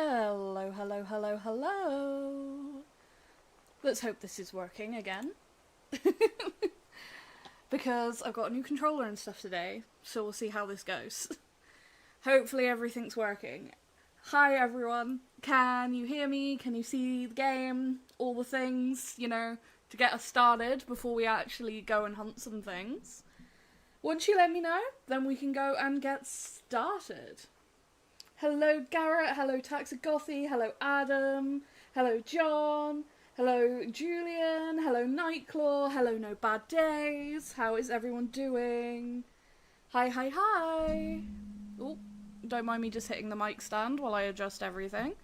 Hello, hello, hello, hello. Let's hope this is working again. Because I've got a new controller and stuff today, so we'll see how this goes. Hopefully everything's working. Hi everyone, can you hear me? Can you see the game? All the things, to get us started before we actually go and hunt some things. Once you let me know, then we can go and get started. Hello Garrett, hello Taxigothy, hello Adam, hello John, hello Julian, hello Nightclaw, hello No Bad Days, how is everyone doing? Hi, hi, hi! Oh, don't mind me just hitting the mic stand while I adjust everything.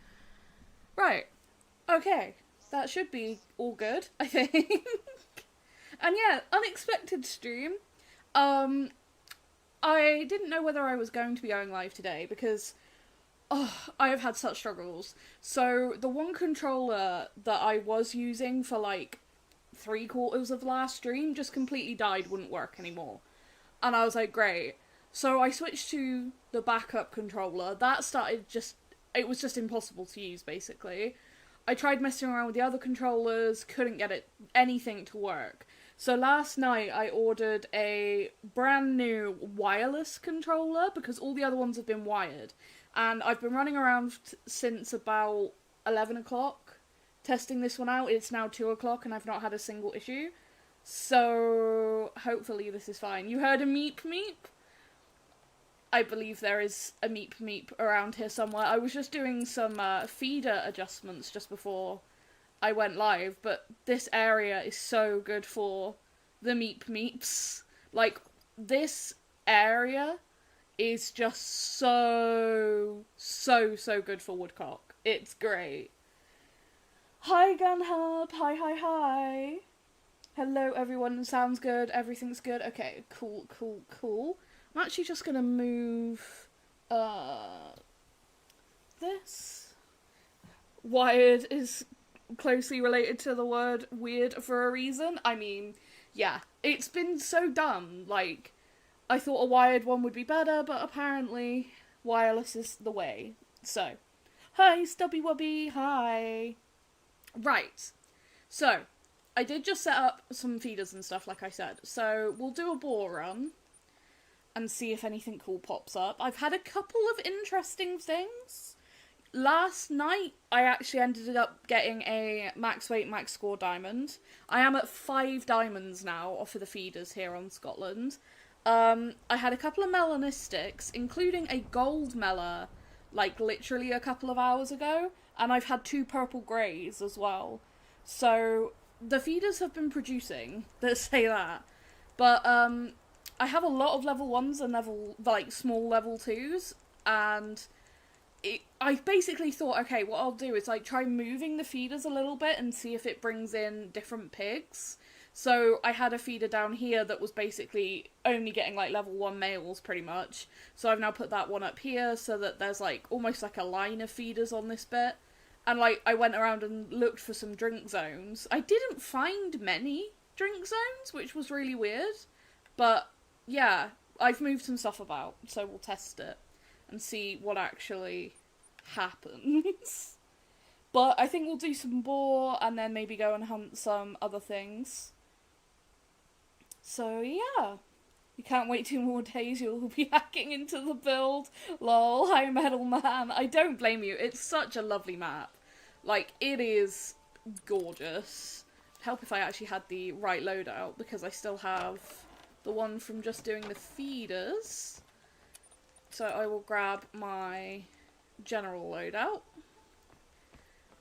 Right, okay, that should be all good, I think. And yeah, unexpected stream. I didn't know whether I was going to be going live today because I have had such struggles. So the one controller that I was using for like 3/4 of the last stream just completely died, wouldn't work anymore. And I was like, great. So I switched to the backup controller. That started it was just impossible to use basically. I tried messing around with the other controllers, couldn't get anything to work. So last night I ordered a brand new wireless controller because all the other ones have been wired. And I've been running around since about 11 o'clock testing this one out. It's now 2 o'clock and I've not had a single issue. So hopefully this is fine. You heard a meep meep? I believe there is a meep meep around here somewhere. I was just doing some feeder adjustments just before I went live, but this area is so good for the meep meeps. Like, this area is just so good for woodcock. It's great. Hi Gunhub, hi. Hello everyone, sounds good, everything's good. Okay, cool. I'm actually just gonna move this. Wired is closely related to the word weird for a reason. I mean, yeah, it's been so dumb, like, I thought a wired one would be better, but apparently wireless is the way. So, hi Stubby Wubby, hi. Right, so, I did just set up some feeders and stuff, like I said. So, we'll do a boar run and see if anything cool pops up. I've had a couple of interesting things. Last night, I actually ended up getting a max weight, max score diamond. I am at 5 diamonds now off of the feeders here on Scotland. I had a couple of melanistics, including a gold mela, like literally a couple of hours ago, and I've had 2 purple greys as well. So, the feeders have been producing, let's say that. But, I have a lot of level 1s and small level 2s, and I basically thought, okay, what I'll do is, try moving the feeders a little bit and see if it brings in different pigs. So I had a feeder down here that was basically only getting, level 1 males, pretty much. So I've now put that one up here so that there's, almost a line of feeders on this bit. And, I went around and looked for some drink zones. I didn't find many drink zones, which was really weird. But, yeah, I've moved some stuff about, so we'll test it and see what actually happens. But I think we'll do some boar and then maybe go and hunt some other things. So yeah, you can't wait 2 more days, you'll be hacking into the build. Lol, hi Metal Man. I don't blame you, it's such a lovely map. It is gorgeous. It'd help if I actually had the right loadout, because I still have the one from just doing the feeders. So I will grab my general loadout.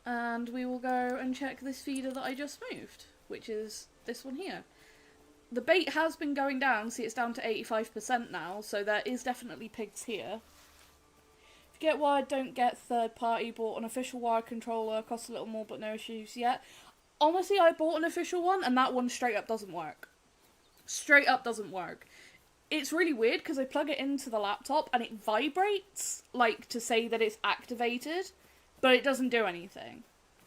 And we will go and check this feeder that I just moved, which is this one here. The bait has been going down, see it's down to 85% now, so there is definitely pigs here. If you get wired, don't get third party. Bought an official wired controller, costs a little more but no issues yet. Honestly, I bought an official one and that one straight up doesn't work. Straight up doesn't work. It's really weird because I plug it into the laptop and it vibrates, to say that it's activated, but it doesn't do anything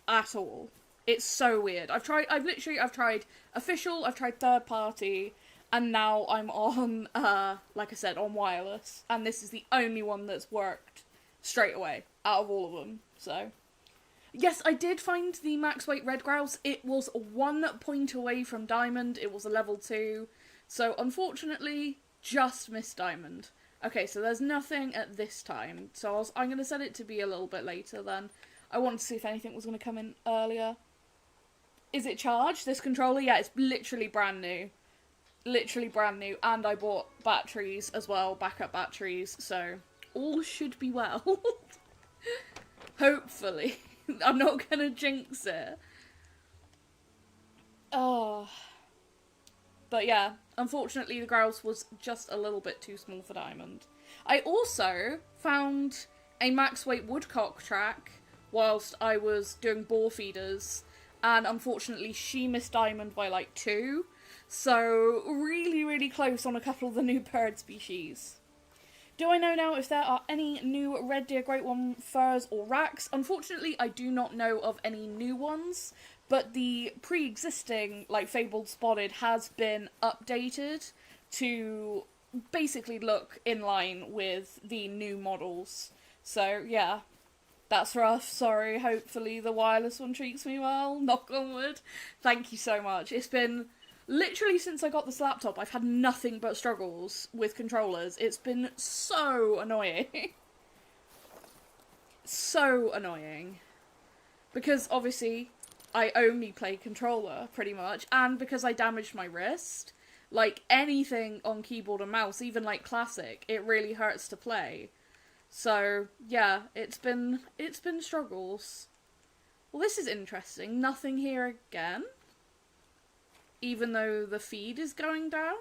at all. It's so weird. I've tried official, I've tried third party, and now I'm on, like I said, on wireless, and this is the only one that's worked straight away out of all of them. So yes, I did find the max weight red grouse. It was 1 point away from diamond. It was a level 2. So unfortunately, just missed diamond. Okay, so there's nothing at this time. So I'm going to set it to be a little bit later then. I wanted to see if anything was going to come in earlier. Is it charged, this controller? Yeah, it's literally brand new. Literally brand new. And I bought batteries as well, backup batteries. So all should be well. Hopefully. I'm not going to jinx it. Oh. But yeah, unfortunately the grouse was just a little bit too small for diamond. I also found a max weight woodcock track whilst I was doing boar feeders, and unfortunately she missed diamond by like 2. So really, really close on a couple of the new bird species. Do I know now if there are any new red deer, great one furs or racks? Unfortunately, I do not know of any new ones, but the pre-existing, like, fabled spotted has been updated to basically look in line with the new models. So, yeah, that's rough. Sorry, hopefully the wireless one treats me well. Knock on wood. Thank you so much. It's been... literally, since I got this laptop, I've had nothing but struggles with controllers. It's been so annoying. So annoying. Because, obviously, I only play controller, pretty much, and because I damaged my wrist, like, anything on keyboard and mouse, even, like, classic, it really hurts to play. So, yeah, it's been struggles. Well, this is interesting. Nothing here again? Even though the feed is going down?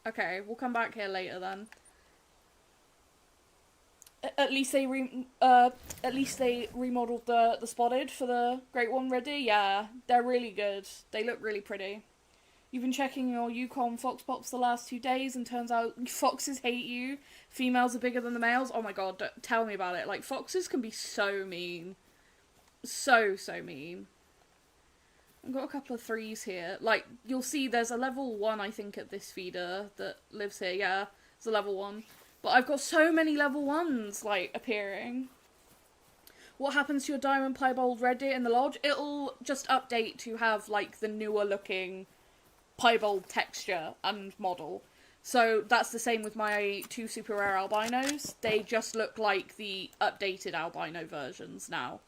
Okay, we'll come back here later then. At least they remodeled the spotted for the Great One Ready. Yeah, they're really good. They look really pretty. You've been checking your Yukon Fox Pops the last 2 days, and turns out foxes hate you. Females are bigger than the males. Oh my god, tell me about it. Like, foxes can be so mean. So mean. I've got a couple of 3s here. Like, you'll see there's a level 1, I think, at this feeder that lives here. Yeah, it's a level 1. But I've got so many level 1s, like, appearing. What happens to your Diamond Piebald Red Deer in the lodge? It'll just update to have, like, the newer looking piebald texture and model. So that's the same with my 2 super rare albinos. They just look like the updated albino versions now.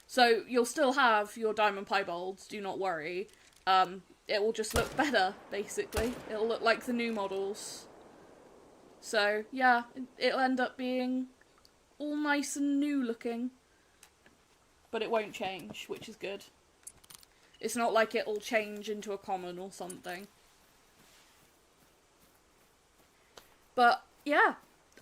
So you'll still have your Diamond Piebalds, do not worry. It will just look better, basically. It'll look like the new models. So, yeah, it'll end up being all nice and new looking. But it won't change, which is good. It's not like it'll change into a common or something. But, yeah.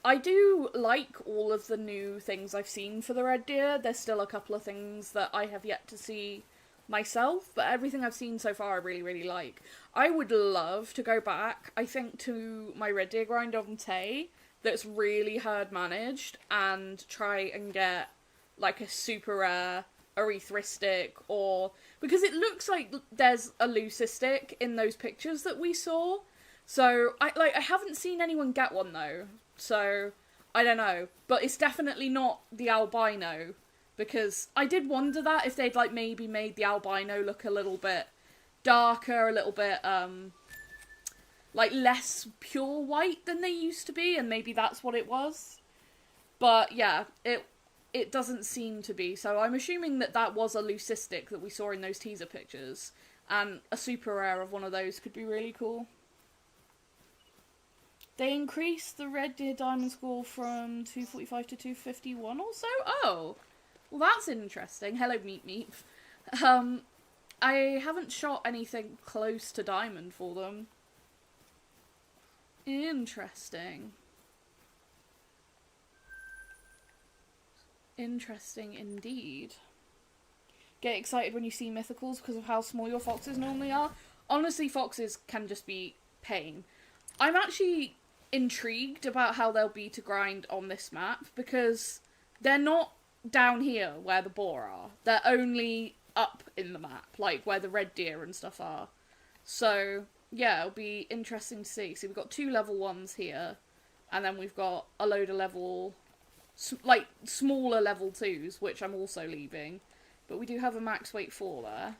I do like all of the new things I've seen for the red deer. There's still a couple of things that I have yet to see myself, but everything I've seen so far I really, really like. I would love to go back, I think, to my red deer grind on Tay that's really herd managed and try and get, like, a super rare erythristic, or... because it looks like there's a leucistic in those pictures that we saw. So, I haven't seen anyone get one, though. So, I don't know. But it's definitely not the albino. Because I did wonder that, if they'd, like, maybe made the albino look a little bit darker, a little bit, like, less pure white than they used to be, and maybe that's what it was. But, yeah, it doesn't seem to be. So I'm assuming that that was a leucistic that we saw in those teaser pictures. And a super rare of one of those could be really cool. They increased the red deer diamond score from 245 to 251 or so? Oh, well that's interesting. Hello, Meep Meep. I haven't shot anything close to diamond for them. Interesting. Interesting indeed. Get excited when you see mythicals because of how small your foxes normally are. Honestly, foxes can just be pain. I'm actually intrigued about how they'll be to grind on this map, because they're not down here where the boar are. They're only up in the map, like where the red deer and stuff are. So, yeah, it'll be interesting to see. So we've got 2 level 1s here, and then we've got a load of level like smaller level 2s, which I'm also leaving. But we do have a max weight 4 there.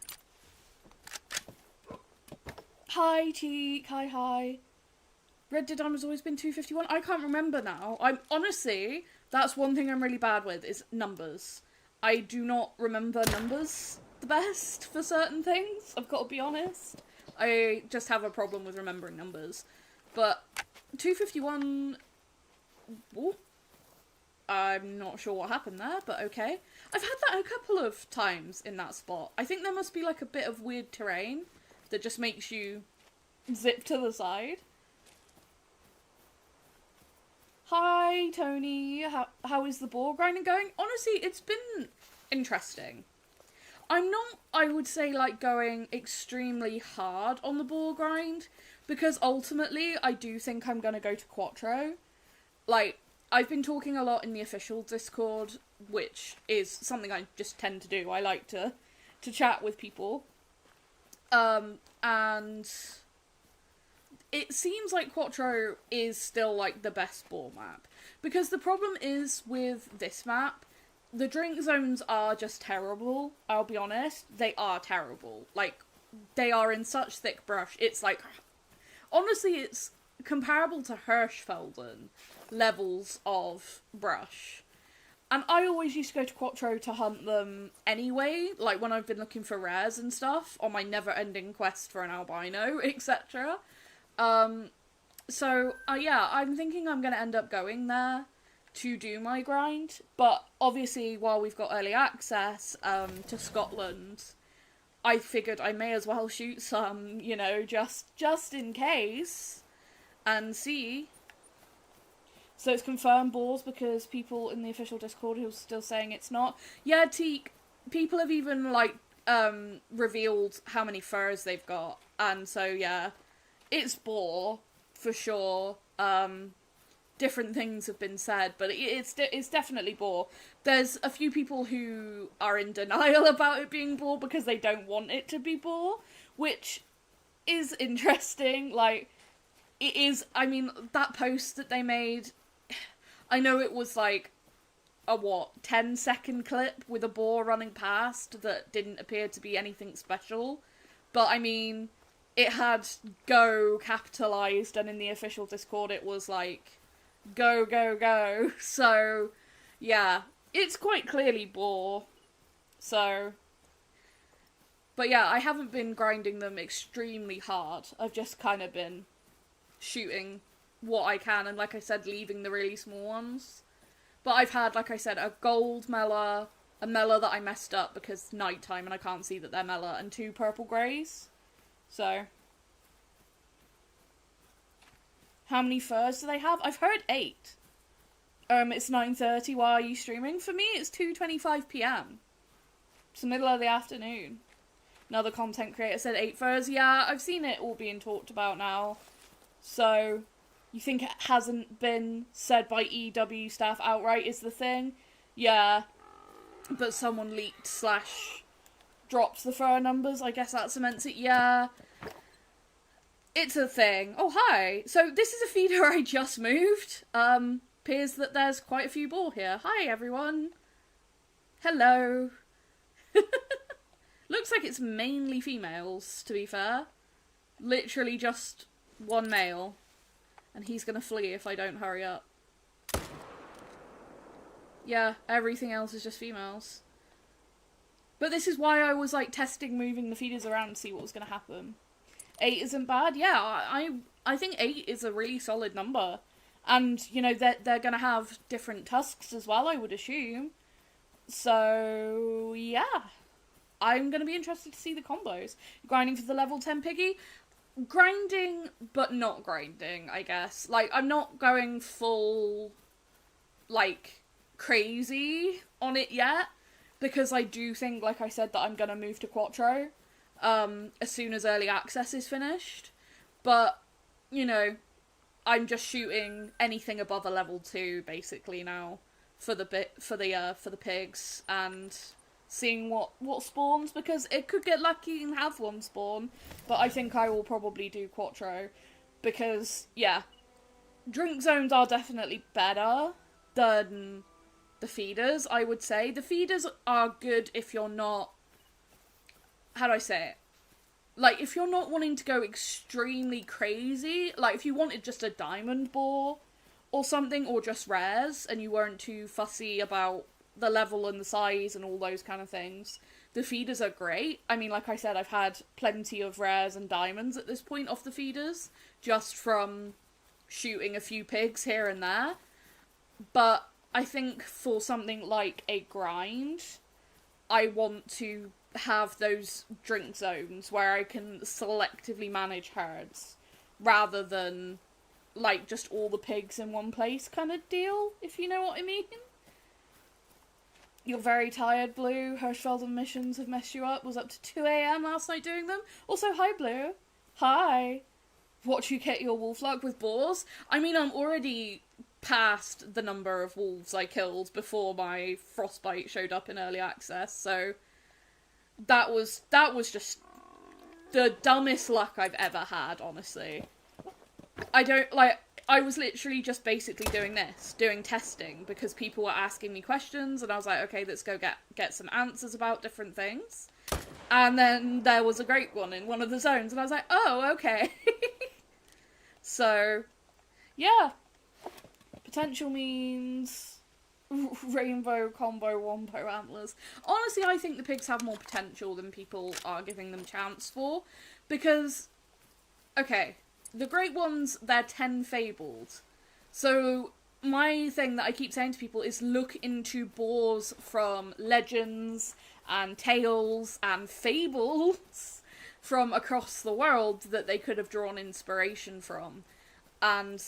Hi, Cheek. Hi. Red Dead Diamond's always been 251. I can't remember now. Honestly, that's one thing I'm really bad with, is numbers. I do not remember numbers the best for certain things. I've got to be honest. I just have a problem with remembering numbers. But 251... Ooh. I'm not sure what happened there, but okay. I've had that a couple of times in that spot. I think there must be like a bit of weird terrain that just makes you zip to the side. Hi, Tony. How is the boar grinding going? Honestly, it's been interesting. I'm not, I would say, like, going extremely hard on the boar grind, because ultimately, I do think I'm gonna go to Quattro. Like, I've been talking a lot in the official Discord, which is something I just tend to do. I like to chat with people. And it seems like Quattro is still, like, the best boar map. Because the problem is with this map, the drink zones are just terrible, I'll be honest. They are terrible. Like, they are in such thick brush. It's like, honestly, it's comparable to Hirschfelden levels of brush. And I always used to go to Quattro to hunt them anyway, like when I've been looking for rares and stuff, on my never-ending quest for an albino, etc. So, yeah, I'm thinking I'm going to end up going there to do my grind, but obviously while we've got early access to Scotland, I figured I may as well shoot some, you know, just in case, and see. So it's confirmed boars, because people in the official Discord who are still saying it's not. Yeah, Teak, people have even, like, revealed how many furs they've got, and so, yeah, it's boar, for sure. Different things have been said, but it's definitely boar. There's a few people who are in denial about it being boar because they don't want it to be boar, which is interesting. Like, it is, I mean, that post that they made, I know it was like a 10-second clip with a boar running past that didn't appear to be anything special, but I mean, it had go capitalized, and in the official Discord it was like, go, go, go. So, yeah, it's quite clearly boar. So, but yeah, I haven't been grinding them extremely hard. I've just kind of been shooting what I can, and like I said, leaving the really small ones. But I've had, like I said, a gold Mela, a Mela that I messed up because it's nighttime and I can't see that they're Mela, and 2 purple greys. So, how many furs do they have? I've heard 8. It's 9:30. Why are you streaming? For me, it's 2:25 PM. It's the middle of the afternoon. Another content creator said 8 furs. Yeah, I've seen it all being talked about now. So, you think it hasn't been said by EW staff outright is the thing? Yeah. But someone leaked / dropped the fur numbers. I guess that cements it. Yeah. It's a thing. Oh, hi. So, this is a feeder I just moved. Appears that there's quite a few boar here. Hi, everyone. Hello. Looks like it's mainly females, to be fair. Literally just one male. And he's gonna flee if I don't hurry up. Yeah, everything else is just females. But this is why I was, like, testing moving the feeders around to see what was gonna happen. 8 isn't bad. Yeah, I think 8 is a really solid number. And, you know, they're gonna have different tusks as well, I would assume. So, yeah. I'm gonna be interested to see the combos. Grinding for the level 10 piggy? Grinding, but not grinding, I guess. Like, I'm not going full, like, crazy on it yet. Because I do think, like I said, that I'm gonna move to Quattro. As soon as early access is finished. But, you know, I'm just shooting anything above a level 2, basically, now. For the pigs. And seeing what spawns, because it could get lucky and have one spawn, but I think I will probably do Quattro, because, yeah, drink zones are definitely better than the feeders, I would say. The feeders are good if you're not... How do I say it? Like, if you're not wanting to go extremely crazy, like, if you wanted just a diamond boar or something, or just rares, and you weren't too fussy about the level and the size and all those kind of things, the feeders are great. I mean, like I said, I've had plenty of rares and diamonds at this point off the feeders, just from shooting a few pigs here and there. But I think for something like a grind, I want to have those drink zones where I can selectively manage herds, rather than, like, just all the pigs in one place kind of deal, if you know what I mean. You're very tired, Blue. Hirschfelden missions have messed you up. Was up to 2 AM last night doing them. Also, hi, Blue. Hi. Watch you get your wolf luck with boars. I mean, I'm already past the number of wolves I killed before my frostbite showed up in early access, so that was just the dumbest luck I've ever had, honestly. I was literally just basically doing testing, because people were asking me questions, and I was like, okay, let's go get some answers about different things. And then there was a great one in one of the zones, and I was like, oh, okay. So, yeah. Potential means rainbow combo wombo antlers. Honestly, I think the pigs have more potential than people are giving them chance for, because, okay, the great ones, they're 10 fabled. So my thing that I keep saying to people is look into boars from legends and tales and fables from across the world that they could have drawn inspiration from. And,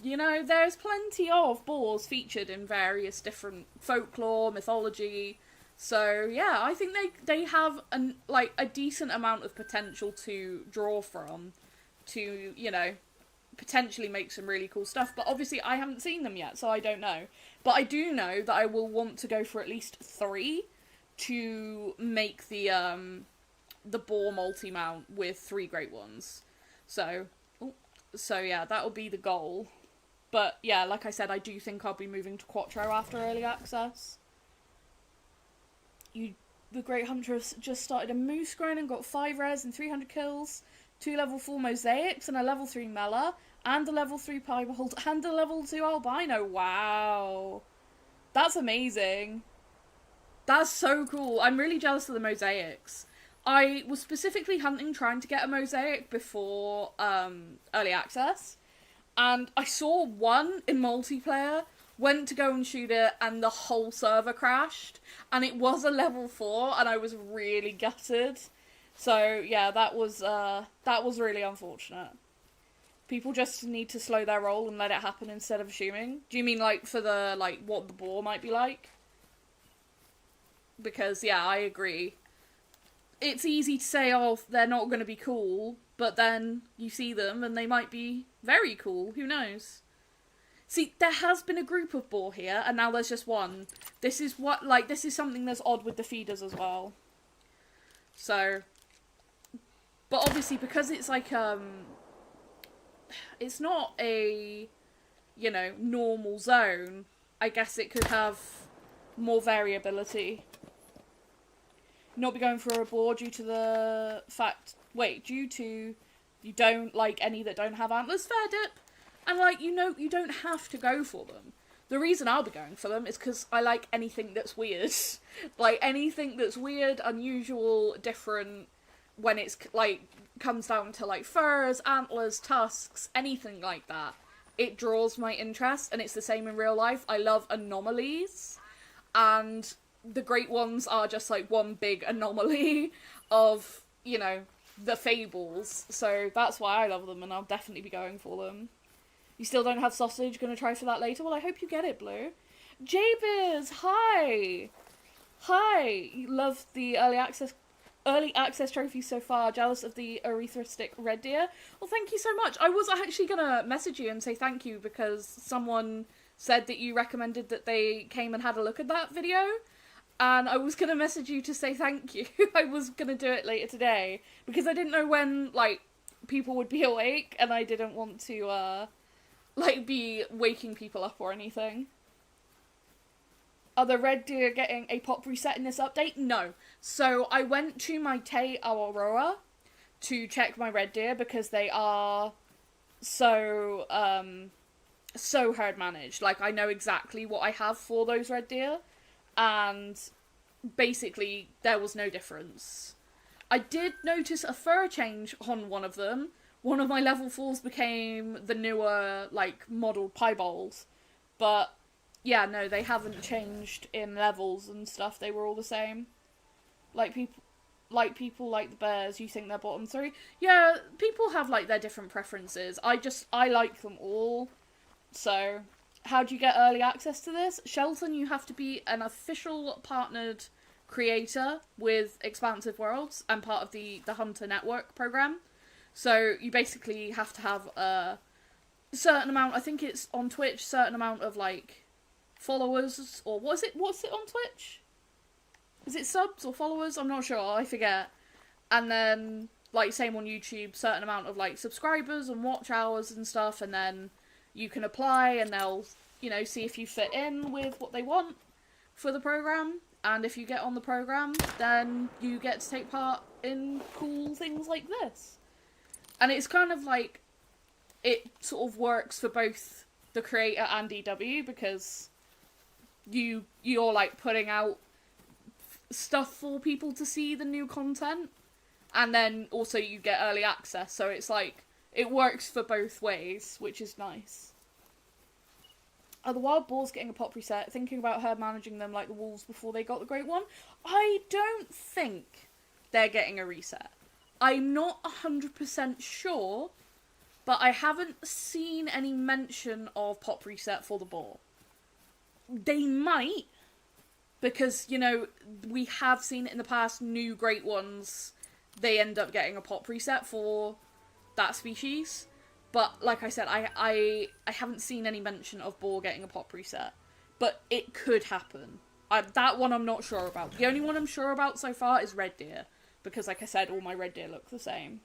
you know, there's plenty of boars featured in various different folklore, mythology. So, yeah, I think they have a decent amount of potential to draw from to, you know, potentially make some really cool stuff. But obviously I haven't seen them yet, so I don't know. But I do know that I will want to go for at least 3 to make the boar multi-mount with 3 great ones. So yeah, that'll be the goal. But yeah, like I said, I do think I'll be moving to Quattro after early access. The Great Huntress just started a moose grind and got 5 rares and 300 kills, 2 level 4 mosaics and a level 3 mela, and a level 3 piebald, and a level 2 albino. Wow. That's amazing. That's so cool. I'm really jealous of the mosaics. I was specifically hunting, trying to get a mosaic before early access, and I saw one in multiplayer, went to go and shoot it, and the whole server crashed, and it was a level 4, and I was really gutted. So yeah, that was really unfortunate. People just need to slow their roll and let it happen instead of assuming. Do you mean like for the what the boar might be like? Because yeah, I agree. It's easy to say, oh, they're not going to be cool, but then you see them and they might be very cool. Who knows? See, there has been a group of boar here, and now there's just one. This is something that's odd with the feeders as well. So, but obviously because it's like, it's not a, you know, normal zone, I guess it could have more variability. Not be going for a boar due to the fact, due to you don't like any that don't have antlers? Fair dip. And like, you know, you don't have to go for them. The reason I'll be going for them is because I like anything that's weird. Like, anything that's weird, unusual, different, when it's, like, comes down to, like, furs, antlers, tusks, anything like that. It draws my interest, and it's the same in real life. I love anomalies, and the great ones are just, like, one big anomaly of, you know, the fables. So that's why I love them, and I'll definitely be going for them. You still don't have sausage? Gonna try for that later? Well, I hope you get it, Blue. J-Biz, hi! Hi! You love the early access trophies so far. Jealous of the erythristic red deer? Well, thank you so much. I was actually gonna message you and say thank you because someone said that you recommended that they came and had a look at that video. And I was gonna message you to say thank you. I was gonna do it later today because I didn't know when, like, people would be awake and I didn't want to, be waking people up or anything. Are the red deer getting a pop reset in this update? No. So I went to my Te Awaroa to check my red deer because they are so so herd managed. Like, I know exactly what I have for those red deer, and basically there was no difference. I did notice a fur change on one of them. One of my level 4s became the newer, like, modelled piebalds. But, yeah, no, they haven't changed in levels and stuff. They were all the same. Like, people like the bears, you think they're bottom 3? Yeah, people have, like, their different preferences. I like them all. So, how do you get early access to this? Shelton, you have to be an official partnered creator with Expansive Worlds and part of the Hunter Network program. So you basically have to have a certain amount, I think it's on Twitch, certain amount of, like, followers, or what's it on Twitch? Is it subs or followers? I'm not sure, I forget. And then, like, same on YouTube, certain amount of, like, subscribers and watch hours and stuff, and then you can apply and they'll, you know, see if you fit in with what they want for the program. And if you get on the program, then you get to take part in cool things like this. And it's kind of like, it sort of works for both the creator and EW, because you're like putting out stuff for people to see the new content, and then also you get early access, so it's like, it works for both ways, which is nice. Are the wild boars getting a pop reset? Thinking about her managing them like the wolves before they got the great one? I don't think they're getting a reset. I'm not 100% sure, but I haven't seen any mention of pop reset for the boar. They might, because, you know, we have seen it in the past, new great ones, they end up getting a pop reset for that species. But, like I said, I haven't seen any mention of boar getting a pop reset. But it could happen. That one I'm not sure about. The only one I'm sure about so far is red deer, because, like I said, all my red deer look the same.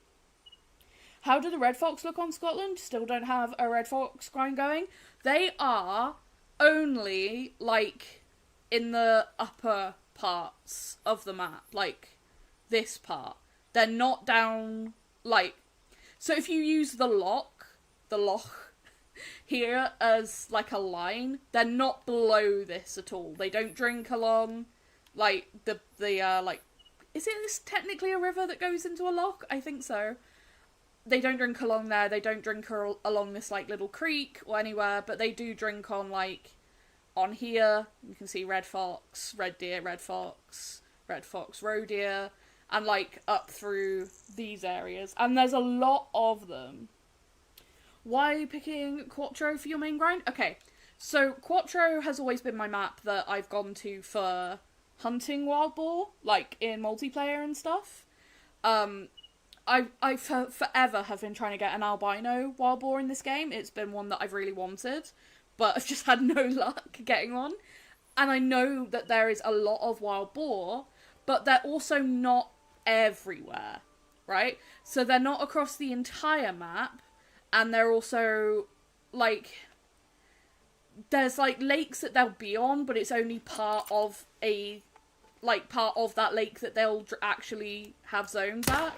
How do the red fox look on Scotland? Still don't have a red fox grind going. They are only, like, in the upper parts of the map. Like, this part. They're not down, like... So if you use the loch here as, like, a line, they're not below this at all. They don't drink along, like, like... Is it this technically a river that goes into a loch? I think so. They don't drink along there, they don't drink along this, like, little creek or anywhere, but they do drink on, like, on here. You can see red fox, red deer, red fox, roe deer, and, like, up through these areas. And there's a lot of them. Why are you picking Quattro for your main grind? Okay, so Quattro has always been my map that I've gone to for hunting wild boar, like, in multiplayer and stuff. I forever have been trying to get an albino wild boar in this game. It's been one that I've really wanted, but I've just had no luck getting one. And I know that there is a lot of wild boar, but they're also not everywhere, right? So they're not across the entire map, and they're also, like, there's, like, lakes that they'll be on, but it's only part of that lake that they'll actually have zones at.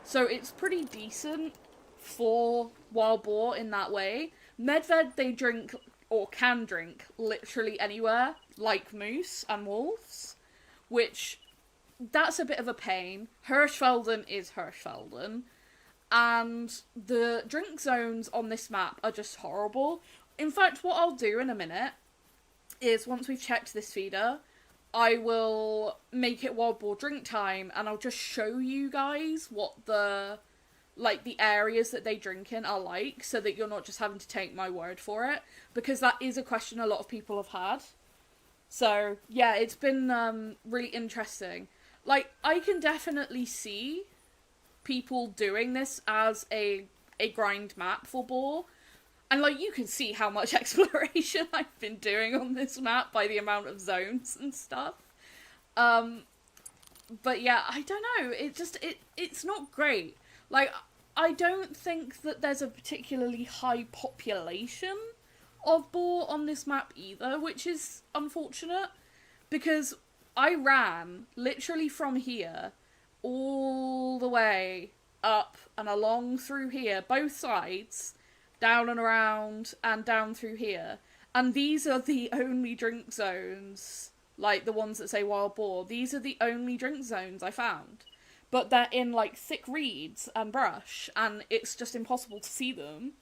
So it's pretty decent for wild boar in that way. Medved, they drink, or can drink, literally anywhere, like moose and wolves, which, that's a bit of a pain. Hirschfelden is Hirschfelden, and the drink zones on this map are just horrible. In fact, what I'll do in a minute is, once we've checked this feeder, I will make it wild boar drink time, and I'll just show you guys what the areas that they drink in are like, so that you're not just having to take my word for it, because that is a question a lot of people have had. So, yeah, it's been really interesting. Like, I can definitely see people doing this as a grind map for boar, and, like, you can see how much exploration I've been doing on this map by the amount of zones and stuff. But yeah, I don't know, it's not great. Like, I don't think that there's a particularly high population of boar on this map either, which is unfortunate. because I ran literally from here all the way up and along through here, both sides, down and around and down through here. And these are the only drink zones, like the ones that say Wild Boar. These are the only drink zones I found. But they're in, like, thick reeds and brush, and it's just impossible to see them.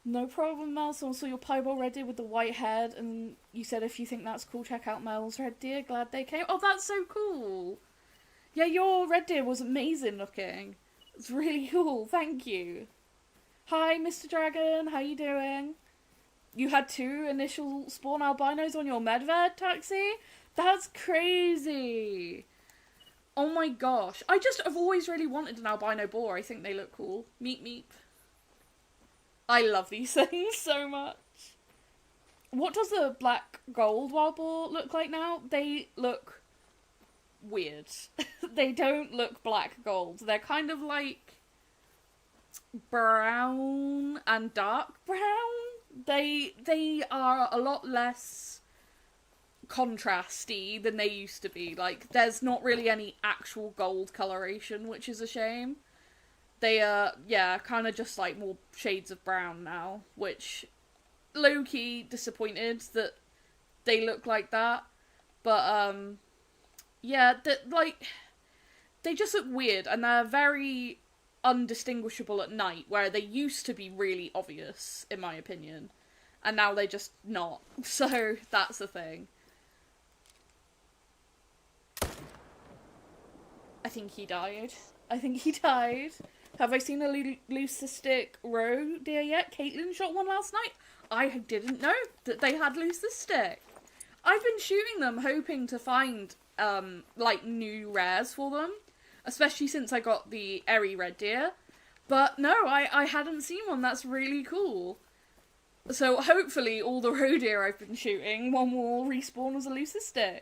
No problem, Mels. I saw your piebald red deer with the white head, and you said if you think that's cool, check out Mel's red deer. Glad they came. Oh, that's so cool. Yeah, your red deer was amazing looking. It's really cool. Thank you. Hi, Mr. Dragon. How you doing? You had 2 initial spawn albinos on your medved taxi? That's crazy. Oh my gosh. I've always really wanted an albino boar. I think they look cool. Meep meep. I love these things so much. What does the black gold wild boar look like now? They look weird. They don't look black gold. They're kind of like brown and dark brown. They are a lot less contrasty than they used to be. Like, there's not really any actual gold coloration, which is a shame. They are, yeah, kind of just like more shades of brown now, which low-key disappointed that they look like that. But, yeah, they just look weird, and they're very undistinguishable at night, where they used to be really obvious, in my opinion. And now they're just not. So, that's the thing. I think he died. Have I seen a leucistic roe deer yet? Caitlin shot one last night. I didn't know that they had leucistic. I've been shooting them hoping to find, like, new rares for them. Especially since I got the Eri red deer. But no, I hadn't seen one. That's really cool. So hopefully all the roe deer I've been shooting, one will respawn as a leucistic.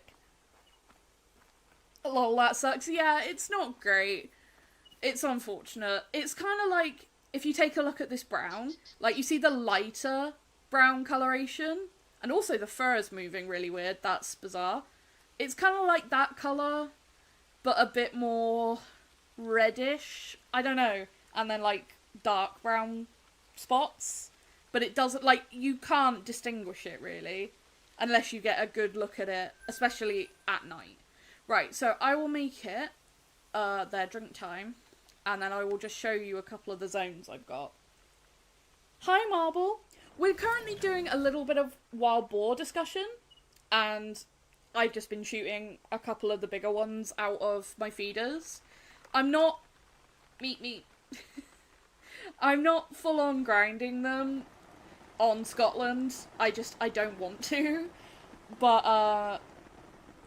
Lol, that sucks. Yeah, it's not great. It's unfortunate. It's kind of like, if you take a look at this brown, like, you see the lighter brown coloration, and also the fur is moving really weird. That's bizarre. It's kind of like that colour, but a bit more reddish. I don't know. And then, like, dark brown spots. But it doesn't, like, you can't distinguish it, really, unless you get a good look at it, especially at night. Right, so I will make it their drink time, and then I will just show you a couple of the zones I've got. Hi, Marble. We're currently doing a little bit of wild boar discussion, and I've just been shooting a couple of the bigger ones out of my feeders. I'm not... Meat. I'm not full-on grinding them on Scotland. I don't want to. But,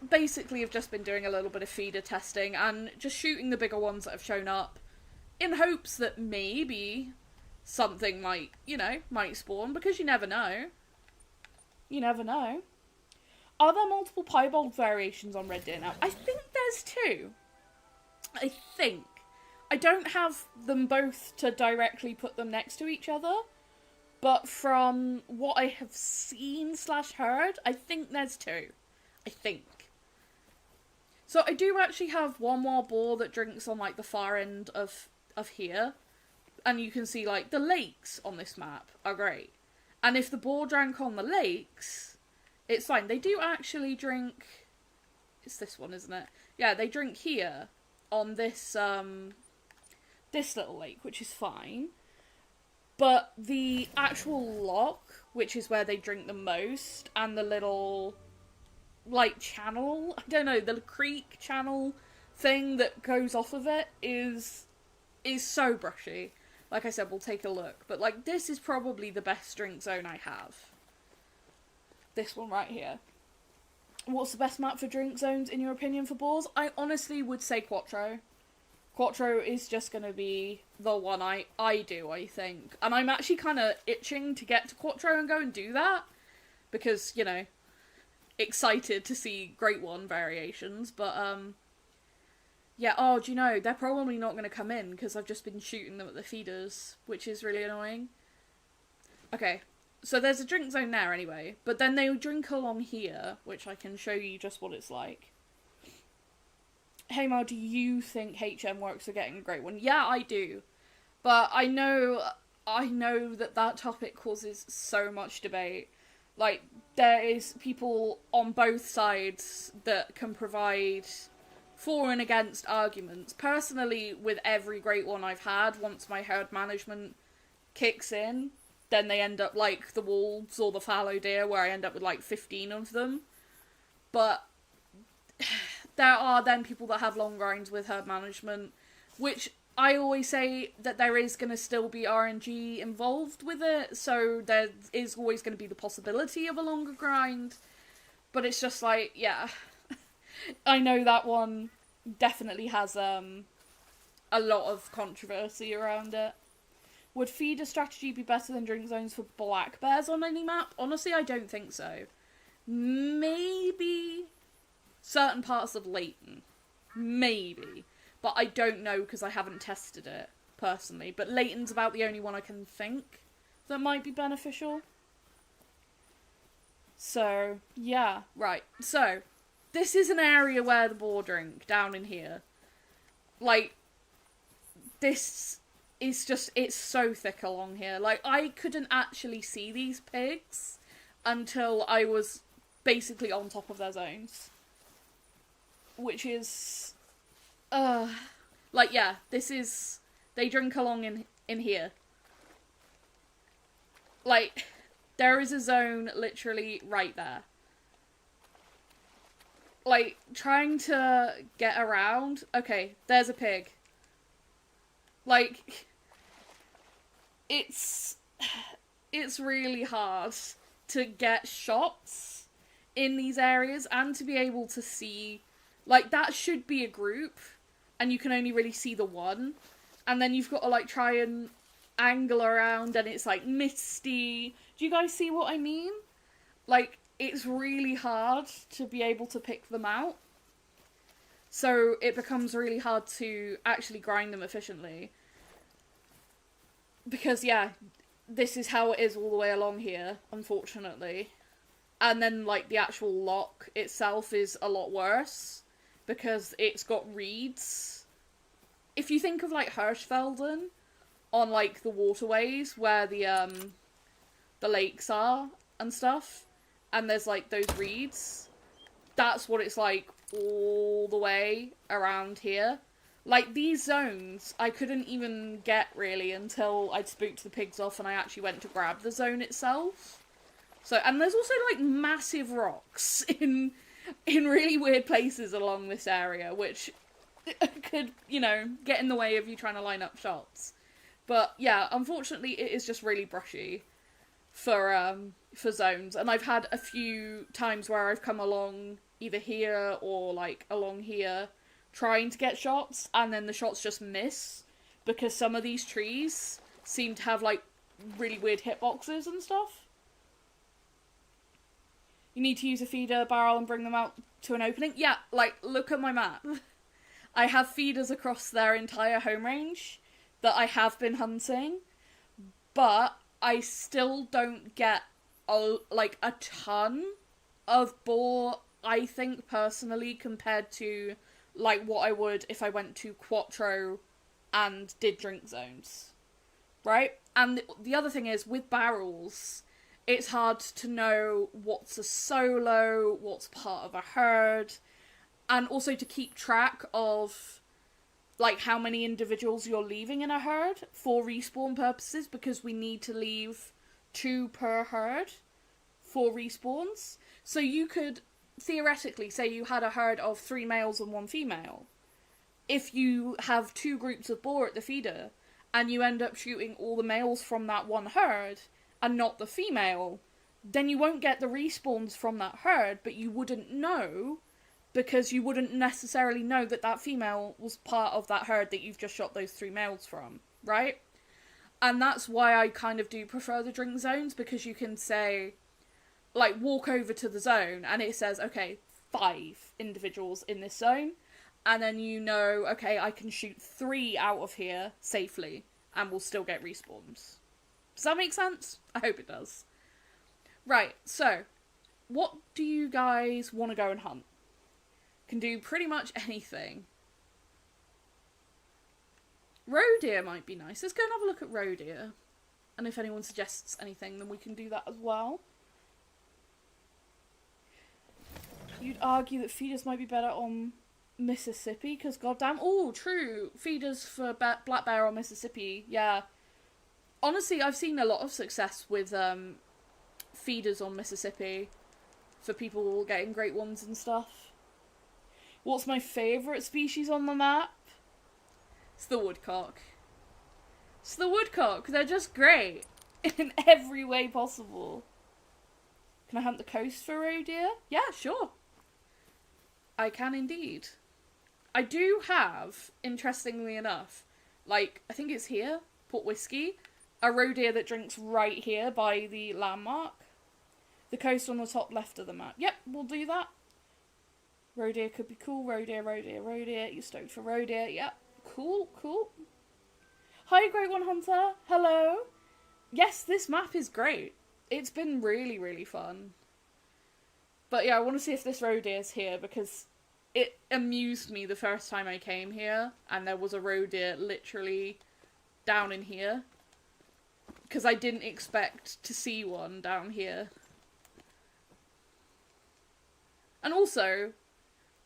basically I've just been doing a little bit of feeder testing and just shooting the bigger ones that have shown up in hopes that maybe something might, might spawn, because you never know. You never know. Are there multiple piebald variations on red deer now? I think there's 2. I think. I don't have them both to directly put them next to each other, but from what I have seen / heard, I think there's 2. I think. So I do actually have one wild boar that drinks on, like, the far end of here, and you can see, like, the lakes on this map are great. And if the boar drank on the lakes, it's fine. They do actually drink... It's this one, isn't it? Yeah, they drink here on this, this little lake, which is fine. But the actual loch, which is where they drink the most, and the little, like, channel, I don't know, the creek channel thing that goes off of it is so brushy. Like I said, we'll take a look. But, like, this is probably the best drink zone I have. This one right here. What's the best map for drink zones, in your opinion, for boars? I honestly would say Quattro. Quattro is just going to be the one I do, I think. And I'm actually kind of itching to get to Quattro and go and do that. Because, excited to see Great One variations. But, yeah, oh, do you know, they're probably not going to come in because I've just been shooting them at the feeders, which is really annoying. Okay, So there's a drink zone there anyway, but then they drink along here, which I can show you just what it's like. Hey Mel, do you think HM works are getting a great one? Yeah, I do. But I know that topic causes so much debate. Like, there is people on both sides that can provide for and against arguments. Personally, with every great one I've had, once my herd management kicks in, then they end up like the wolves or the fallow deer, where I end up with like 15 of them. But there are then people that have long grinds with herd management, which I always say that there is going to still be RNG involved with it, so there is always going to be the possibility of a longer grind. But it's just like, yeah, I know that one definitely has a lot of controversy around it. Would feeder strategy be better than drink zones for black bears on any map? Honestly, I don't think so. Maybe certain parts of Leighton. Maybe. But I don't know because I haven't tested it, personally. But Leighton's about the only one I can think that might be beneficial. So, yeah. Right. So, this is an area where the boar drink, down in here. Like, this is just, it's so thick along here. Like, I couldn't actually see these pigs until I was basically on top of their zones. Which is, like, yeah, this is, they drink along in here. Like, there is a zone literally right there. Like, trying to get around, okay, there's a pig. Like, it's really hard to get shots in these areas and to be able to see, like, that should be a group and you can only really see the one, and then you've got to like try and angle around and it's like misty. Do you guys see what I mean? Like, it's really hard to be able to pick them out. So it becomes really hard to actually grind them efficiently. Because, yeah, this is how it is all the way along here, unfortunately. And then, like, the actual lock itself is a lot worse, because it's got reeds. If you think of, like, Hirschfelden, on, like, the waterways, where the lakes are, and stuff, and there's, like, those reeds, that's what it's like all the way around here. Like, these zones, I couldn't even get, really, until I'd spooked the pigs off and I actually went to grab the zone itself. So, and there's also, like, massive rocks in really weird places along this area, which could, you know, get in the way of you trying to line up shots. But, yeah, unfortunately, it is just really brushy for zones. And I've had a few times where I've come along either here or, like, along here, trying to get shots, and then the shots just miss, because some of these trees seem to have, like, really weird hitboxes and stuff. You need to use a feeder barrel and bring them out to an opening? Yeah, like, look at my map. I have feeders across their entire home range that I have been hunting, but I still don't get, a ton of boar, I think, personally, compared to, like, what I would if I went to Quattro and did drink zones. Right? And the other thing is, with barrels, it's hard to know what's a solo, what's part of a herd, and also to keep track of, like, how many individuals you're leaving in a herd for respawn purposes, because we need to leave 2 per herd for respawns. So you could theoretically say you had a herd of 3 males and 1 female. If you have 2 groups of boar at the feeder, and you end up shooting all the males from that one herd, and not the female, then you won't get the respawns from that herd, but you wouldn't know, because you wouldn't necessarily know that that female was part of that herd that you've just shot those 3 males from, right? And that's why I kind of do prefer the drink zones, because you can say, like, walk over to the zone, and it says, okay, 5 individuals in this zone, and then you know, okay, I can shoot 3 out of here safely, and we'll still get respawns. Does that make sense? I hope it does. Right, so, what do you guys want to go and hunt? Can do pretty much anything. Roe deer might be nice. Let's go and have a look at roe deer. And if anyone suggests anything, then we can do that as well. You'd argue that feeders might be better on Mississippi, because goddamn... Oh, true. Feeders for black bear on Mississippi, yeah. Honestly, I've seen a lot of success with feeders on Mississippi for people getting great ones and stuff. What's my favourite species on the map? It's the woodcock. It's the woodcock. They're just great in every way possible. Can I hunt the coast for roe deer? Yeah, sure. I can indeed. I do have, interestingly enough, like, I think it's here, Port Whiskey, a roe deer that drinks right here by the landmark. The coast on the top left of the map. Yep, we'll do that. Roe deer could be cool. Roe deer, roe deer, roe deer. You're stoked for roe deer. Yep. Cool, cool. Hi, Great One Hunter. Hello. Yes, this map is great. It's been really, really fun. But yeah, I want to see if this roe deer is here, because it amused me the first time I came here, and there was a roe deer literally down in here. Because I didn't expect to see one down here. And also,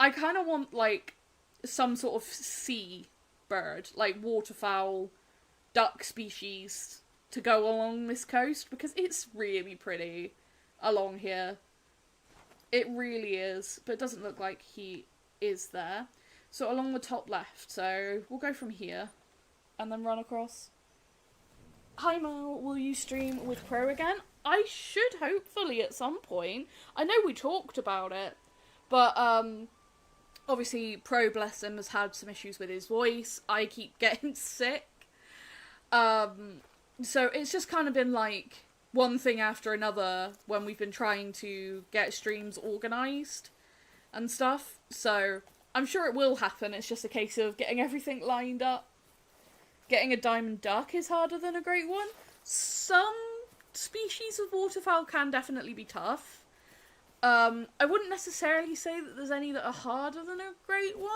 I kind of want, like, some sort of sea bird, like waterfowl, duck species, to go along this coast, because it's really pretty along here. It really is, but it doesn't look like he is there. So along the top left, so we'll go from here, and then run across. Hi Mel, will you stream with Pro again? I should, hopefully, at some point. I know we talked about it, but, obviously, Pro, bless him, has had some issues with his voice. I keep getting sick. So it's just kind of been like one thing after another when we've been trying to get streams organised and stuff. So I'm sure it will happen. It's just a case of getting everything lined up. Getting a diamond duck is harder than a great one. Some species of waterfowl can definitely be tough. I wouldn't necessarily say that there's any that are harder than a great one.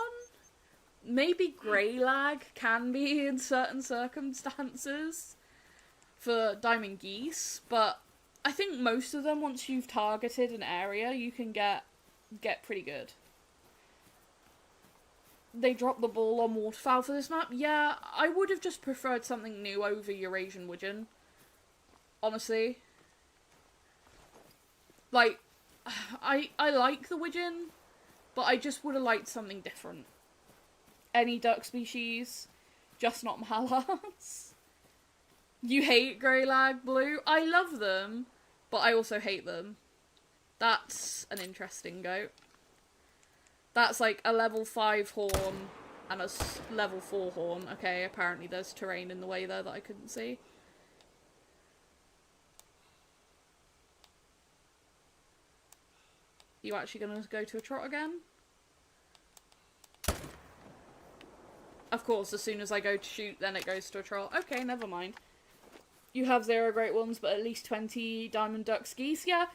Maybe grey lag can be in certain circumstances for diamond geese, but I think most of them, once you've targeted an area, you can get pretty good. They dropped the ball on waterfowl for this map. Yeah, I would have just preferred something new over Eurasian widgeon. Honestly. Like, I like the widgeon, but I just would have liked something different. Any duck species, just not mallards. You hate grey lag blue? I love them, but I also hate them. That's an interesting goat. That's like a level 5 horn and a level 4 horn. Okay, apparently there's terrain in the way there that I couldn't see. You actually gonna go to a trot again? Of course, as soon as I go to shoot, then it goes to a trot. Okay, never mind. You have 0 great ones, but at least 20 diamond ducks geese. Yeah,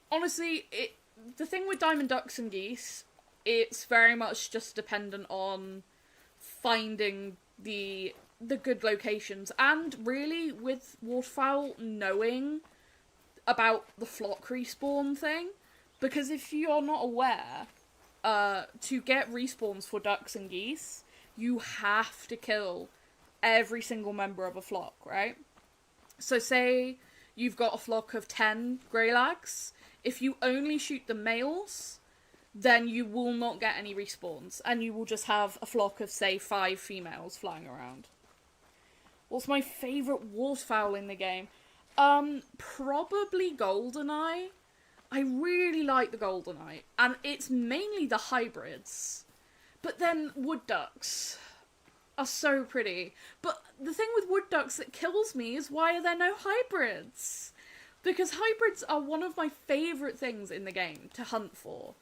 honestly, the thing with diamond ducks and geese, it's very much just dependent on finding the good locations, and really with waterfowl knowing about the flock respawn thing. Because if you're not aware, to get respawns for ducks and geese, you have to kill every single member of a flock, right? So say you've got a flock of 10 greylags. If you only shoot the males, then you will not get any respawns, and you will just have a flock of, say, 5 females flying around. What's my favourite waterfowl in the game? Probably Goldeneye. I really like the Goldeneye, and it's mainly the hybrids. But then wood ducks are so pretty. But the thing with wood ducks that kills me is, why are there no hybrids? Because hybrids are one of my favourite things in the game to hunt for.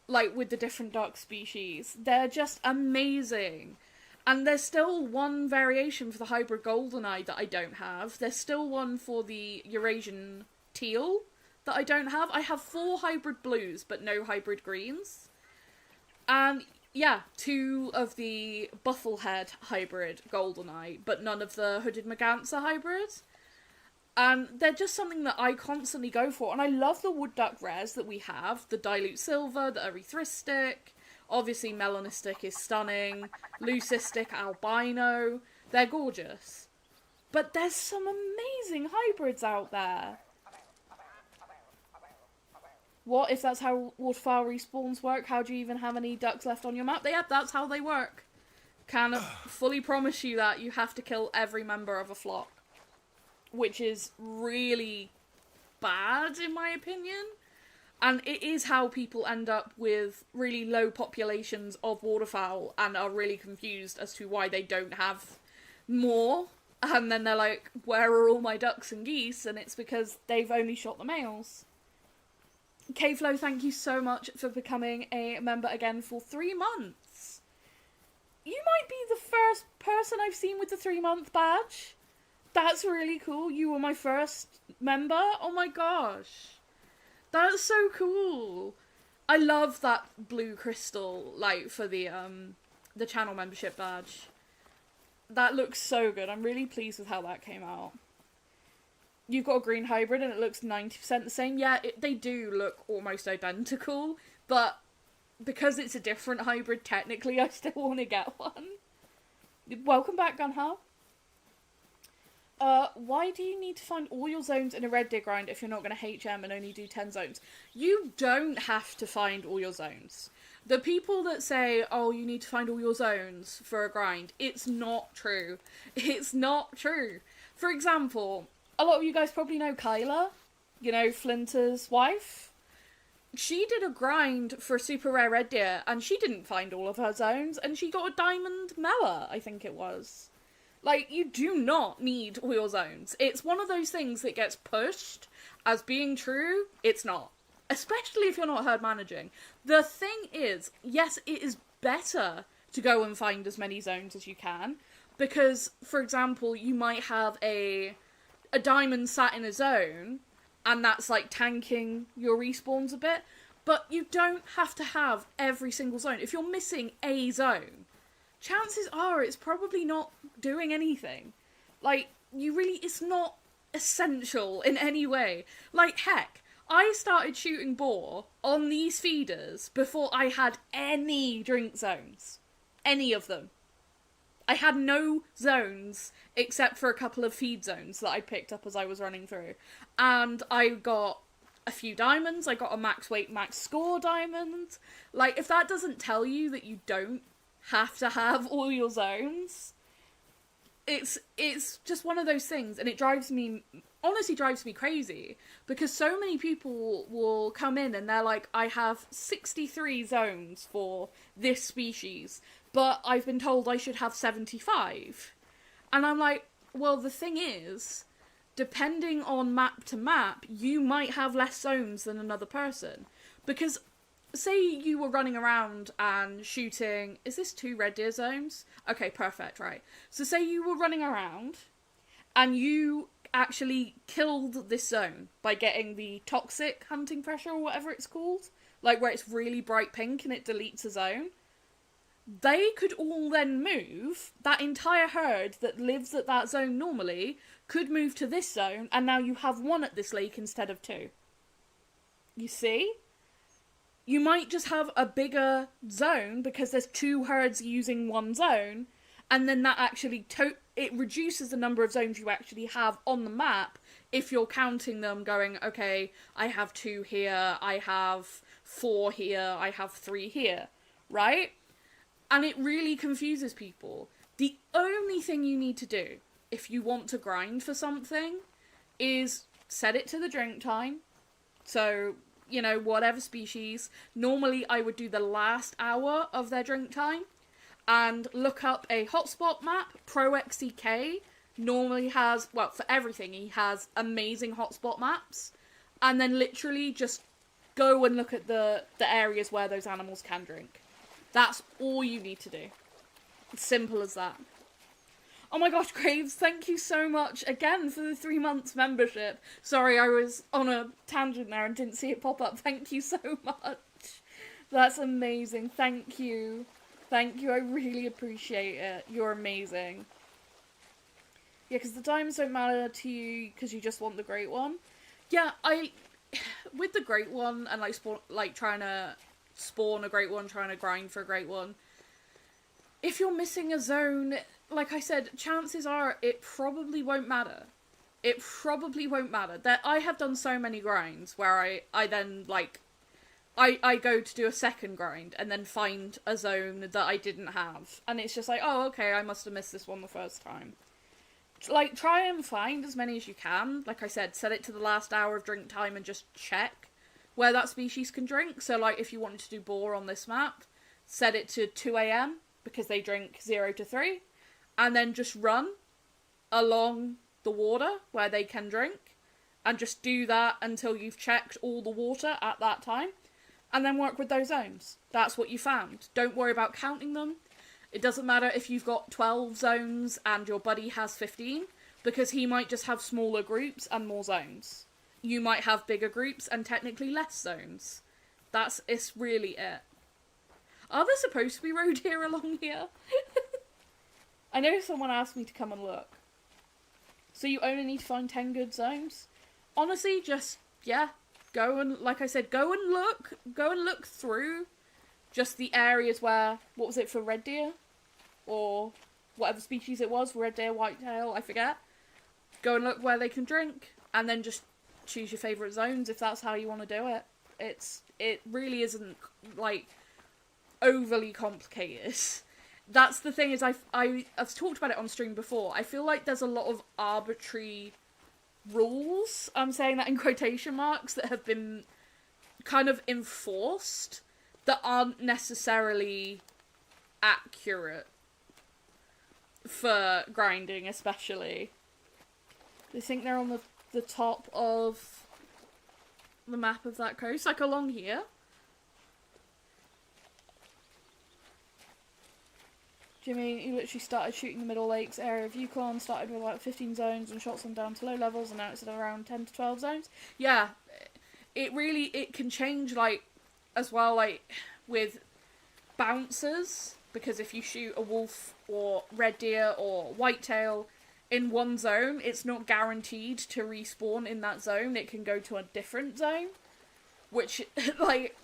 Like, with the different duck species. They're just amazing. And there's still one variation for the hybrid Goldeneye that I don't have. There's still one for the Eurasian teal that I don't have. I have 4 hybrid blues, but no hybrid greens. And yeah, 2 of the Bufflehead hybrid Goldeneye, but none of the Hooded Merganser hybrid. And they're just something that I constantly go for. And I love the Wood Duck rares that we have. The Dilute Silver, the Erythristic. Obviously, Melanistic is stunning. Leucistic, Albino. They're gorgeous. But there's some amazing hybrids out there. What if that's how waterfowl respawns work? How do you even have any ducks left on your map? Yep, that's how they work. Can fully promise you that you have to kill every member of a flock. Which is really bad, in my opinion. And it is how people end up with really low populations of waterfowl and are really confused as to why they don't have more. And then they're like, where are all my ducks and geese? And it's because they've only shot the males. K-Flow, thank you so much for becoming a member again for 3 months. You might be the first person I've seen with the 3-month badge. That's really cool. You were my first member? Oh my gosh. That's so cool. I love that blue crystal, like, for the channel membership badge. That looks so good. I'm really pleased with how that came out. You've got a green hybrid and it looks 90% the same. Yeah, they do look almost identical, but because it's a different hybrid, technically, I still want to get one. Welcome back, Gunhal. Why do you need to find all your zones in a Red Deer grind if you're not going to HM and only do 10 zones? You don't have to find all your zones. The people that say, oh, you need to find all your zones for a grind, it's not true. It's not true. For example, a lot of you guys probably know Kyla, you know, Flinter's wife. She did a grind for Super Rare Red Deer, and she didn't find all of her zones, and she got a Diamond Mela, I think it was. Like, you do not need all your zones. It's one of those things that gets pushed as being true. It's not. Especially if you're not herd managing. The thing is, yes, it is better to go and find as many zones as you can. Because, for example, you might have a diamond sat in a zone, and that's, like, tanking your respawns a bit. But you don't have to have every single zone. If you're missing a zone, chances are it's probably not doing anything. Like, it's not essential in any way. Like, heck, I started shooting boar on these feeders before I had any drink zones. Any of them. I had no zones except for a couple of feed zones that I picked up as I was running through. And I got a few diamonds. I got a max weight, max score diamond. Like, if that doesn't tell you that you don't have to have all your zones, it's just one of those things, and it honestly drives me crazy, because so many people will come in and they're like, I have 63 zones for this species, but I've been told I should have 75. And I'm like, well, the thing is, depending on map to map, you might have less zones than another person. Because say you were running around and shooting... Is this 2 Red Deer zones? Okay, perfect, right. So say you were running around and you actually killed this zone by getting the toxic hunting pressure or whatever it's called. Like, where it's really bright pink and it deletes a zone. They could all then move. That entire herd that lives at that zone normally could move to this zone, and now you have 1 at this lake instead of 2. You see? You might just have a bigger zone because there's 2 herds using 1 zone, and then that actually it reduces the number of zones you actually have on the map if you're counting them going, okay, I have 2 here, I have 4 here, I have 3 here, right? And it really confuses people. The only thing you need to do if you want to grind for something is set it to the drink time. So, you know, whatever species. Normally I would do the last hour of their drink time and look up a hotspot map. ProXCK normally has, well, for everything, he has amazing hotspot maps. And then literally just go and look at the areas where those animals can drink. That's all you need to do. It's simple as that. Oh my gosh, Graves, thank you so much again for the 3 months membership. Sorry, I was on a tangent there and didn't see it pop up. Thank you so much. That's amazing. Thank you. Thank you, I really appreciate it. You're amazing. Yeah, because the diamonds don't matter to you because you just want the great one. Yeah, with the great one and trying to spawn a great one, trying to grind for a great one, if you're missing a zone, like I said, chances are it probably won't matter. It probably won't matter. I have done so many grinds where I then, like, I go to do a second grind and then find a zone that I didn't have. And it's just like, oh, okay, I must have missed this one the first time. Like, try and find as many as you can. Like I said, set it to the last hour of drink time and just check where that species can drink. So, like, if you wanted to do boar on this map, set it to 2 AM, because they drink 0 to 3. And then just run along the water where they can drink. And just do that until you've checked all the water at that time. And then work with those zones. That's what you found. Don't worry about counting them. It doesn't matter if you've got 12 zones and your buddy has 15, because he might just have smaller groups and more zones. You might have bigger groups and technically less zones. It's really it. Are there supposed to be roe deer along here? I know someone asked me to come and look. So you only need to find 10 good zones? Honestly, just, yeah, go and, like I said, go and look through just the areas where, what was it for red deer? Or whatever species it was, red deer, whitetail, I forget. Go and look where they can drink, and then just choose your favourite zones if that's how you want to do it. It really isn't, like, overly complicated. That's the thing, is I've talked about it on stream before. I feel like there's a lot of arbitrary rules, I'm saying that in quotation marks, that have been kind of enforced that aren't necessarily accurate for grinding, especially. They think they're on the top of the map of that coast, like along here. Jimmy, you literally started shooting the Middle Lakes area of Yukon, started with like 15 zones and shot some down to low levels, and now it's at around 10 to 12 zones. Yeah, it can change, like, as well, like, with bouncers, because if you shoot a wolf or red deer or whitetail in one zone, it's not guaranteed to respawn in that zone. It can go to a different zone, which, like,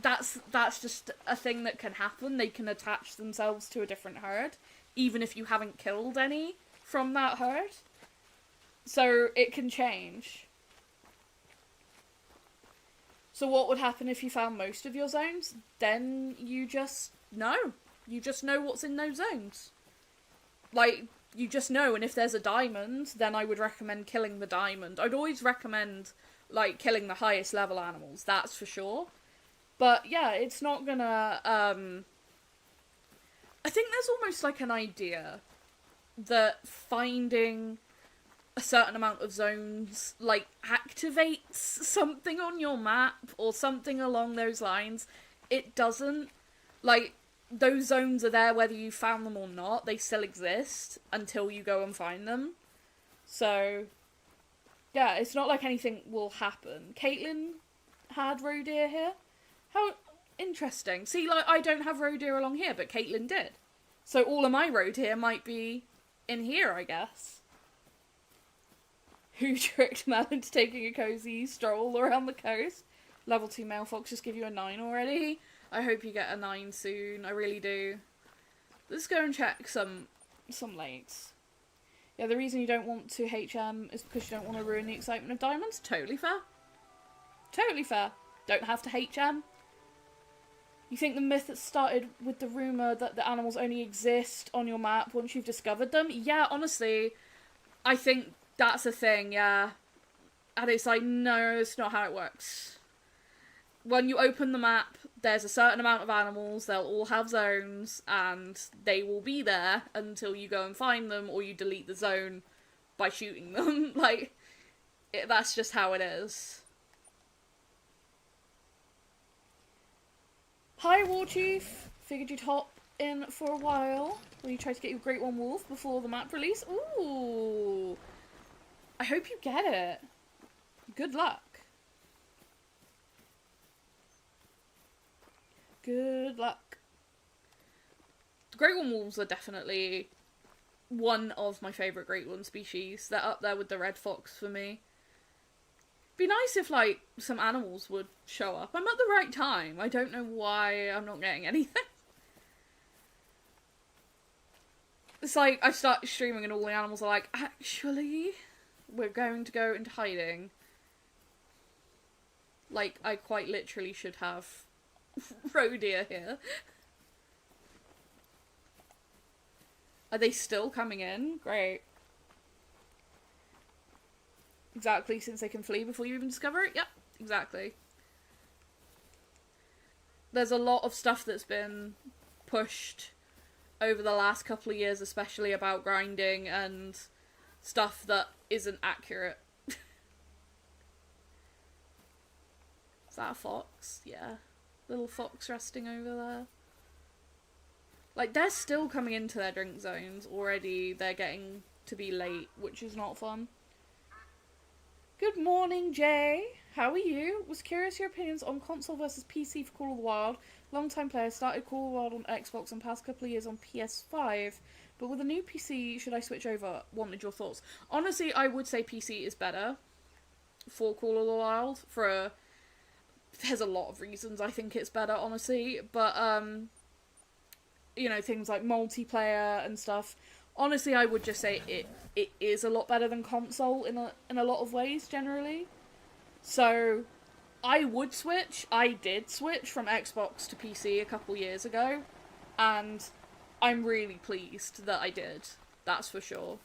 that's just a thing that can happen. They can attach themselves to a different herd, even if you haven't killed any from that herd. So it can change. So what would happen if you found most of your zones? Then you just know. You just know what's in those zones. Like, you just know, and if there's a diamond, then I would recommend killing the diamond. I'd always recommend, like, killing the highest level animals, that's for sure. But, yeah, it's not gonna, I think there's almost, like, an idea that finding a certain amount of zones, like, activates something on your map, or something along those lines. It doesn't. Like, those zones are there whether you found them or not. They still exist until you go and find them. So, yeah, it's not like anything will happen. Caitlin had roe deer here. How interesting. See, like, I don't have roe deer along here, but Caitlin did. So all of my roe deer might be in here, I guess. Who tricked Mel into taking a cozy stroll around the coast? Level 2 male foxes give you a 9 already. I hope you get a 9 soon. I really do. Let's go and check some lakes. Yeah, the reason you don't want to HM is because you don't want to ruin the excitement of diamonds. Totally fair. Totally fair. Don't have to HM. You think the myth that started with the rumour that the animals only exist on your map once you've discovered them? Yeah, honestly, I think that's a thing, yeah. And it's like, no, it's not how it works. When you open the map, there's a certain amount of animals, they'll all have zones, and they will be there until you go and find them, or you delete the zone by shooting them. Like, that's just how it is. Hi, War Chief. Figured you'd hop in for a while, where you try to get your Great One Wolf before the map release. Ooh! I hope you get it. Good luck. Good luck. The Great One Wolves are definitely one of my favourite Great One species. They're up there with the Red Fox for me. Be nice if, like, some animals would show up. I'm at the right time. I don't know why I'm not getting anything. It's like, I start streaming and all the animals are like, actually, we're going to go into hiding. Like, I quite literally should have roe deer here. Are they still coming in? Great. Exactly, since they can flee before you even discover it? Yep, exactly. There's a lot of stuff that's been pushed over the last couple of years, especially about grinding and stuff that isn't accurate. Is that a fox? Yeah. Little fox resting over there. Like, they're still coming into their drink zones already. They're getting to be late, which is not fun. Good morning, Jay. How are you? Was curious your opinions on console versus PC for Call of the Wild. Long-time player, started Call of the Wild on Xbox and past couple of years on PS5. But with a new PC, should I switch over? Wanted your thoughts. Honestly, I would say PC is better for Call of the Wild. There's a lot of reasons I think it's better, honestly. But, you know, things like multiplayer and stuff. Honestly, I would just say it is a lot better than console in a lot of ways, generally. So, I would switch. I did switch from Xbox to PC a couple years ago, and I'm really pleased that I did. That's for sure.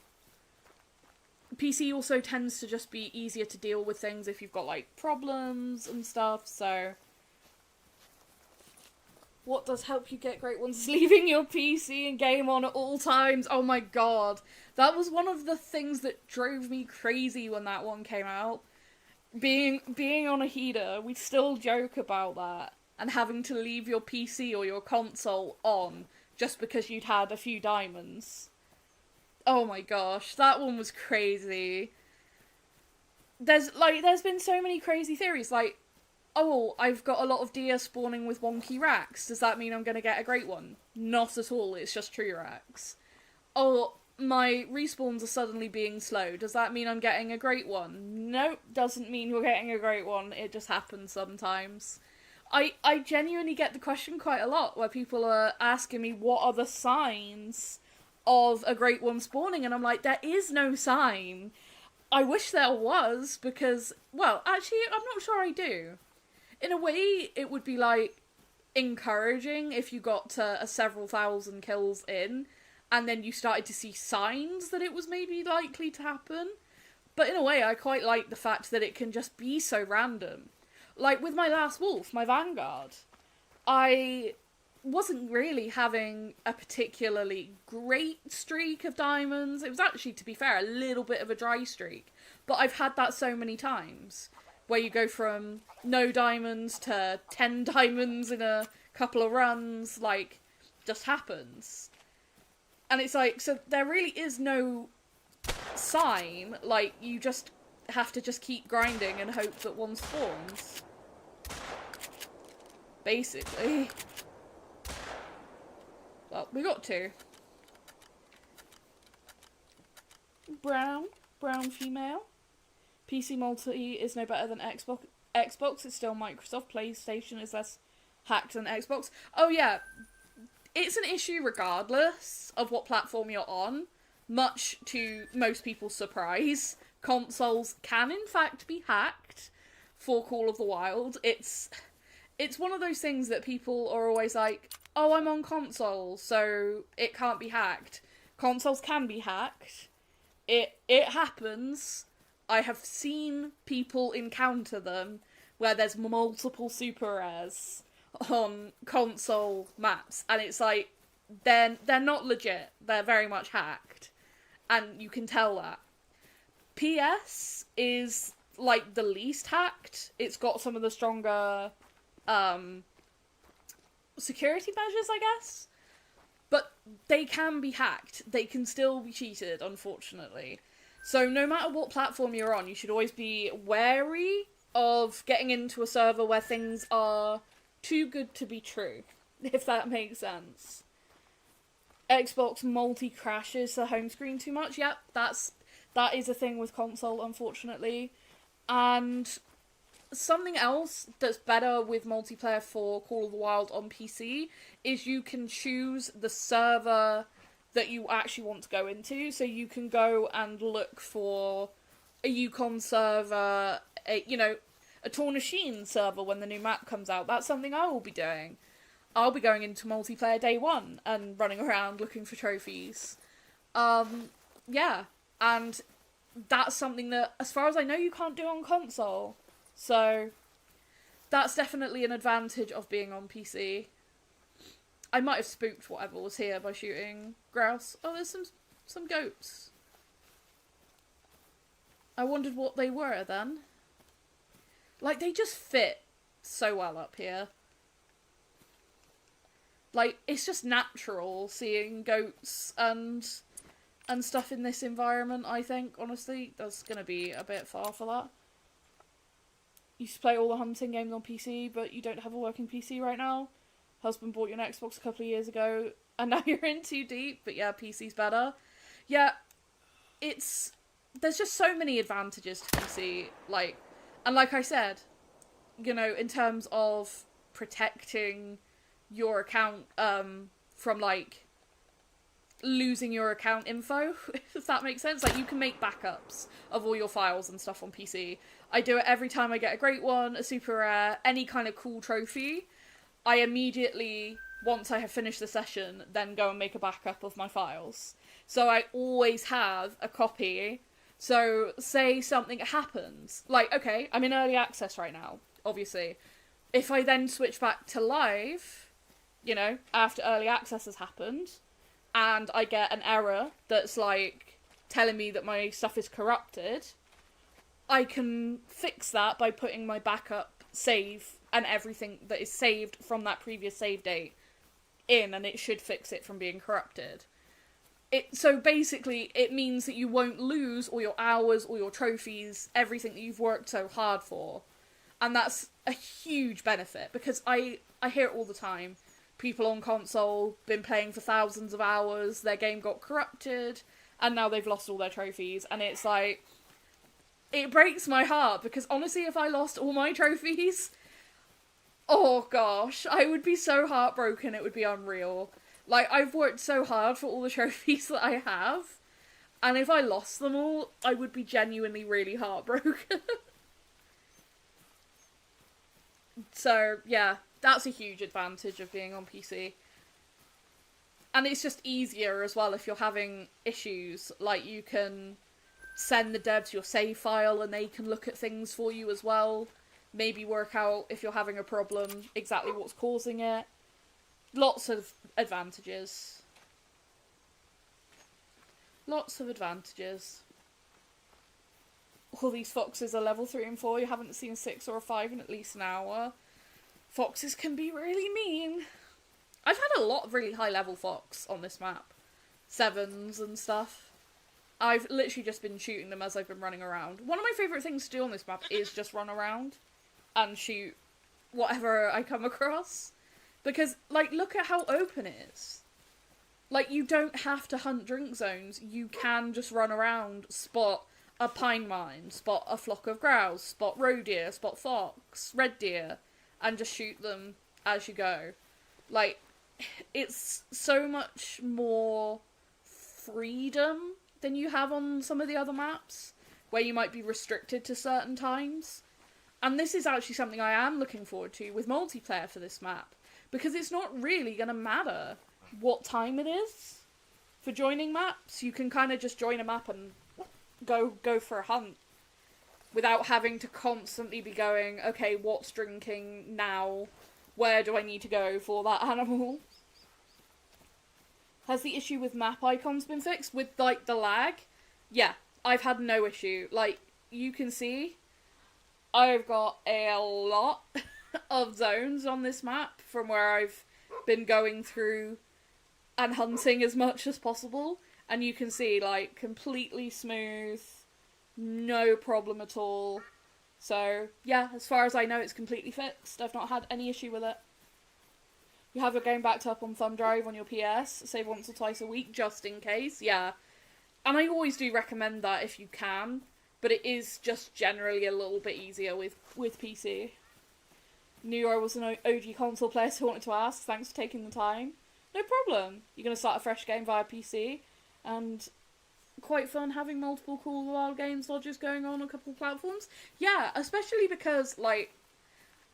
PC also tends to just be easier to deal with things if you've got, like, problems and stuff, so... What does help you get great ones? Leaving your PC and game on at all times. Oh my god. That was one of the things that drove me crazy when that one came out. Being on a heater, we still joke about that. And having to leave your PC or your console on just because you'd had a few diamonds. Oh my gosh, that one was crazy. There's been so many crazy theories, like, oh, I've got a lot of deer spawning with wonky racks. Does that mean I'm going to get a great one? Not at all, it's just true racks. Oh, my respawns are suddenly being slow. Does that mean I'm getting a great one? Nope, doesn't mean you're getting a great one. It just happens sometimes. I genuinely get the question quite a lot, where people are asking me what are the signs of a great one spawning, and I'm like, there is no sign. I wish there was, because, well, actually, I'm not sure I do. In a way, it would be, like, encouraging if you got to several thousand kills in, and then you started to see signs that it was maybe likely to happen. But in a way, I quite like the fact that it can just be so random. Like, with my last wolf, my Vanguard, I wasn't really having a particularly great streak of diamonds. It was actually, to be fair, a little bit of a dry streak. But I've had that so many times, where you go from no diamonds to 10 diamonds in a couple of runs, like, just happens. And it's like, so there really is no sign, like, you just have to just keep grinding and hope that one spawns. Basically. Well, we got two. Brown female. PC multi is no better than Xbox, it's still Microsoft. PlayStation is less hacked than Xbox. Oh yeah, it's an issue regardless of what platform you're on, much to most people's surprise. Consoles can in fact be hacked for Call of the Wild. It's one of those things that people are always like, oh, I'm on console, so it can't be hacked. Consoles can be hacked. It happens. I have seen people encounter them where there's multiple super rares on console maps, and it's like, they're not legit. They're very much hacked. And you can tell that. PS is, like, the least hacked. It's got some of the stronger, security measures, I guess. But they can be hacked. They can still be cheated, unfortunately. So no matter what platform you're on, you should always be wary of getting into a server where things are too good to be true, if that makes sense. Xbox multi-crashes the home screen too much. Yep, that is a thing with console, unfortunately. And something else that's better with multiplayer for Call of the Wild on PC is you can choose the server that you actually want to go into. So you can go and look for a Yukon server, a Tornasheen server when the new map comes out. That's something I will be doing. I'll be going into multiplayer day one and running around looking for trophies. Yeah, and that's something that, as far as I know, you can't do on console. So that's definitely an advantage of being on PC. I might have spooked whatever was here by shooting grouse. Oh, there's some goats. I wondered what they were then. Like, they just fit so well up here. Like, it's just natural seeing goats and stuff in this environment, I think, honestly. That's gonna be a bit far for that. You used to play all the hunting games on PC, but you don't have a working PC right now. Husband bought you an Xbox a couple of years ago, and now you're in too deep, but yeah, PC's better. Yeah, there's just so many advantages to PC, and like I said, in terms of protecting your account from losing your account info, if that makes sense. Like, you can make backups of all your files and stuff on PC. I do it every time I get a great one, a super rare, any kind of cool trophy. I immediately, once I have finished the session, then go and make a backup of my files. So I always have a copy. So say something happens, okay, I'm in early access right now, obviously. If I then switch back to live, after early access has happened, and I get an error that's telling me that my stuff is corrupted, I can fix that by putting my backup save and everything that is saved from that previous save date in, and it should fix it from being corrupted. So basically, it means that you won't lose all your hours, all your trophies, everything that you've worked so hard for. And that's a huge benefit, because I hear it all the time. People on console, been playing for thousands of hours, their game got corrupted, and now they've lost all their trophies. And it's it breaks my heart, because honestly, if I lost all my trophies, oh gosh, I would be so heartbroken, it would be unreal. I've worked so hard for all the trophies that I have, and if I lost them all, I would be genuinely really heartbroken. So, yeah, that's a huge advantage of being on PC. And it's just easier as well if you're having issues. You can send the devs your save file and they can look at things for you as well. Maybe work out, if you're having a problem, exactly what's causing it. Lots of advantages. Lots of advantages. All these foxes are level 3 and 4. You haven't seen 6 or a 5 in at least an hour. Foxes can be really mean. I've had a lot of really high level fox on this map. 7s and stuff. I've literally just been shooting them as I've been running around. One of my favourite things to do on this map is just run around and shoot whatever I come across. Because, look at how open it is. You don't have to hunt drink zones. You can just run around, spot a pine mine, spot a flock of grouse, spot roe deer, spot fox, red deer, and just shoot them as you go. It's so much more freedom than you have on some of the other maps, where you might be restricted to certain times. And this is actually something I am looking forward to with multiplayer for this map, because it's not really going to matter what time it is for joining maps. You can kind of just join a map and go for a hunt without having to constantly be going, okay, what's drinking now? Where do I need to go for that animal? Has the issue with map icons been fixed? With, the lag? Yeah, I've had no issue. You can see, I've got a lot of zones on this map from where I've been going through and hunting as much as possible, and you can see, like, completely smooth, no problem at all. So, yeah, as far as I know, it's completely fixed. I've not had any issue with it. You have your game backed up on thumb drive on your PS, save once or twice a week, just in case, yeah. And I always do recommend that if you can, but it is just generally a little bit easier with PC. Knew I was an OG console player, so I wanted to ask. Thanks for taking the time. No problem. You're going to start a fresh game via PC, and quite fun having multiple cool wild games lodges going on a couple of platforms. Yeah, especially because, like,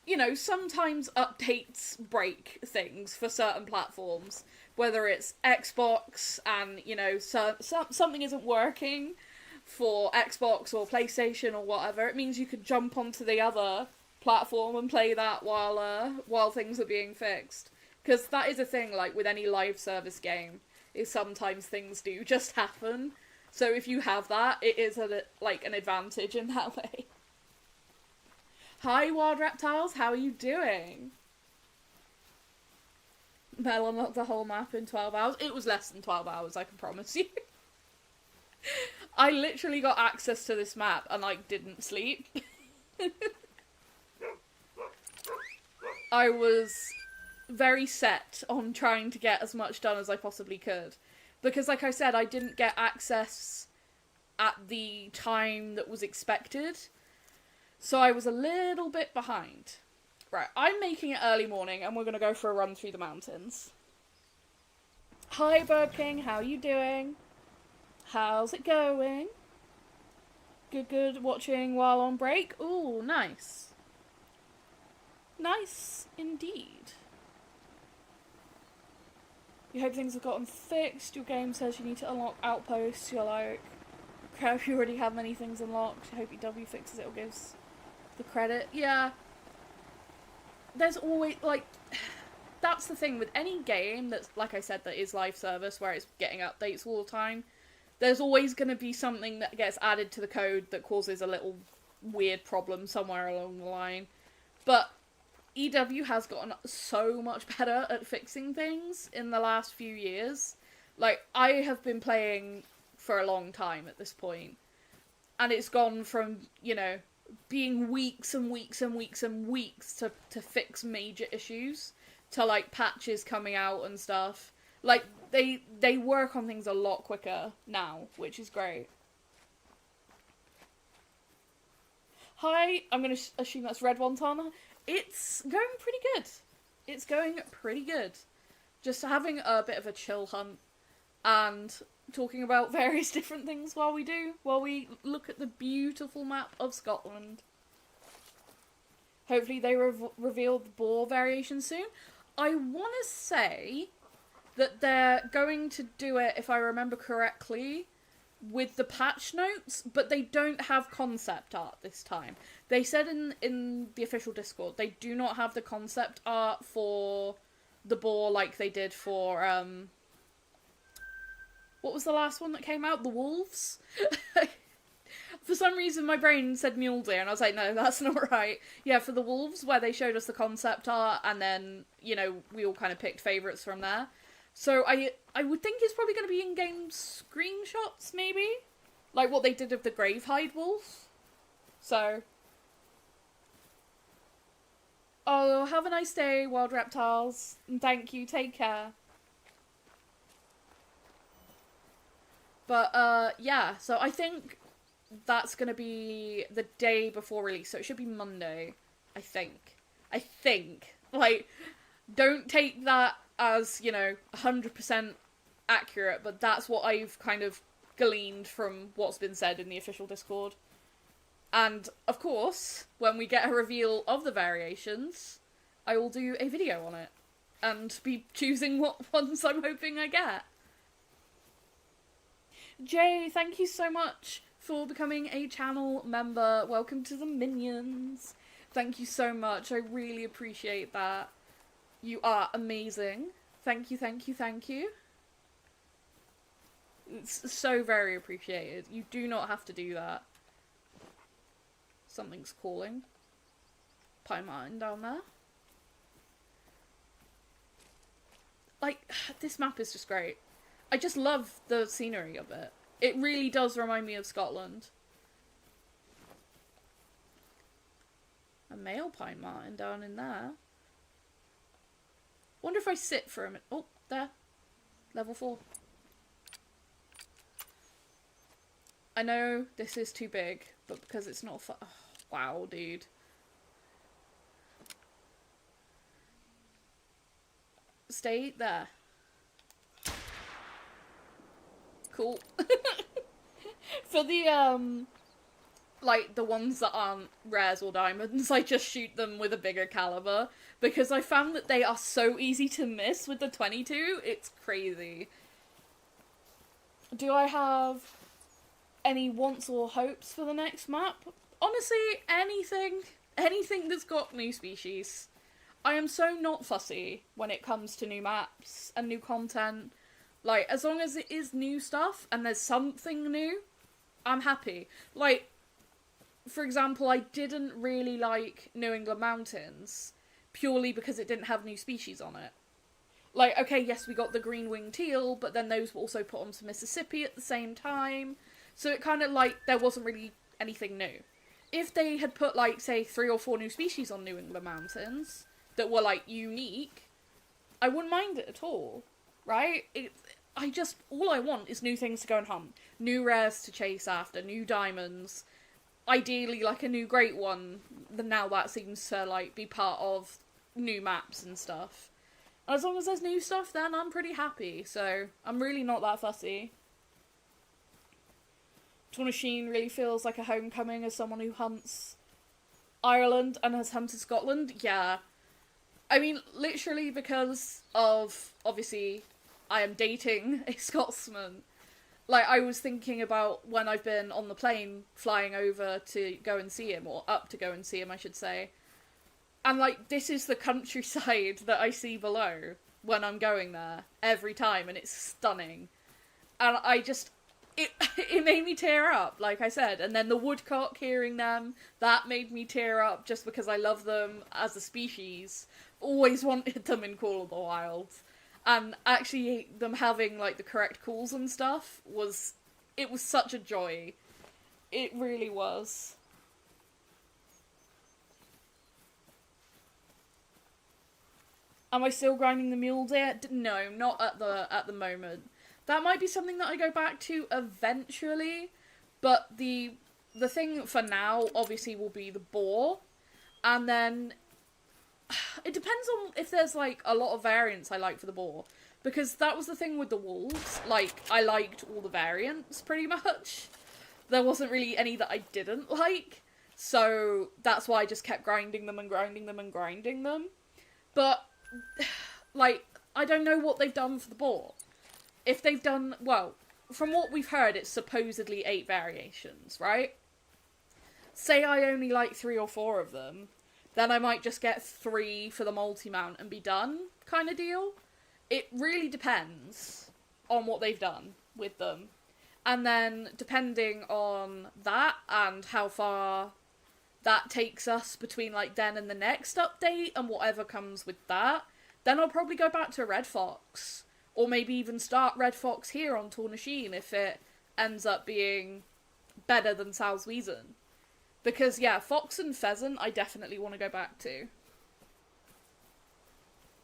you know, sometimes updates break things for certain platforms. Whether it's Xbox and, you know, something isn't working for Xbox or PlayStation or whatever, it means you could jump onto the other platform and play that while things are being fixed. Because that is a thing, like, with any live service game, is sometimes things do just happen. So if you have that, it is, like, an advantage in that way. Hi, Wild Reptiles, how are you doing? Mel unlocked the whole map in 12 hours. It was less than 12 hours, I can promise you. I literally got access to this map and, like, didn't sleep. I was very set on trying to get as much done as I possibly could. Because, like I said, I didn't get access at the time that was expected. So I was a little bit behind. Right, I'm making it early morning and we're going to go for a run through the mountains. Hi, Bird King, how you doing? How's it going? Good, watching while on break? Ooh, nice. Nice, indeed. You hope things have gotten fixed. Your game says you need to unlock outposts. You're like, crap, you already have many things unlocked. I hope EW fixes it or gives the credit. Yeah. There's always, like, that's the thing with any game that's, like I said, that is live service, where it's getting updates all the time. There's always going to be something that gets added to the code that causes a little weird problem somewhere along the line. But EW has gotten so much better at fixing things in the last few years. Like, I have been playing for a long time at this point, and it's gone from, you know, being weeks and weeks and weeks and weeks to fix major issues, to, like, patches coming out and stuff. Like, they work on things a lot quicker now, which is great. Hi, I'm going to assume that's Red Wonton. It's going pretty good. It's going pretty good. Just having a bit of a chill hunt and talking about various different things while we look at the beautiful map of Scotland. Hopefully they reveal the Boar variation soon. I want to say that they're going to do it, if I remember correctly, with the patch notes, but they don't have concept art this time. They said in the official Discord they do not have the concept art for the Boar like they did for, what was the last one that came out? The Wolves? For some reason my brain said mule deer, and I was like, no, that's not right. Yeah, for the Wolves, where they showed us the concept art, and then, you know, we all kind of picked favourites from there. So I would think it's probably going to be in-game screenshots, maybe? Like what they did of the Gravehide Wolf. So. Oh, have a nice day, Wild Reptiles. And thank you, take care. But, yeah, so I think that's going to be the day before release. So it should be Monday, I think. Like, don't take that as, you know, 100% accurate, but that's what I've kind of gleaned from what's been said in the official Discord. And, of course, when we get a reveal of the variations, I will do a video on it, and be choosing what ones I'm hoping I get. Jay, thank you so much for becoming a channel member. Welcome to the Minions. Thank you so much, I really appreciate that. You are amazing. Thank you, thank you, thank you. It's so very appreciated. You do not have to do that. Something's calling. Pie Martin down there. like, this map is just great. I just love the scenery of it. It really does remind me of Scotland. A male pine marten down in there. Wonder if I sit for a minute. Oh, there. Level 4. I know this is too big, but because it's not oh, wow, dude. Stay there. Cool. For the, like, the ones that aren't rares or diamonds, I just shoot them with a bigger caliber, because I found that they are so easy to miss with the 22, it's crazy. Do I have any wants or hopes for the next map? Honestly, anything that's got new species. I am so not fussy when it comes to new maps and new content. Like, as long as it is new stuff and there's something new, I'm happy. Like, for example, I didn't really like New England Mountains purely because it didn't have new species on it. Like, okay, yes, we got the green-winged teal, but then those were also put onto Mississippi at the same time. So it kind of, like, there wasn't really anything new. If they had put, like, say, 3 or 4 new species on New England Mountains that were, like, unique, I wouldn't mind it at all, right? All I want is new things to go and hunt. New rares to chase after, new diamonds. Ideally, like, a new great one. Now that seems to, like, be part of new maps and stuff. As long as there's new stuff, then I'm pretty happy, so I'm really not that fussy. Tournasheen really feels like a homecoming as someone who hunts Ireland and has hunted Scotland. Yeah. I mean, literally because of, obviously, I am dating a Scotsman. Like, I was thinking about when I've been on the plane flying over to go and see him, or up to go and see him, I should say. And, like, this is the countryside that I see below when I'm going there every time, and it's stunning. And I just... It made me tear up, like I said. And then the woodcock, hearing them, that made me tear up just because I love them as a species. Always wanted them in Call of the Wild. And actually them having, like, the correct calls and stuff was... It was such a joy. It really was. Am I still grinding the mule deer? No, not at the moment. That might be something that I go back to eventually, but the thing for now, obviously, will be the boar, and then it depends on if there's, like, a lot of variants I like for the boar, because that was the thing with the wolves. Like, I liked all the variants, pretty much. There wasn't really any that I didn't like, so that's why I just kept grinding them and grinding them and grinding them. But, like, I don't know what they've done for the boar. If they've done, well, from what we've heard, it's supposedly 8 variations, right? Say I only like 3 or 4 of them, then I might just get 3 for the multi-mount and be done, kind of deal. It really depends on what they've done with them. And then, depending on that, and how far that takes us between, like, then and the next update, and whatever comes with that, then I'll probably go back to Red Fox. Or maybe even start Red Fox here on Tournasheen if it ends up being better than Salswezen. Because, yeah, Fox and Pheasant I definitely want to go back to.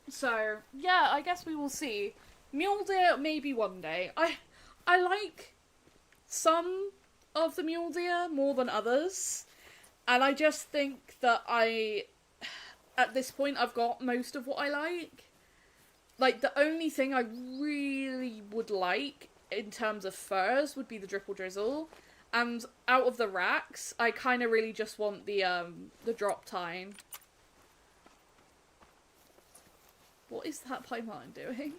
So, yeah, I guess we will see. Mule deer, maybe one day. I like some of the mule deer more than others. And I just think that at this point, I've got most of what I like. Like, the only thing I really would like, in terms of furs, would be the Dripple Drizzle. And out of the racks, I kind of really just want the Drop Tine. What is that pine marten doing?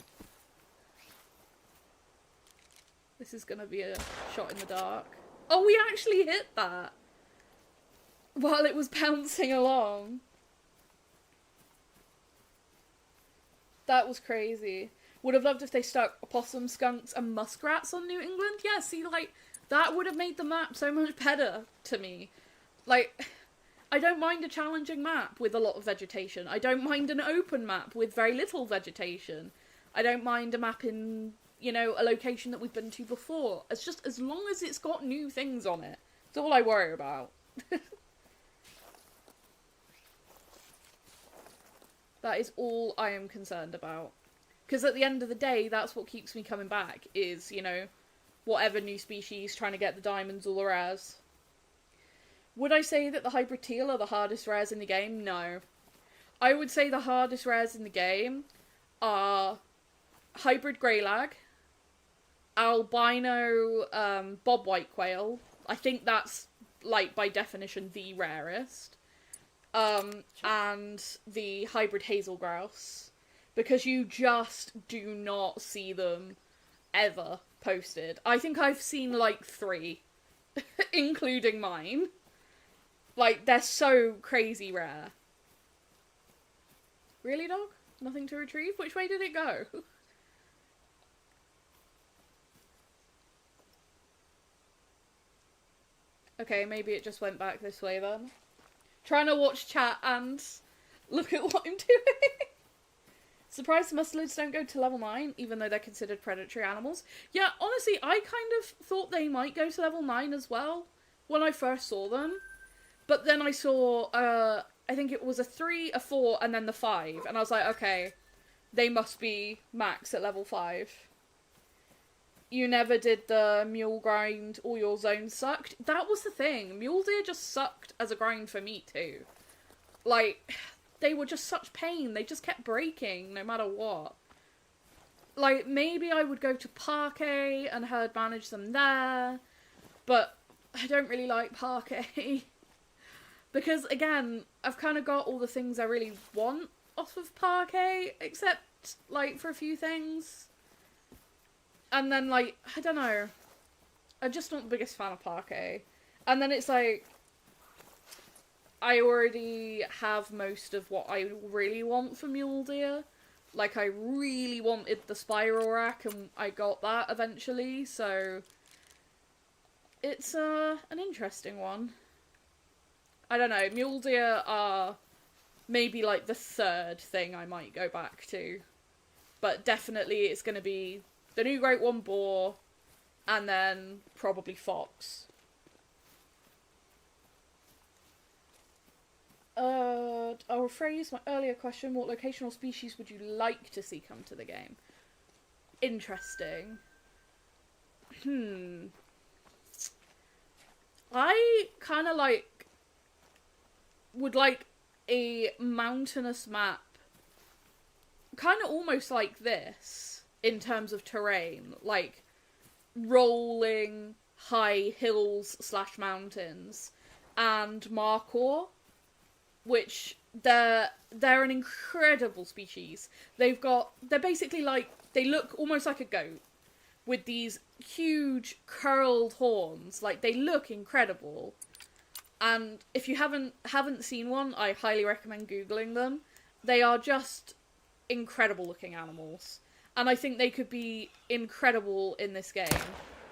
This is gonna be a shot in the dark. Oh, we actually hit that! While it was bouncing along. That was crazy. Would have loved if they stuck opossums, skunks, and muskrats on New England. Yeah, see, like, that would have made the map so much better to me. Like, I don't mind a challenging map with a lot of vegetation. I don't mind an open map with very little vegetation. I don't mind a map in, you know, a location that we've been to before. It's just as long as it's got new things on it. It's all I worry about. That is all I am concerned about. Because at the end of the day, that's what keeps me coming back, is, you know, whatever new species, trying to get the diamonds or the rares. Would I say that the hybrid teal are the hardest rares in the game? No. I would say the hardest rares in the game are hybrid greylag, albino bob white quail. I think that's, like, by definition, the rarest. And the hybrid hazel grouse. Because you just do not see them ever posted. I think I've seen, like, 3. Including mine. Like, they're so crazy rare. Really, dog? Nothing to retrieve? Which way did it go? Okay, maybe it just went back this way then. Trying to watch chat and look at what I'm doing. Surprised mustelids don't go to level 9, even though they're considered predatory animals. Yeah, honestly, I kind of thought they might go to level 9 as well, when I first saw them. But then I saw, I think it was a 3, a 4, and then the 5. And I was like, okay, they must be max at level 5. You never did the mule grind, all your zones sucked. That was the thing. Mule deer just sucked as a grind for me too. Like, they were just such pain. They just kept breaking no matter what. Like, maybe I would go to Parquet and herd manage them there. But I don't really like Parquet. Because, again, I've kind of got all the things I really want off of Parquet. Except, like, for a few things. And then, like, I don't know. I'm just not the biggest fan of Parquet. And then it's like, I already have most of what I really want for mule deer. Like, I really wanted the spiral rack, and I got that eventually, so it's an interesting one. I don't know, mule deer are maybe, like, the 3rd thing I might go back to. But definitely it's going to be the new Great One boar, and then probably fox. I'll rephrase my earlier question. What location or species would you like to see come to the game? Interesting. I kind of would like a mountainous map. Kind of almost like this, in terms of terrain. Like, rolling high hills / mountains. And Markhor, which they're an incredible species. They're basically like, they look almost like a goat with these huge curled horns. Like, they look incredible. And if you haven't seen one, I highly recommend Googling them. They are just incredible looking animals. And I think they could be incredible in this game.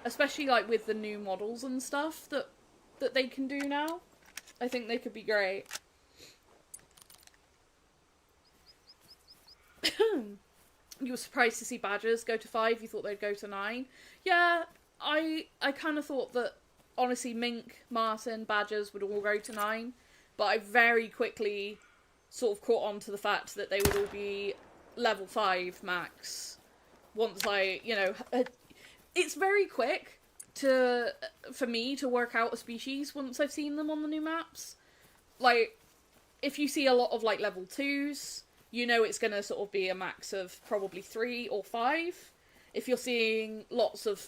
Especially, like, with the new models and stuff that they can do now. I think they could be great. You were surprised to see badgers go to 5, you thought they'd go to 9. Yeah, I kind of thought that, honestly, mink, marten, badgers would all go to 9, but I very quickly sort of caught on to the fact that they would all be level 5 max. Once I, you know, it's very quick for me to work out a species once I've seen them on the new maps. Like, if you see a lot of, like, level 2s, you know it's going to sort of be a max of probably 3 or 5. If you're seeing lots of,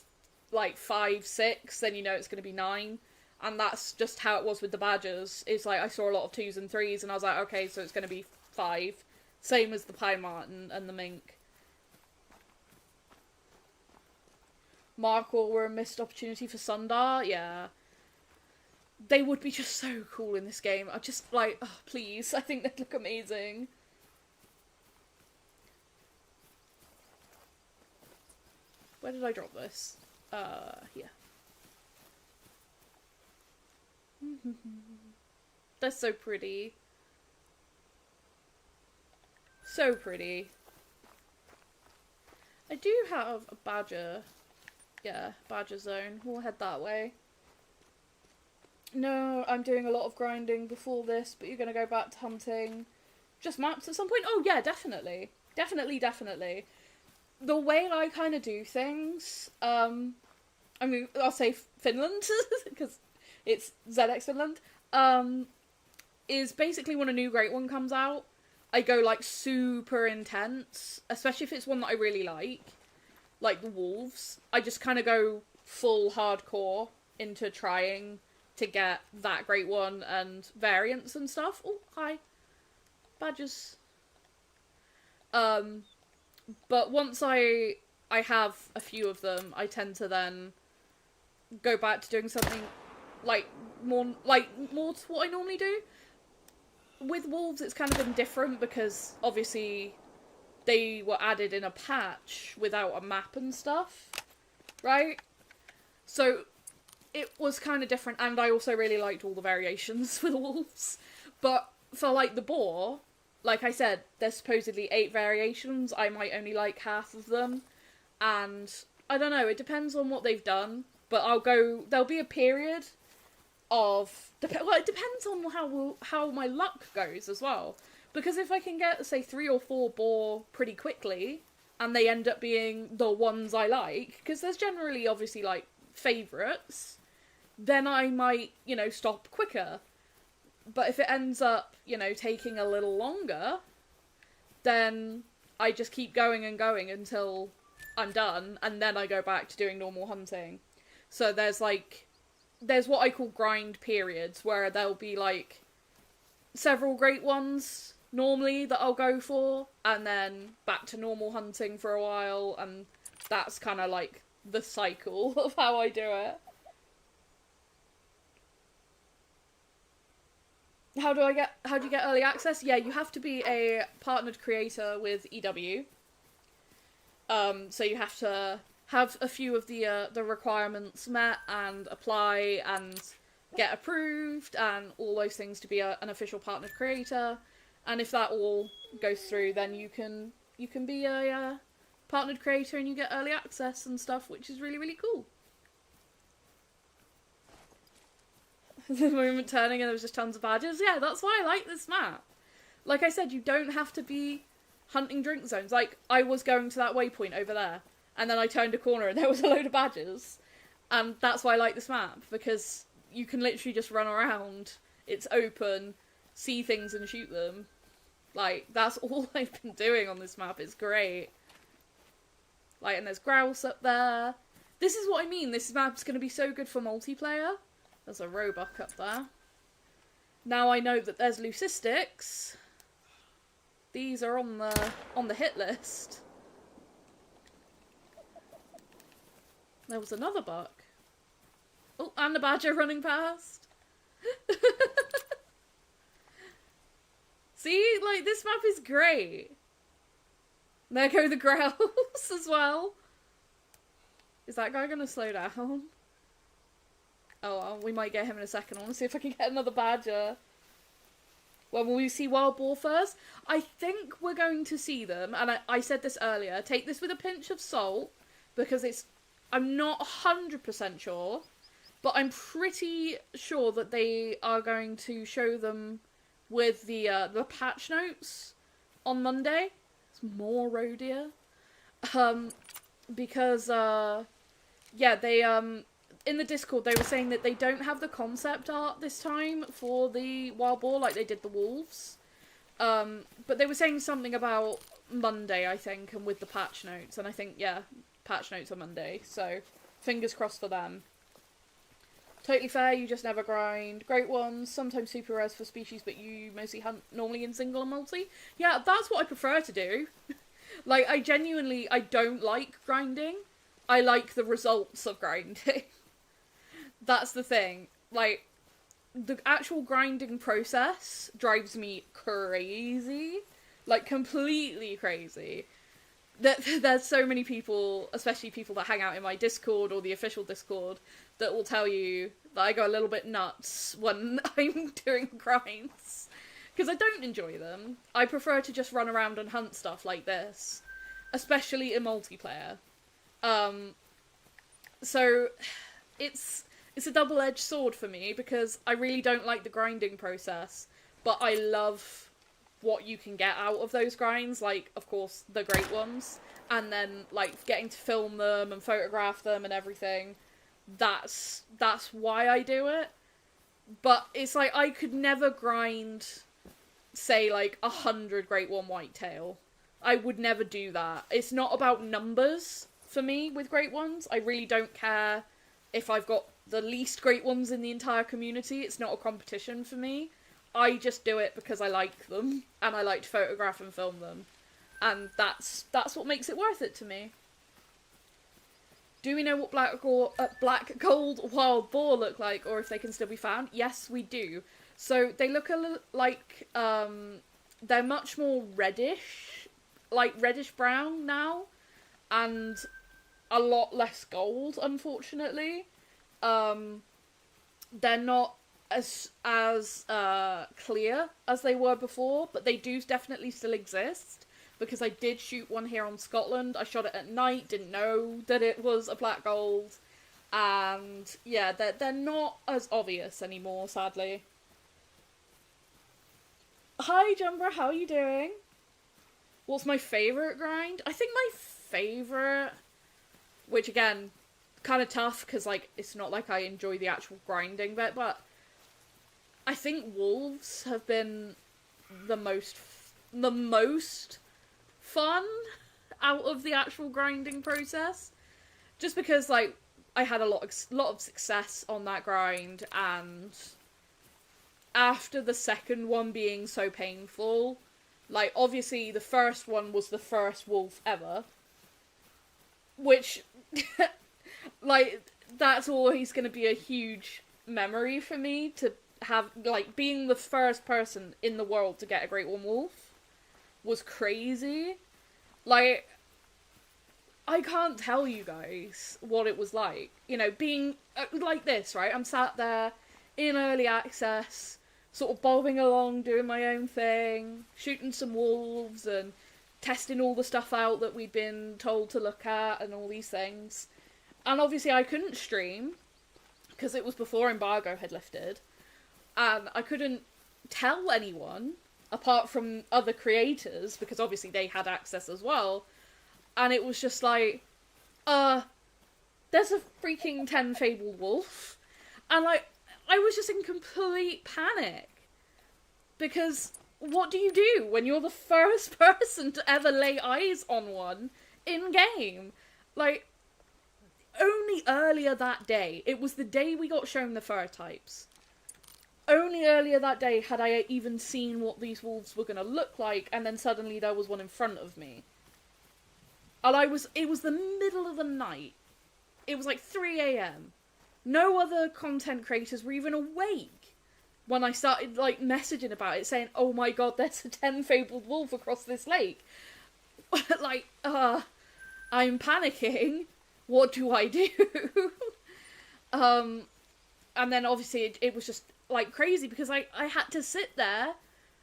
like, 5, 6, then you know it's going to be 9. And that's just how it was with the badgers. It's like, I saw a lot of 2s and 3s, and I was like, okay, so it's going to be 5. Same as the pine marten and the mink. Markhor were a missed opportunity for Sundar, yeah. They would be just so cool in this game. I just, like, oh, please, I think they'd look amazing. Where did I drop this? Here. They're so pretty. So pretty. I do have a badger. Yeah, badger zone. We'll head that way. No, I'm doing a lot of grinding before this, but you're going to go back to hunting just maps at some point? Oh, yeah, definitely. Definitely. The way I kind of do things, I mean, I'll say Finland, because it's ZX Finland, is basically when a new Great One comes out, I go, like, super intense, especially if it's one that I really like the Wolves. I just kind of go full hardcore into trying to get that Great One and variants and stuff. Oh, hi. Badges. But once I have a few of them, I tend to then go back to doing something more to what I normally do. With Wolves, it's kind of been different because obviously they were added in a patch without a map and stuff, right? So it was kind of different, and I also really liked all the variations with Wolves. But for, like, the Boar, like I said, there's supposedly 8 variations. I might only like half of them. And I don't know, it depends on what they've done. But there'll be a period of... Well, it depends on how my luck goes as well. Because if I can get, say, 3 or 4 Boar pretty quickly, and they end up being the ones I like, because there's generally, obviously, like, favourites, then I might, stop quicker. But if it ends up, taking a little longer, then I just keep going and going until I'm done, and then I go back to doing normal hunting. So there's what I call grind periods, where there'll be, like, several Great Ones, normally, that I'll go for, and then back to normal hunting for a while, and that's kind of, like, the cycle of how I do it. How do you get early access? Yeah, you have to be a partnered creator with EW. So you have to have a few of the requirements met and apply and get approved and all those things to be an official partnered creator. And if that all goes through, then you can be a partnered creator and you get early access and stuff, which is really, really cool. The moment turning and there was just tons of badges. Yeah, that's why I like this map. Like I said, you don't have to be hunting drink zones. Like, I was going to that waypoint over there, and then I turned a corner and there was a load of badges. And that's why I like this map, because you can literally just run around, it's open, see things and shoot them. Like, that's all I've been doing on this map. It's great. Like, and there's grouse up there. This is what I mean. This map's going to be so good for multiplayer. There's a roebuck up there. Now I know that there's leucistics. These are on the hit list. There was another buck. Oh, and a badger running past. See, like, this map is great. There go the grouse as well. Is that guy gonna slow down? Oh, well, we might get him in a second. I want to see if I can get another badger. Well, will we see wild boar first? I think we're going to see them, and I said this earlier, take this with a pinch of salt, because I'm not 100% sure, but I'm pretty sure that they are going to show them with the patch notes on Monday. It's more roe deer. Because, yeah, they, in the Discord, they were saying that they don't have the concept art this time for the wild boar like they did the wolves. But they were saying something about Monday, I think, and with the patch notes. And I think, yeah, patch notes are Monday. So, fingers crossed for them. Totally fair, you just never grind. Great ones, sometimes super rares for species, but you mostly hunt normally in single and multi. Yeah, that's what I prefer to do. Like, I don't like grinding. I like the results of grinding. That's the thing. Like, the actual grinding process drives me crazy. Like, completely crazy. There's so many people, especially people that hang out in my Discord or the official Discord, that will tell you that I go a little bit nuts when I'm doing grinds. Because I don't enjoy them. I prefer to just run around and hunt stuff like this. especially in multiplayer. So it's a double-edged sword for me, because I really don't like the grinding process, but I love what you can get out of those grinds, like, of course, the great ones, and then, like, getting to film them and photograph them and everything. That's why I do it. But it's like, I could never grind, say, like, 100 Great One Whitetail. I would never do that. It's not about numbers for me with Great Ones. I really don't care if I've got the least Great Ones in the entire community. It's not a competition for me. I just do it because I like them, and I like to photograph and film them. And that's what makes it worth it to me. Do we know what black gold wild boar look like, or if they can still be found? Yes, we do. So they look a little like, they're much more reddish, like reddish brown now, and a lot less gold, unfortunately. They're not as clear as they were before, but they do definitely still exist, because I did shoot one here on Scotland. I shot it at night, didn't know that it was a black gold, and yeah, they're not as obvious anymore, sadly. Hi Jumper, how are you doing? What's my favourite grind? I think my favourite, which again, kind of tough, because like, it's not like I enjoy the actual grinding bit, but I think wolves have been the most fun out of the actual grinding process, just because like I had a lot of success on that grind, and after the second one being so painful, like obviously the first one was the first wolf ever, which like that's always going to be a huge memory for me, to have, like, being the first person in the world to get a Great One Wolf was crazy. Like, I can't tell you guys what it was like, you know, being like this, right? I'm sat there in early access, sort of bobbing along, doing my own thing, shooting some wolves and testing all the stuff out that we'd been told to look at and all these things. And obviously I couldn't stream, because it was before embargo had lifted, and I couldn't tell anyone, apart from other creators, because obviously they had access as well, and it was just like, there's a freaking 10 fabled wolf, and like, I was just in complete panic, because what do you do when you're the first person to ever lay eyes on one in-game? Like, only earlier that day, it was the day we got shown the fur types, only earlier that day had I even seen what these wolves were going to look like, and then suddenly there was one in front of me. And it was the middle of the night. It was like 3 AM. No other content creators were even awake when I started, like, messaging about it, saying, oh my god, there's a 10 fabled wolf across this lake. Like, I'm panicking. What do I do? And then obviously it was just like crazy, because I had to sit there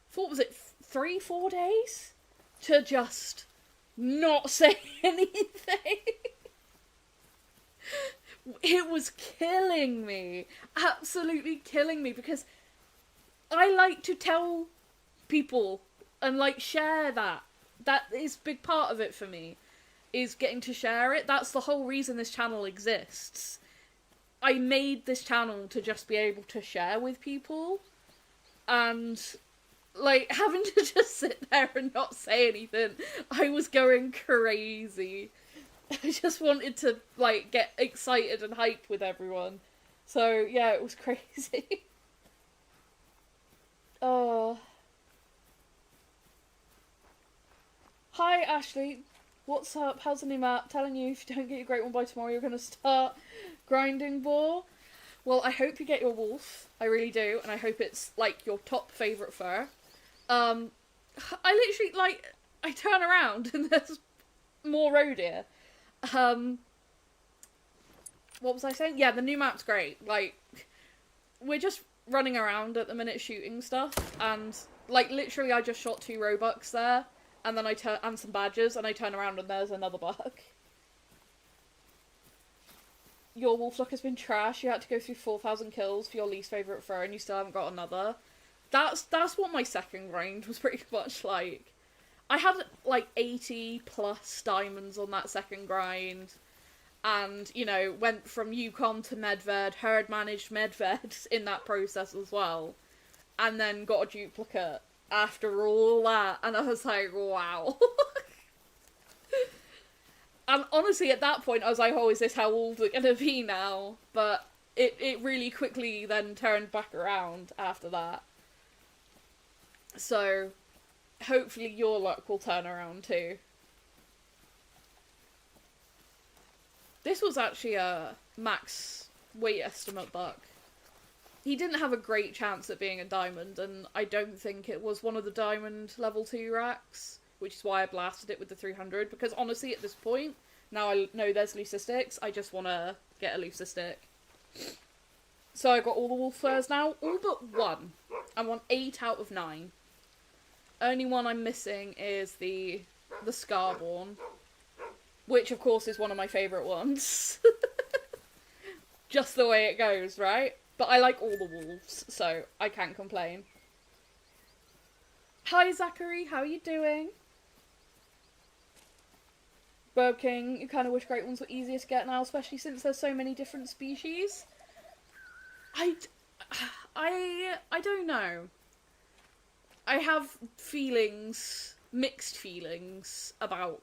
for, what was it, 3-4 days to just not say anything. It was killing me, absolutely killing me, because I like to tell people and like share that is a big part of it for me, is getting to share it. That's the whole reason this channel exists. I made this channel to just be able to share with people, and like having to just sit there and not say anything, I was going crazy. I just wanted to like get excited and hyped with everyone. So yeah, it was crazy. Oh. Hi Ashley, what's up? How's the new map? Telling you, if you don't get your Great One by tomorrow, you're gonna start grinding Boar. Well, I hope you get your wolf. I really do, and I hope it's like your top favourite fur. I literally, like, I turn around and there's more road here. What was I saying? Yeah, the new map's great. Like, we're just running around at the minute shooting stuff, and like literally I just shot 2 Robux there, and then and some badges, and I turn around and there's another bug. Your wolf luck has been trash. You had to go through 4,000 kills for your least favourite throw and you still haven't got another. That's what my second grind was pretty much like. I had like 80 plus diamonds on that second grind. And, you know, went from Yukon to Medved, herd managed Medved in that process as well. And then got a duplicate after all that. And I was like, wow. And honestly, at that point, I was like, oh, is this how wolves are going to be now? But it really quickly then turned back around after that. So, hopefully your luck will turn around too. This was actually a max weight estimate buck. He didn't have a great chance at being a diamond, and I don't think it was one of the diamond level 2 racks, which is why I blasted it with the 300, because honestly at this point, now I know there's leucisticks, I just want to get a leucistic. So I got all the wolf furs now, all but one. I want 8 out of 9. Only one I'm missing is the Scarborn, which of course is one of my favourite ones. Just the way it goes, right? But I like all the wolves, so I can't complain. Hi Zachary, how are you doing? Bird King, you kind of wish Great Ones were easier to get now, especially since there's so many different species. I don't know. I have feelings, mixed feelings, about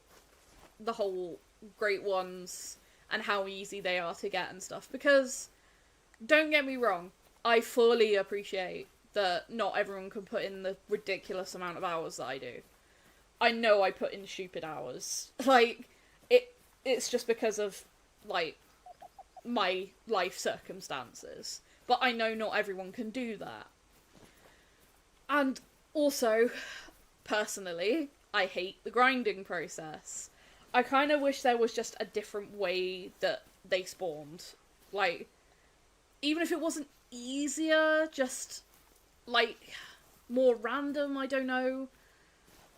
the whole Great Ones and how easy they are to get and stuff, because don't get me wrong, I fully appreciate that not everyone can put in the ridiculous amount of hours that I do. I know I put in stupid hours. Like, it's just because of, like, my life circumstances. But I know not everyone can do that. And also, personally, I hate the grinding process. I kind of wish there was just a different way that they spawned. Like, even if it wasn't easier, just, like, more random, I don't know.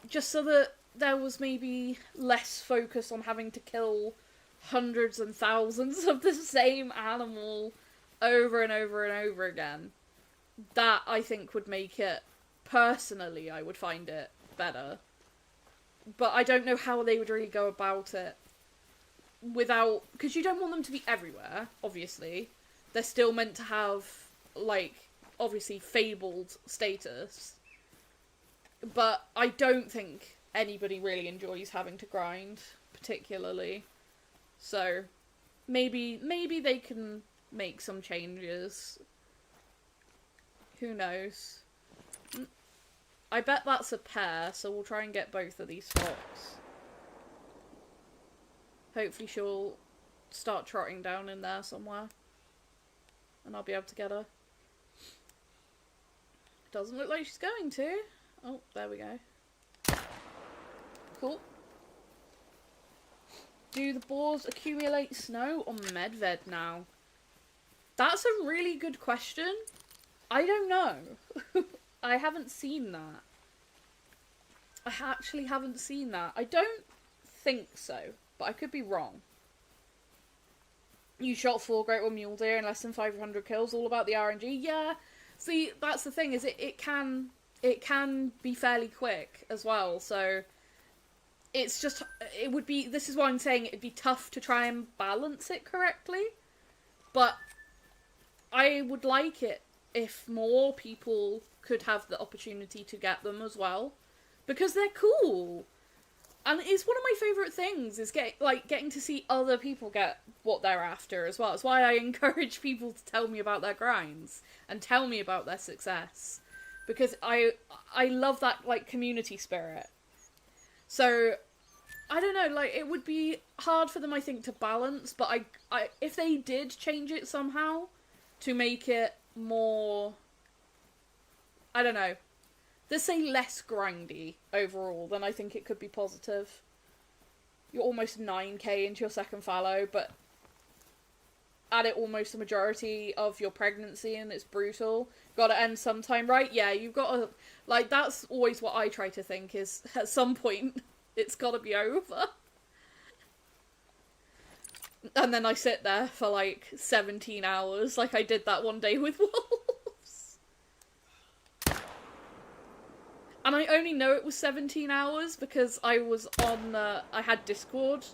Just so that there was maybe less focus on having to kill hundreds and thousands of the same animal over and over and over again. That, I think, would make it, personally, I would find it better. But I don't know how they would really go about it without... Because you don't want them to be everywhere, obviously. They're still meant to have, like, obviously fabled status. But I don't think anybody really enjoys having to grind, particularly. So, maybe they can make some changes. Who knows? I bet that's a pair, so we'll try and get both of these fox. Hopefully she'll start trotting down in there somewhere. And I'll be able to get her. Doesn't look like she's going to. Oh, there we go. Cool. Do the boars accumulate snow on Medved now? That's a really good question. I don't know. I haven't seen that. I actually haven't seen that. I don't think so, but I could be wrong. You shot 4 Great One Mule Deer in less than 500 kills, all about the RNG. Yeah, see, that's the thing, is it can be fairly quick as well, so it's just, it would be, this is why I'm saying it'd be tough to try and balance it correctly, but I would like it if more people could have the opportunity to get them as well, because they're cool. And it's one of my favourite things, is getting to see other people get what they're after as well. It's why I encourage people to tell me about their grinds, and tell me about their success. Because I love that, like, community spirit. So, I don't know, like, it would be hard for them, I think, to balance, but I if they did change it somehow, to make it more, I don't know, let's say less grindy overall, then I think it could be positive. You're almost 9k into your second fallow, but at it almost the majority of your pregnancy and it's brutal. Gotta end sometime, right? Yeah, you've gotta, like, that's always what I try to think is, at some point, it's gotta be over. And then I sit there for, like, 17 hours, like I did that one day with wolves. And I only know it was 17 hours because I was on, I had Discord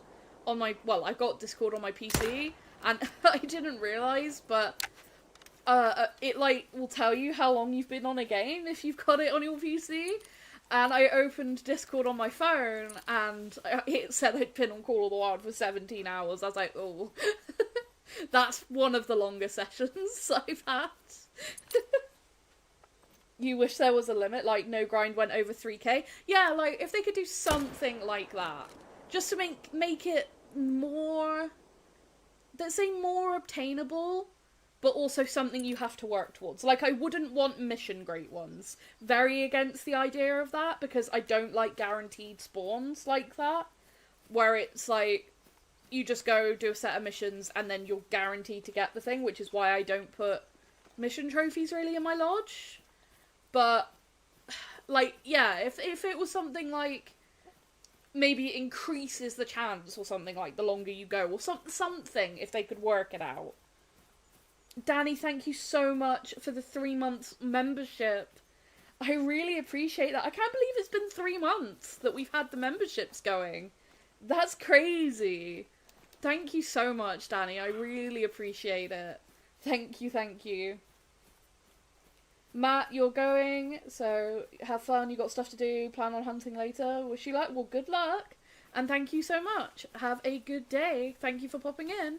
on my, well, I got Discord on my PC, and I didn't realise, but it, like, will tell you how long you've been on a game if you've got it on your PC. And I opened Discord on my phone, and it said I'd been on Call of the Wild for 17 hours. I was like, oh, that's one of the longer sessions I've had. You wish there was a limit, like no grind went over 3k? Yeah, like, if they could do something like that, just to make it more, let's say, more obtainable, but also something you have to work towards. Like, I wouldn't want mission great ones. Very against the idea of that, because I don't like guaranteed spawns like that, where it's like, you just go do a set of missions and then you're guaranteed to get the thing, which is why I don't put mission trophies really in my lodge. But, like, yeah, if it was something like, maybe it increases the chance or something, like the longer you go, or something, if they could work it out. Danny, thank you so much for the 3 months membership. I really appreciate that. I can't believe it's been 3 months that we've had the memberships going. That's crazy. Thank you so much, Danny. I really appreciate it. Thank you, thank you. Matt, you're going, so have fun. You got stuff to do. Plan on hunting later. Wish you luck. Well, good luck. And thank you so much. Have a good day. Thank you for popping in.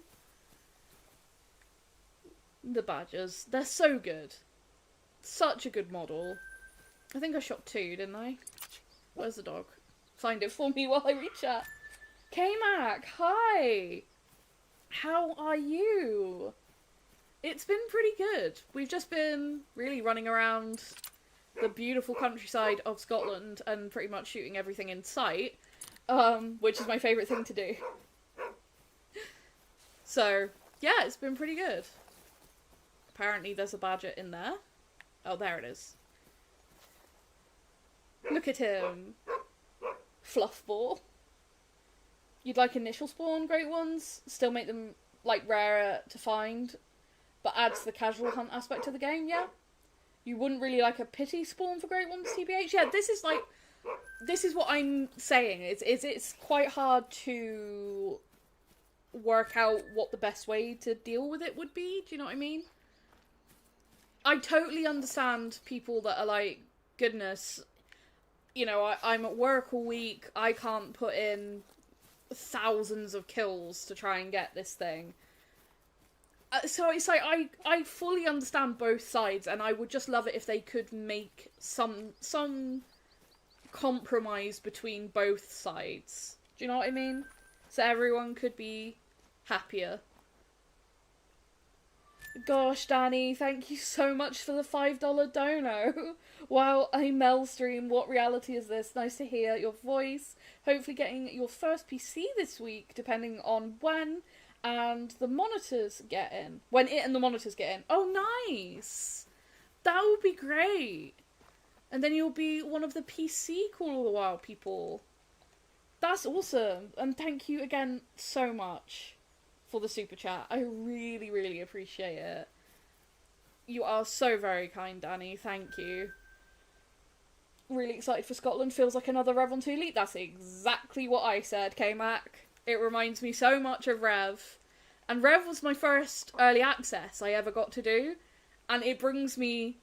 The badgers. They're so good. Such a good model. I think I shot 2, didn't I? Where's the dog? Find it for me while I read chat. K-Mac, hi! How are you? It's been pretty good. We've just been really running around the beautiful countryside of Scotland and pretty much shooting everything in sight, which is my favourite thing to do. So, yeah, it's been pretty good. Apparently there's a badger in there. Oh, there it is. Look at him. Fluffball. You'd like initial spawn great ones, still make them, like, rarer to find, but adds the casual hunt aspect to the game, yeah? You wouldn't really like a pity spawn for great ones, TBH? Yeah, this is, like, this is what I'm saying, it's quite hard to work out what the best way to deal with it would be, do you know what I mean? I totally understand people that are like, goodness, you know, I'm at work all week, I can't put in thousands of kills to try and get this thing. So it's like, I fully understand both sides, and I would just love it if they could make some compromise between both sides. Do you know what I mean? So everyone could be happier. Gosh, Danny, thank you so much for the $5 dono. Wow, a Mel stream. What reality is this? Nice to hear your voice. Hopefully getting your first PC this week, depending on when and the monitors get in. When it and the monitors get in. Oh, nice! That would be great. And then you'll be one of the PC Call of the Wild people. That's awesome. And thank you again so much for the super chat. I really, really appreciate it. You are so very kind, Danny. Thank you. Really excited for Scotland. Feels like another Rev on 2 Elite. That's exactly what I said, K-Mac. It reminds me so much of Rev. And Rev was my first early access I ever got to do. And it brings me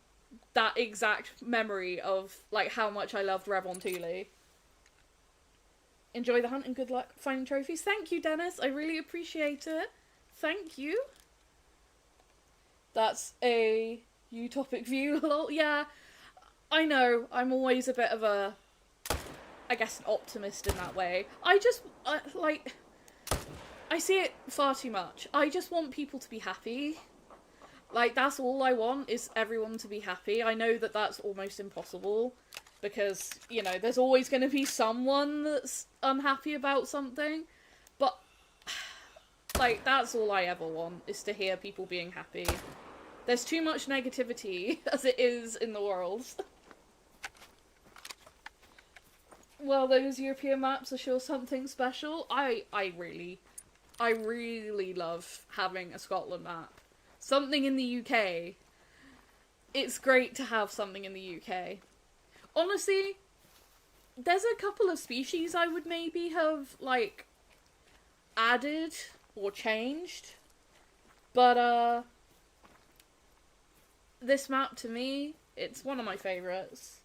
that exact memory of, like, how much I loved Rev on 2 Elite. Enjoy the hunt and good luck finding trophies. Thank you, Dennis. I really appreciate it. Thank you. That's a utopic view. Lol. Yeah, I know. I'm always a bit of a, I guess, an optimist in that way. I just, like, I see it far too much. I just want people to be happy. Like, that's all I want, is everyone to be happy. I know that that's almost impossible. Because, you know, there's always going to be someone that's unhappy about something. But Like, that's all I ever want, is to hear people being happy. There's too much negativity as it is in the world. Well, those European maps are sure something special. I really love having a Scotland map. Something in the UK. It's great to have something in the UK. Honestly, there's a couple of species I would maybe have, like, added or changed. But, this map, to me, it's one of my favourites.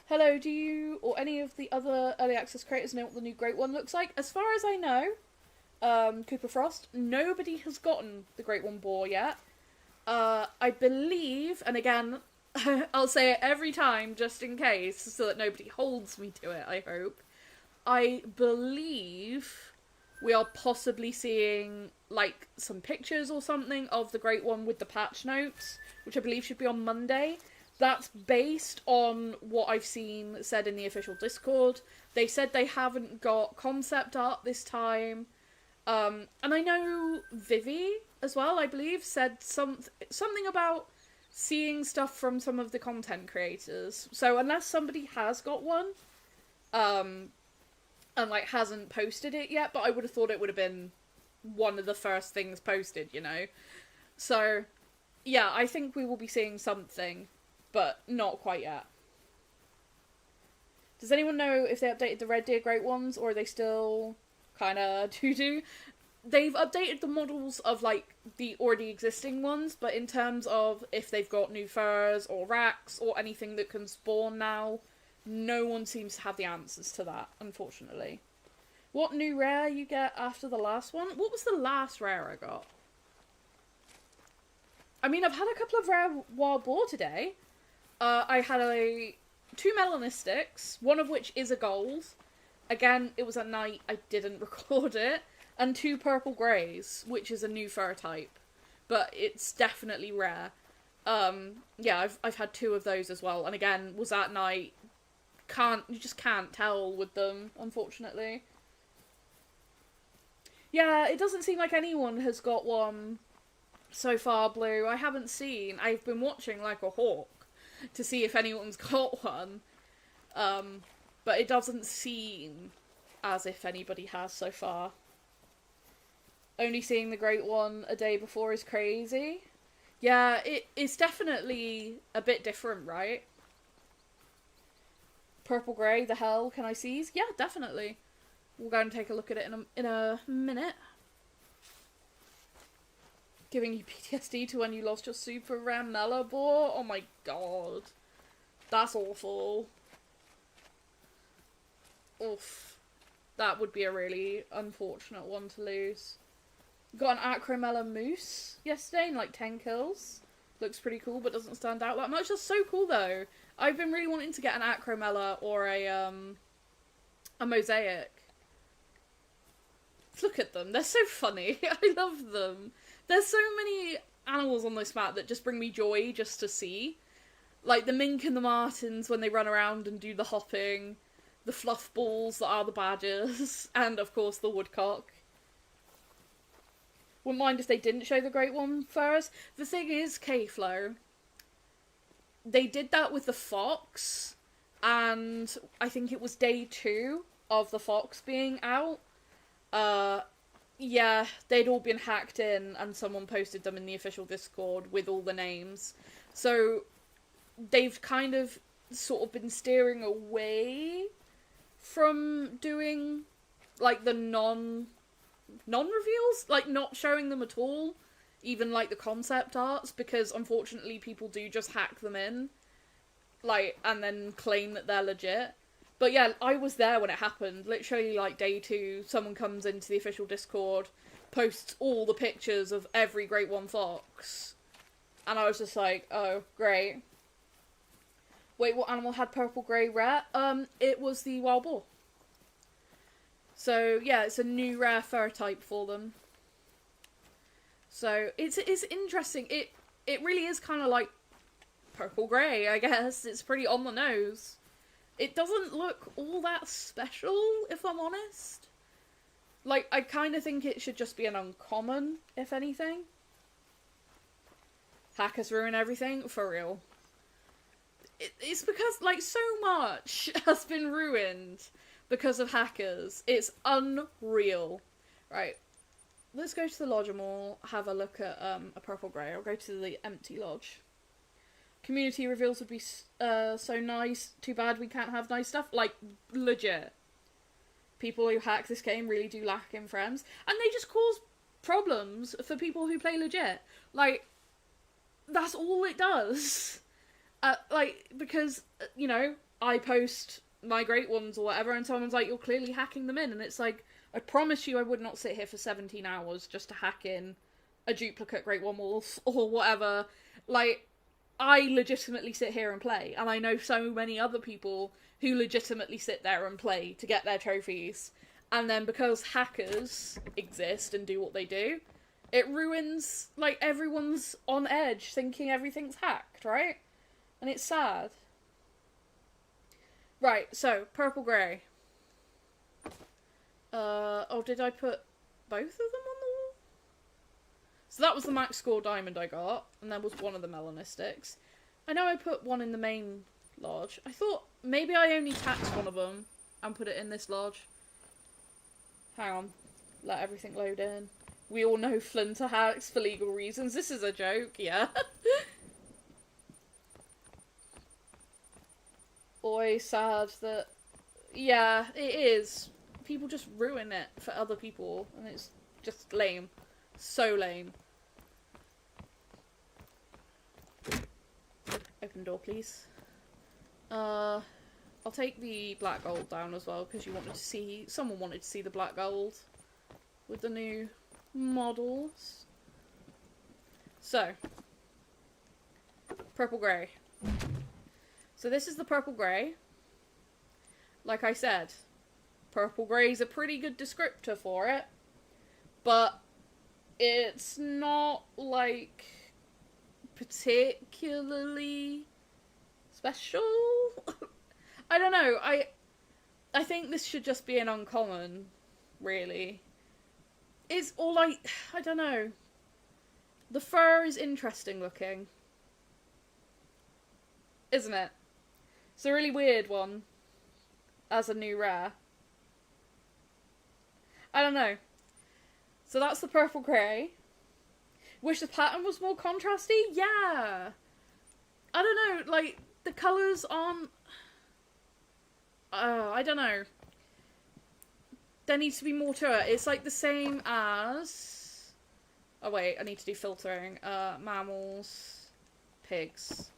Hello, do you or any of the other early access creators know what the new Great One looks like? As far as I know, Cooper Frost, nobody has gotten the Great One Boar yet. I believe, and again, I'll say it every time just in case, so that nobody holds me to it, I hope. I believe we are possibly seeing, like, some pictures or something of the Great One with the patch notes, which I believe should be on Monday. That's based on what I've seen said in the official Discord. They said they haven't got concept art this time. And I know Vivi, as well, I believe, said something about seeing stuff from some of the content creators. So unless somebody has got one, and, like, hasn't posted it yet, but I would have thought it would have been one of the first things posted, you know? So, yeah, I think we will be seeing something, but not quite yet. Does anyone know if they updated the Red Deer Great Ones, or are they still kind of doo-doo? They've updated the models of, like, the already existing ones, but in terms of if they've got new furs or racks or anything that can spawn now, no one seems to have the answers to that, unfortunately. What new rare you get after the last one? What was the last rare I got? I mean, I've had a couple of rare wild boar today. I had 2 melanistics, one of which is a gold. Again, it was at night, I didn't record it. And 2 purple greys, which is a new fur type. But it's definitely rare. Yeah, I've had 2 of those as well. And again, was at night. You just can't tell with them, unfortunately. Yeah, it doesn't seem like anyone has got one so far, Blue. I haven't seen. I've been watching like a hawk to see if anyone's got one. But it doesn't seem as if anybody has so far. Only seeing the Great One a day before is crazy. Yeah, it's definitely a bit different, right? Purple grey, the hell can I seize? Yeah, definitely. We'll go and take a look at it in a minute. Giving you PTSD to when you lost your super rare Mellow Boar? Oh my god. That's awful. Oof. That would be a really unfortunate one to lose. Got an Acromella Moose yesterday in like 10 kills. Looks pretty cool, but doesn't stand out that much. That's so cool though. I've been really wanting to get an Acromella or a Mosaic. Look at them. They're so funny. I love them. There's so many animals on this map that just bring me joy just to see. Like the mink and the martens when they run around and do the hopping. The fluff balls that are the badgers. And, of course, the woodcock. Wouldn't mind if they didn't show the Great One first. The thing is, K-Flow, they did that with the fox. And I think it was day 2 of the fox being out. Yeah, they'd all been hacked in and someone posted them in the official Discord with all the names. So they've kind of sort of been steering away from doing like the non-reveals, like not showing them at all, even like the concept arts, because unfortunately people do just hack them in, like, and then claim that they're legit. But yeah, I was there when it happened. Literally, like, day 2, someone comes into the official Discord, posts all the pictures of every Great One Fox. And I was just like, oh, great. Wait, what animal had purple grey rare? It was the wild boar. So, yeah, it's a new rare fur type for them. So, it's interesting. It really is kind of like purple grey, I guess. It's pretty on the nose. it doesn't look all that special, if I'm honest. Like, I kind of think it should just be an uncommon, if anything. Hackers ruin everything, for real. It's because, like, so much has been ruined because of hackers. It's unreal. Right. Let's go to the lodge and we'll have a look at a purple grey. I'll go to the empty lodge. Community reveals would be so nice. Too bad we can't have nice stuff. Like, legit. People who hack this game really do lack in friends. And they just cause problems for people who play legit. Like, that's all it does. Like, because, you know, I post my great ones or whatever, and someone's like, you're clearly hacking them in. And it's like, I promise you I would not sit here for 17 hours just to hack in a duplicate Great One Wolf or whatever. Like, I legitimately sit here and play, and I know so many other people who legitimately sit there and play to get their trophies. And then because hackers exist and do what they do, it ruins, like, everyone's on edge thinking everything's hacked, right? And it's sad. Right, so, purple grey. Oh, did I put both of them on the wall? So that was the max score diamond I got, and there was one of the melanistics. I know I put one in the main lodge. I thought maybe I only taxed one of them and put it in this lodge. Hang on. Let everything load in. We all know Flinter hacks for legal reasons. This is a joke, yeah. Always sad that... Yeah, it is. People just ruin it for other people, and it's just lame. So lame. Open door, please. I'll take the black gold down as well, because someone wanted to see the black gold with the new models. So, purple grey. So this is the purple grey. Like I said, purple grey is a pretty good descriptor for it, but it's not, like, particularly special. I don't know. I think this should just be an uncommon, really. It's all like, I don't know. The fur is interesting looking, isn't it? It's a really weird one as a new rare. I don't know. So that's the purple grey. Wish the pattern was more contrasty? Yeah. I don't know, like, the colours aren't... I don't know. There needs to be more to it. It's like the same as... Oh wait, I need to do filtering. Mammals, pigs,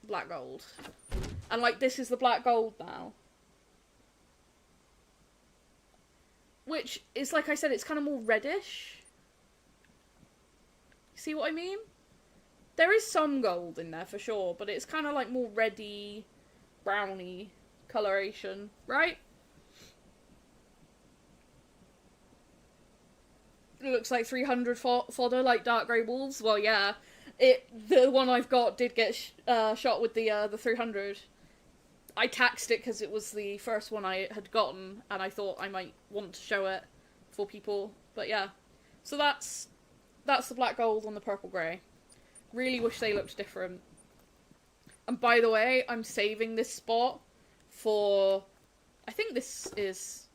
black gold. And like, this is the black gold now. Which is, like I said, it's kind of more reddish. See what I mean? There is some gold in there for sure, but it's kind of like more reddy, browny coloration, right? It looks like 300 fodder, like dark grey wolves. Well, yeah, the one I've got did get shot with the 300. I taxed it because it was the first one I had gotten, and I thought I might want to show it for people. But yeah, so that's the black gold on the purple grey. Really wish they looked different. And by the way, I'm saving this spot for, I think this is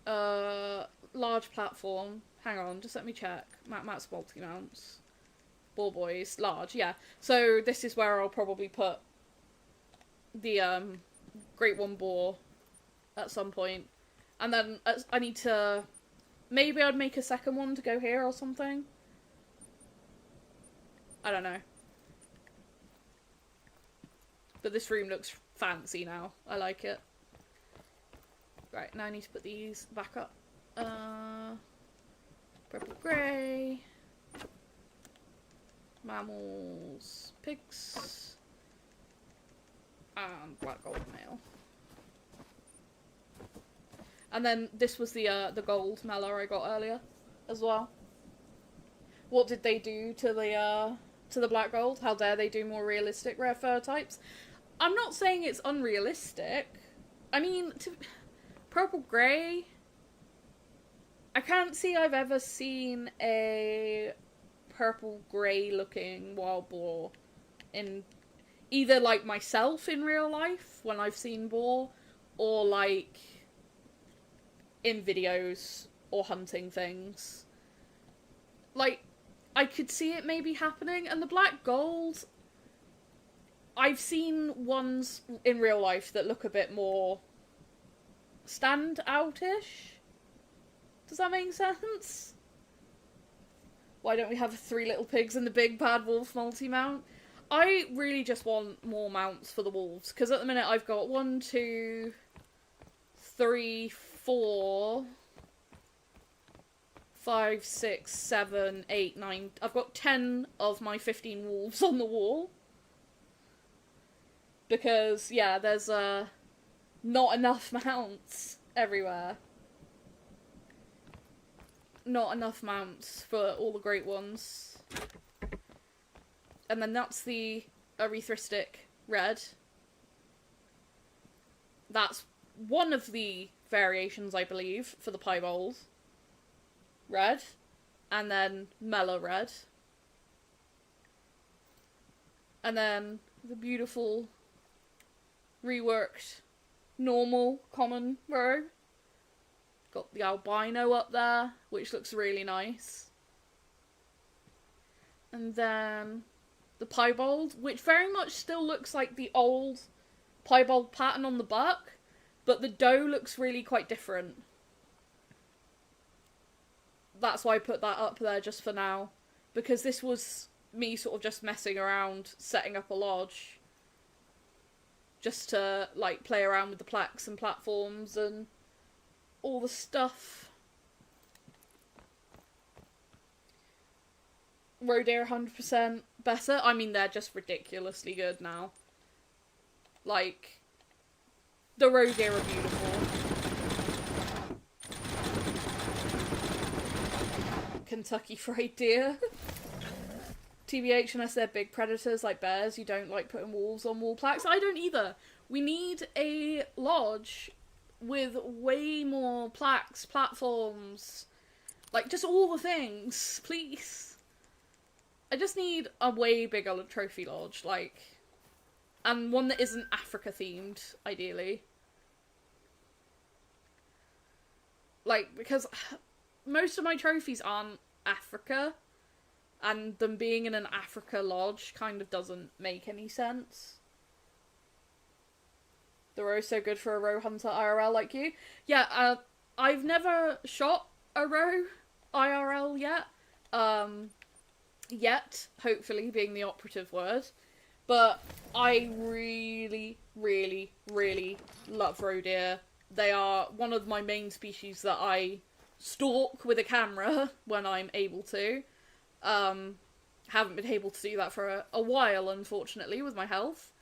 large platform. Hang on, just let me check. Matt's multi-mounts. Boar boys, large, yeah. So this is where I'll probably put the Great One Boar at some point. And then I need to... Maybe I'd make a second one to go here or something. I don't know. But this room looks fancy now. I like it. Right, now I need to put these back up. Purple grey. Mammals. Pigs. And black gold male. And then this was the gold mela I got earlier as well. What did they do to the black gold? How dare they do more realistic rare fur types? I'm not saying it's unrealistic. I mean, purple grey. I can't see I've ever seen a purple grey looking wild boar in either like myself in real life when I've seen boar, or like in videos or hunting things. Like, I could see it maybe happening, and the black gold, I've seen ones in real life that look a bit more stand-out-ish. Does that make sense? Why don't we have 3 little pigs and the big bad wolf multi-mount? I really just want more mounts for the wolves, because at the minute I've got 1, 2, 3, 4, 5, 6, 7, 8, 9. I've got 10 of my 15 wolves on the wall. Because, yeah, there's not enough mounts everywhere. Not enough mounts for all the great ones. And then that's the erythristic red. That's one of the variations, I believe, for the piebald red. And then mellow red. And then the beautiful reworked normal common row. Got the albino up there, which looks really nice. And then the piebald, which very much still looks like the old piebald pattern on the buck, but the doe looks really quite different. That's why I put that up there just for now, because this was me sort of just messing around, setting up a lodge, just to, like, play around with the plaques and platforms and all the stuff. Roe deer 100% better. I mean, they're just ridiculously good now. Like, the roe deer are beautiful. Kentucky Fried Deer. TBH, unless they're big predators like bears, you don't like putting wolves on wall plaques. I don't either. We need a lodge with way more plaques, platforms, like, just all the things, please. I just need a way bigger trophy lodge, like, and one that isn't Africa themed, ideally. Like, because most of my trophies aren't Africa, and them being in an Africa lodge kind of doesn't make any sense. The roe's so good for a roe hunter IRL like you. Yeah, I've never shot a roe IRL yet. Yet, hopefully, being the operative word. But I really, really, really love roe deer. They are one of my main species that I stalk with a camera when I'm able to. Haven't been able to do that for a while, unfortunately, with my health.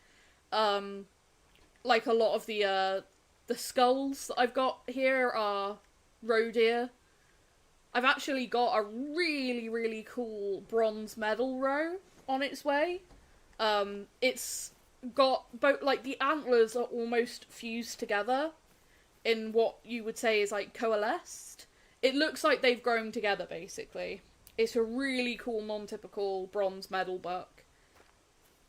Like, a lot of the skulls that I've got here are roe deer. I've actually got a really, really cool bronze medal roe on its way. It's got both, like, the antlers are almost fused together in what you would say is, like, coalesced. It looks like they've grown together, basically. It's a really cool, non-typical bronze medal buck.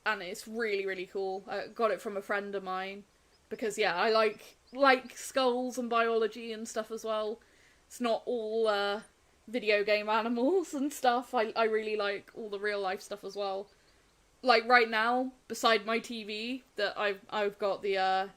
And it's really, really cool. I got it from a friend of mine. Because, yeah, I like skulls and biology and stuff as well. It's not all video game animals and stuff. I really like all the real life stuff as well. Like, right now, beside my TV that I've got the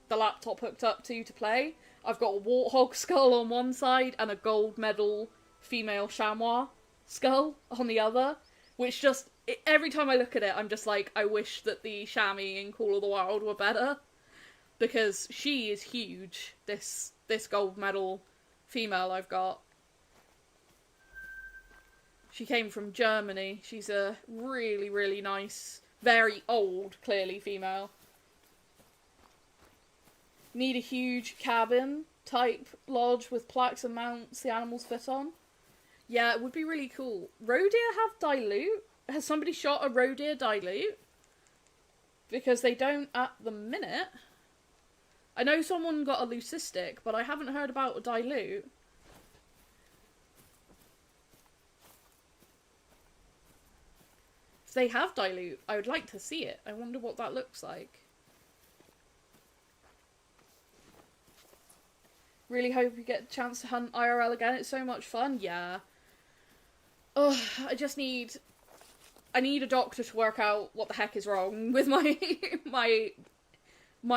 laptop hooked up to play, I've got a warthog skull on one side and a gold medal female chamois skull on the other. Which just, every time I look at it, I'm just like, I wish that the chamois in Call of the Wild were better. Because she is huge, this gold medal female I've got. She came from Germany. She's a really, really nice, very old, clearly, female. Need a huge cabin type lodge with plaques and mounts the animals fit on. Yeah, it would be really cool. Roe deer have dilute? Has somebody shot a roe deer dilute? Because they don't at the minute. I know someone got a leucistic, but I haven't heard about a dilute. If they have dilute, I would like to see it. I wonder what that looks like. Really hope you get a chance to hunt IRL again. It's so much fun. Yeah. Oh, I need a doctor to work out what the heck is wrong with my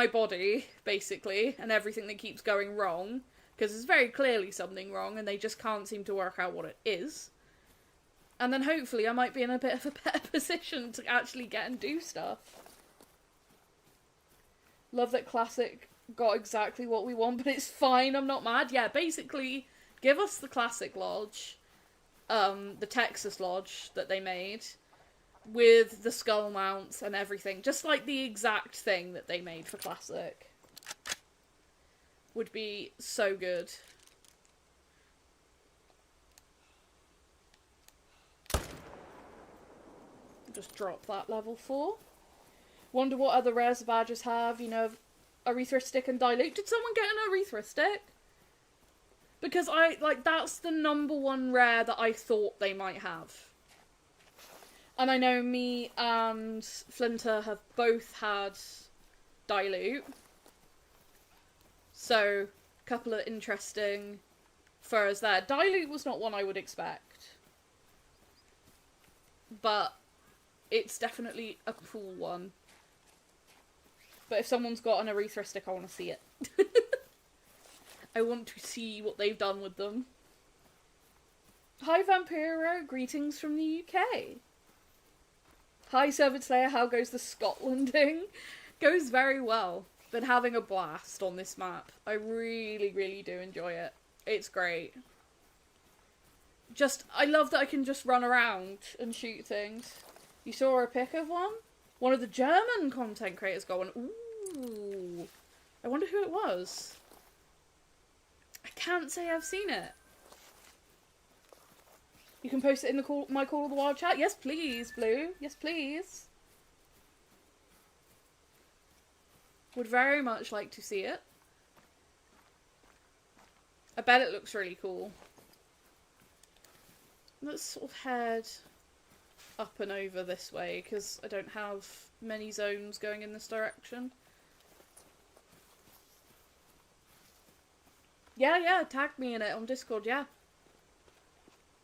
body, basically, and everything that keeps going wrong. Because there's very clearly something wrong, and they just can't seem to work out what it is. And then hopefully I might be in a bit of a better position to actually get and do stuff. Love that Classic got exactly what we want, but it's fine, I'm not mad. Yeah, basically, give us the Classic Lodge, the Texas Lodge that they made, with the skull mounts and everything. Just like the exact thing that they made for Classic. Would be so good. Just drop that level 4. Wonder what other rares the badges have, you know, Aretha Stick and Dilute. Did someone get an Aretha Stick? Because that's the #1 rare that I thought they might have. And I know me and Flinter have both had Dilute. So, a couple of interesting furs there. Dilute was not one I would expect. But it's definitely a cool one. But if someone's got an Aretha Stick, I want to see it. I want to see what they've done with them. Hi Vampiro, greetings from the UK. Hi Servant Slayer, how goes the Scotlanding? Goes very well. Been having a blast on this map. I really, really do enjoy it. It's great. I love that I can just run around and shoot things. You saw a pic of one? One of the German content creators got one. Ooh. I wonder who it was. I can't say I've seen it. You can post it in the my Call of the Wild chat? Yes, please, Blue. Yes, please. Would very much like to see it. I bet it looks really cool. Let's sort of head up and over this way, because I don't have many zones going in this direction. Yeah, tag me in it on Discord, yeah.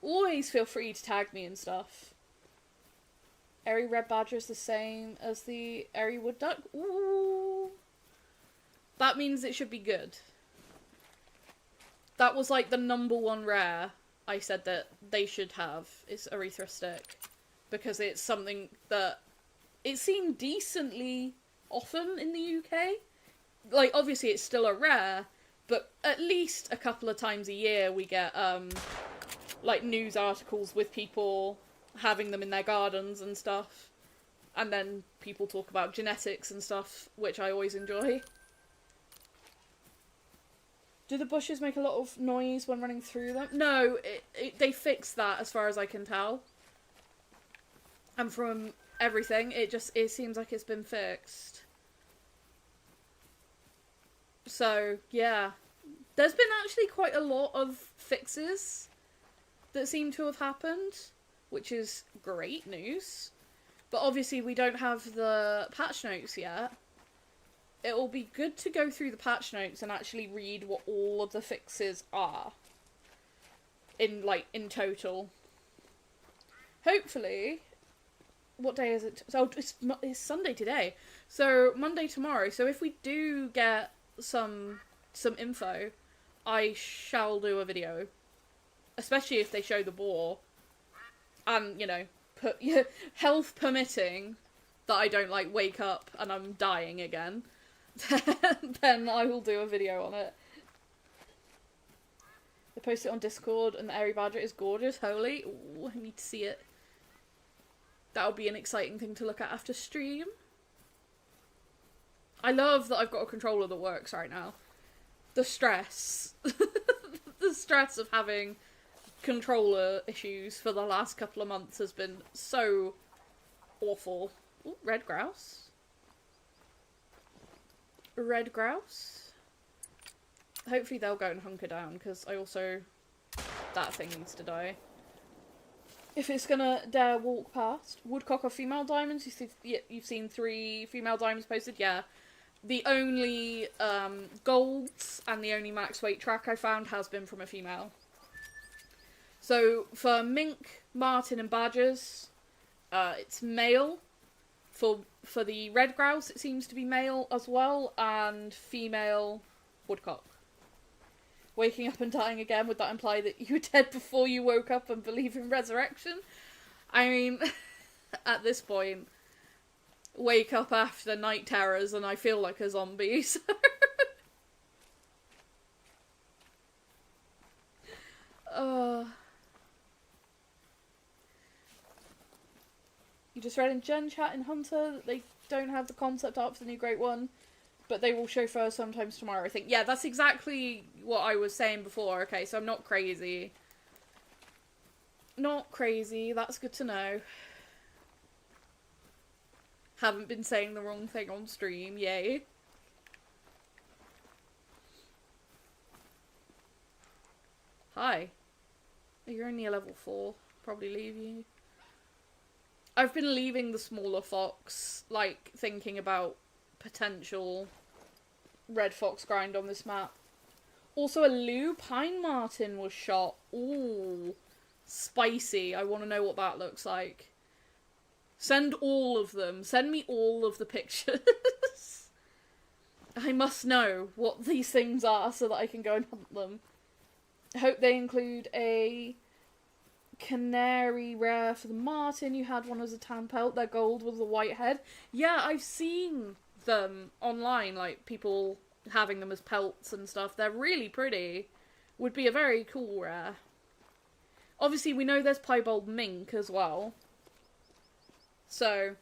Always feel free to tag me and stuff. Airy Red Badger is the same as the Airy Wood Duck. Ooh. That means it should be good. That was like the #1 rare I said that they should have, is Aretha Stick. Because it's something that it seemed decently often in the UK. Like, obviously it's still a rare, but at least a couple of times a year we get, like, news articles with people having them in their gardens and stuff. And then people talk about genetics and stuff, which I always enjoy. Do the bushes make a lot of noise when running through them? No, they fixed that as far as I can tell. And from everything, it seems like it's been fixed. So, yeah. There's been actually quite a lot of fixes that seem to have happened, which is great news. But obviously we don't have the patch notes yet. It will be good to go through the patch notes and actually read what all of the fixes are. In total. Hopefully, what day is it? So it's Sunday today. So Monday tomorrow. So if we do get some info, I shall do a video. Especially if they show the boar. And, you know, health permitting, that I don't, like, wake up and I'm dying again. Then I will do a video on it. They post it on Discord and the Airy Badger is gorgeous. Holy. Ooh, I need to see it. That'll be an exciting thing to look at after stream. I love that I've got a controller that works right now. The stress. The stress of having controller issues for the last couple of months has been so awful. Ooh, red grouse. red grouse. Hopefully they'll go and hunker down, because I also... that thing needs to die. If it's gonna dare walk past. Woodcock or female diamonds? You've seen 3 female diamonds posted? Yeah. The only golds and the only max weight track I found has been from a female. So for mink, martin and badgers, it's male. For the red grouse it seems to be male as well, and female woodcock. Waking up and dying again, would that imply that you were dead before you woke up and believe in resurrection? I mean, at this point, wake up after night terrors and I feel like a zombie, so... You just read in Gen Chat in Hunter that they don't have the concept art for the new Great One, but they will show first sometimes tomorrow, I think. Yeah, that's exactly what I was saying before. Okay, so I'm not crazy. Not crazy, that's good to know. Haven't been saying the wrong thing on stream, yay. Hi. You're only a level 4. Probably leave you. I've been leaving the smaller fox, like, thinking about potential red fox grind on this map. Also, a lupine martin was shot. Ooh. Spicy. I want to know what that looks like. Send all of them. Send me all of the pictures. I must know what these things are so that I can go and hunt them. I hope they include a canary rare for the martin. You had one as a tan pelt. They're gold with a white head. Yeah, I've seen them online, like people having them as pelts and stuff. They're really pretty. Would be a very cool rare. Obviously, we know there's piebald mink as well. So,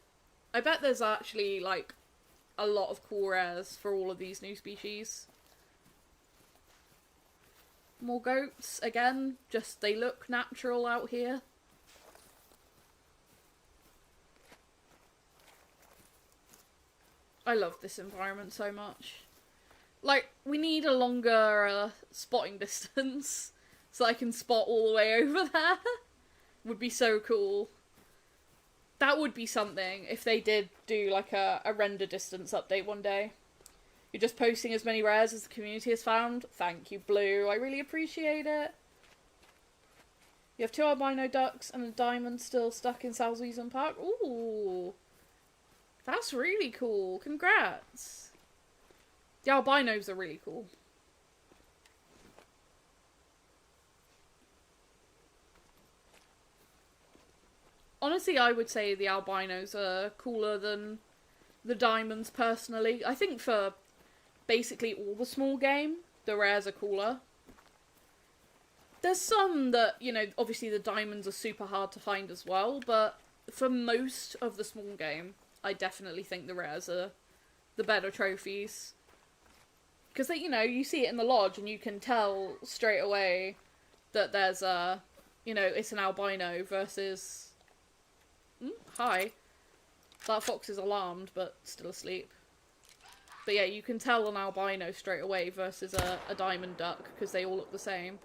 I bet there's actually, like, a lot of cool rares for all of these new species. More goats, again, just they look natural out here. I love this environment so much. Like, we need a longer spotting distance so I can spot all the way over there. Would be so cool. That would be something if they did do like a render distance update one day. You're just posting as many rares as the community has found. Thank you, Blue. I really appreciate it. You have 2 albino ducks and a diamond still stuck in Salzwiesen Park. Ooh. That's really cool. Congrats. The albinos are really cool. Honestly, I would say the albinos are cooler than the diamonds, personally. I think for basically all the small game, the rares are cooler. There's some that, you know, obviously the diamonds are super hard to find as well, but for most of the small game, I definitely think the rares are the better trophies. Because, you know, you see it in the lodge and you can tell straight away that there's a, you know, it's an albino versus... hi. That fox is alarmed, but still asleep. But yeah, you can tell an albino straight away versus a diamond duck, because they all look the same.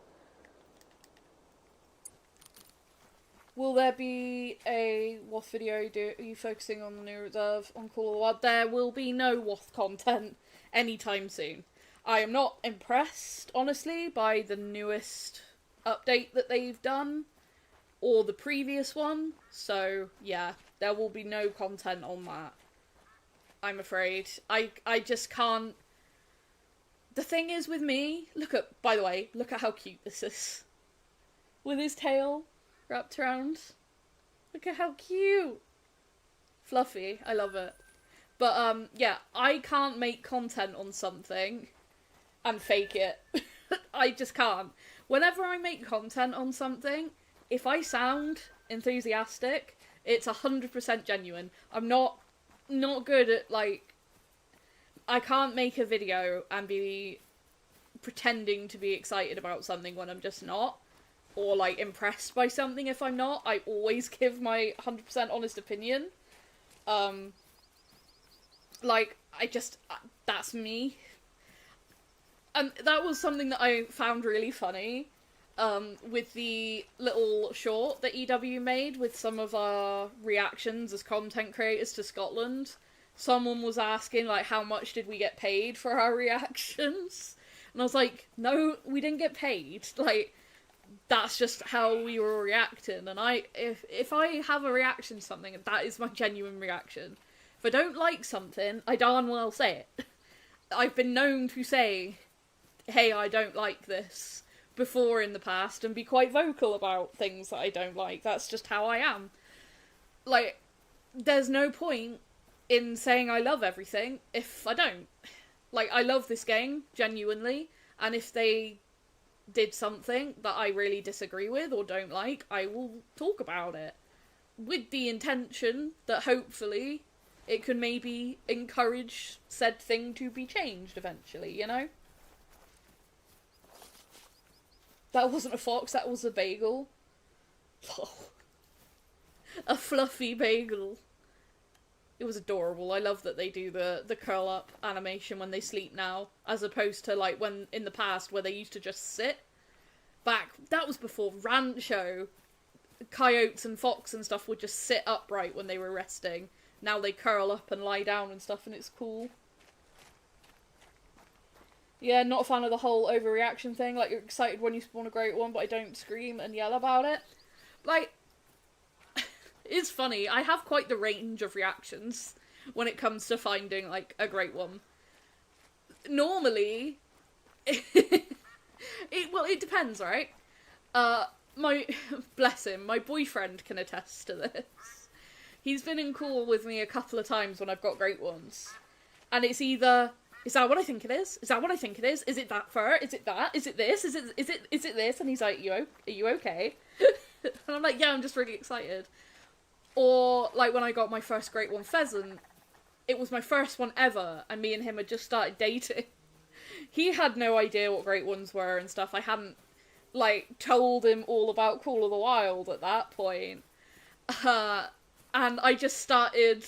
Will there be a WOTH video? Are you focusing on the new reserve on Call of the Wild? There will be no WOTH content anytime soon. I am not impressed, honestly, by the newest update that they've done, or the previous one, so yeah, there will be no content on that. I'm afraid. I just can't... The thing is with me, by the way, look at how cute this is. With his tail wrapped around. Look at how cute! Fluffy, I love it. But, yeah, I can't make content on something and fake it. I just can't. Whenever I make content on something, if I sound enthusiastic, it's 100% genuine. I'm not good at, like... I can't make a video and be pretending to be excited about something when I'm just not. Or, like, impressed by something if I'm not. I always give my 100% honest opinion. Like, that's me. And that was something that I found really funny, with the little short that EW made with some of our reactions as content creators to Scotland. Someone was asking, like, how much did we get paid for our reactions? And I was like, no, we didn't get paid. Like, that's just how we were reacting. And if I have a reaction to something, that is my genuine reaction. If I don't like something, I darn well say it. I've been known to say, hey, I don't like this, before in the past, and be quite vocal about things that I don't like. That's just how I am. Like, there's no point in saying I love everything if I don't. Like, I love this game, genuinely, and if they did something that I really disagree with or don't like, I will talk about it. With the intention that hopefully it can maybe encourage said thing to be changed eventually, you know? That wasn't a fox, that was a bagel. A fluffy bagel. It was adorable. I love that they do the curl up animation when they sleep now, as opposed to like when in the past where they used to just sit. That was before Rancho. Coyotes and fox and stuff would just sit upright when they were resting. Now they curl up and lie down and stuff, and it's cool. Yeah, not a fan of the whole overreaction thing. Like, you're excited when you spawn a great one, but I don't scream and yell about it. Like, it's funny. I have quite the range of reactions when it comes to finding, like, a great one. Normally, it depends, right? Bless him, my boyfriend can attest to this. He's been in call with me a couple of times when I've got great ones. And it's either, is that what I think it is? Is that what I think it is? Is it that fur? Is it that? Is it this? Is it this? And he's like, are you okay? And I'm like, yeah, I'm just really excited. Or, like, when I got my first great one pheasant, it was my first one ever, and me and him had just started dating. He had no idea what great ones were and stuff. I hadn't, like, told him all about Call of the Wild at that point. And I just started,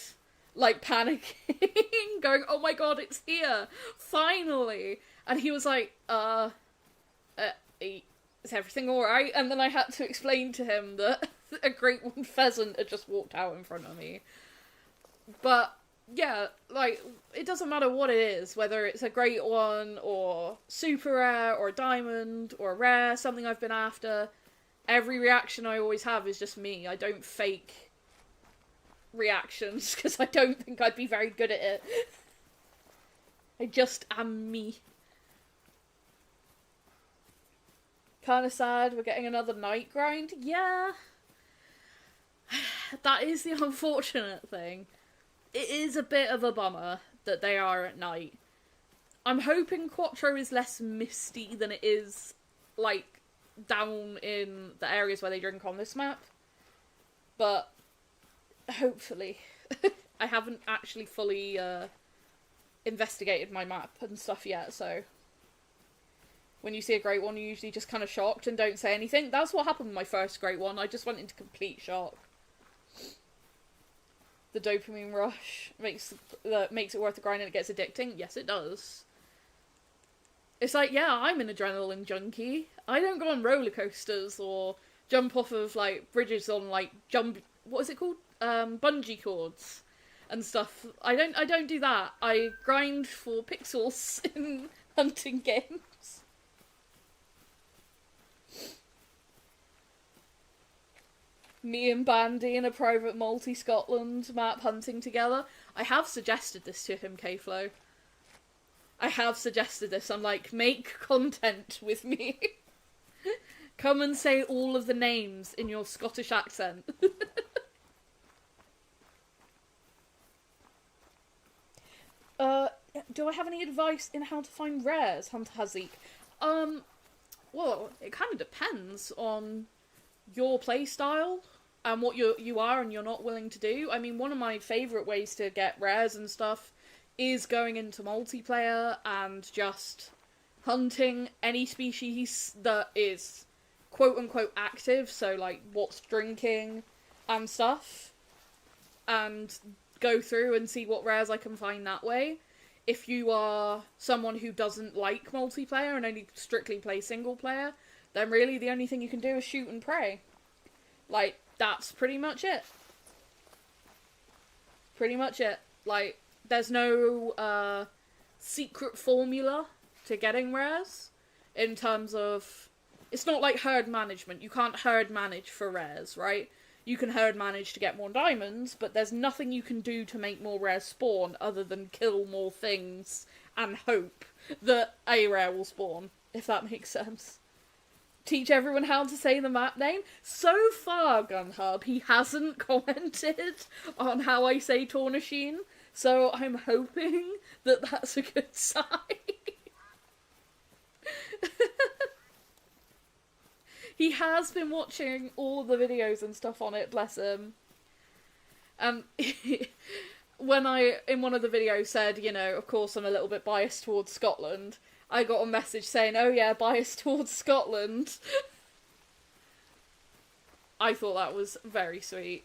like, panicking, going, oh my god, it's here! Finally! And he was like, is everything alright? And then I had to explain to him that a great one pheasant had just walked out in front of me. But, yeah, like, it doesn't matter what it is, whether it's a great one, or super rare, or a diamond, or a rare, something I've been after. Every reaction I always have is just me. I don't fake reactions, because I don't think I'd be very good at it. I just am me. Kinda sad we're getting another night grind. Yeah. That is the unfortunate thing. It is a bit of a bummer that they are at night. I'm hoping Quattro is less misty than it is, like, down in the areas where they drink on this map. But hopefully. I haven't actually fully investigated my map and stuff yet, so when you see a great one, you're usually just kind of shocked and don't say anything. That's what happened with my first great one. I just went into complete shock. The dopamine rush makes it worth the grind and it gets addicting. Yes, it does. It's like, yeah, I'm an adrenaline junkie. I don't go on roller coasters or jump off of, like, bridges on, like, what is it called? Bungee cords and stuff. I don't do that. I grind for pixels in hunting games. Me and Bandy in a private multi-Scotland map hunting together. I have suggested this to him, K-Flow. I have suggested this. I'm like, make content with me. Come and say all of the names in your Scottish accent. Do I have any advice in how to find rares, Hunter Hazik? Well, it kind of depends on your playstyle and what you are and you're not willing to do. I mean, one of my favourite ways to get rares and stuff is going into multiplayer and just hunting any species that is quote-unquote active, so like what's drinking and stuff, and go through and see what rares I can find that way. If you are someone who doesn't like multiplayer and only strictly play single player, then really the only thing you can do is shoot and pray. Like, that's pretty much it. Pretty much it. Like, there's no secret formula to getting rares in terms of... It's not like herd management. You can't herd manage for rares, right? You can herd manage to get more diamonds, but there's nothing you can do to make more rares spawn other than kill more things and hope that a rare will spawn, if that makes sense. Teach everyone how to say the map name. So far, GunHub, he hasn't commented on how I say Tornasheen, so I'm hoping that that's a good sign. He has been watching all the videos and stuff on it, bless him. When I, in one of the videos, said, you know, of course I'm a little bit biased towards Scotland, I got a message saying, oh yeah, biased towards Scotland. I thought that was very sweet.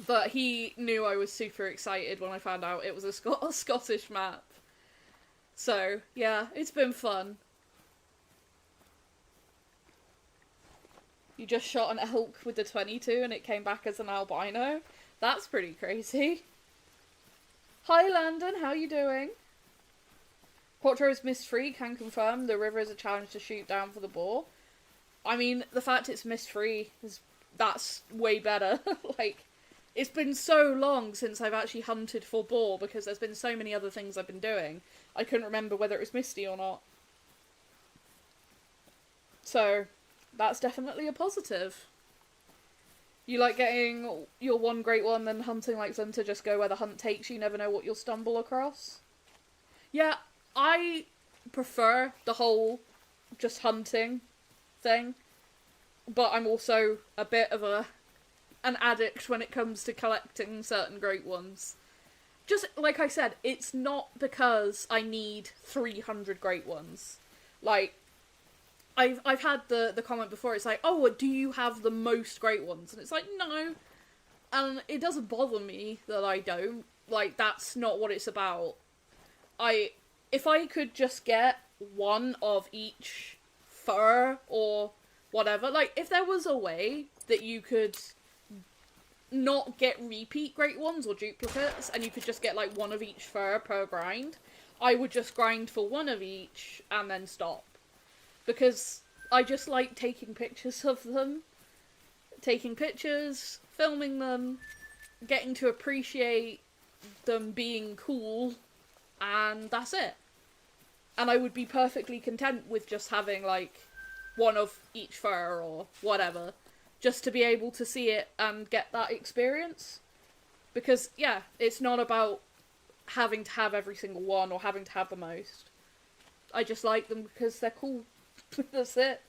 But he knew I was super excited when I found out it was a Scottish map. So, yeah, it's been fun. You just shot an elk with the 22 and it came back as an albino? That's pretty crazy. Hi Landon, how you doing? Quattro's mist-free, can confirm the river is a challenge to shoot down for the boar. I mean, the fact it's mist-free, that's way better. Like, it's been so long since I've actually hunted for boar because there's been so many other things I've been doing. I couldn't remember whether it was misty or not. So... that's definitely a positive. You like getting your one great one, then hunting like them to just go where the hunt takes you. You never know what you'll stumble across. Yeah, I prefer the whole just hunting thing. But I'm also a bit of an addict when it comes to collecting certain great ones. Just, like I said, it's not because I need 300 great ones. Like... I've had the comment before, it's like, oh, do you have the most great ones? And it's like, no. And it doesn't bother me that I don't. Like, that's not what it's about. If I could just get one of each fur or whatever, like, if there was a way that you could not get repeat great ones or duplicates, and you could just get, like, one of each fur per grind, I would just grind for one of each and then stop. Because I just like taking pictures of them. Taking pictures, filming them, getting to appreciate them being cool, and that's it. And I would be perfectly content with just having, like, one of each fur or whatever, just to be able to see it and get that experience. Because, yeah, it's not about having to have every single one or having to have the most. I just like them because they're cool. That's it.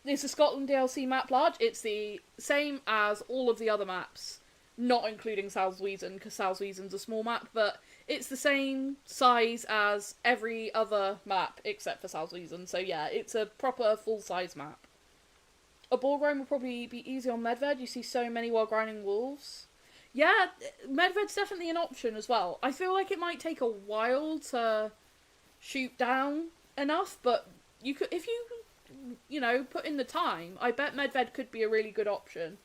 Is the Scotland DLC map large? It's the same as all of the other maps, not including Salswezen, because Salswezen's a small map, but it's the same size as every other map except for Salswezen, so yeah, it's a proper full-size map. A boar grind will probably be easy on Medved, you see so many while grinding wolves. Yeah, Medved's definitely an option as well. I feel like it might take a while to shoot down enough, but you could, if you know, put in the time, I bet Medved could be a really good option.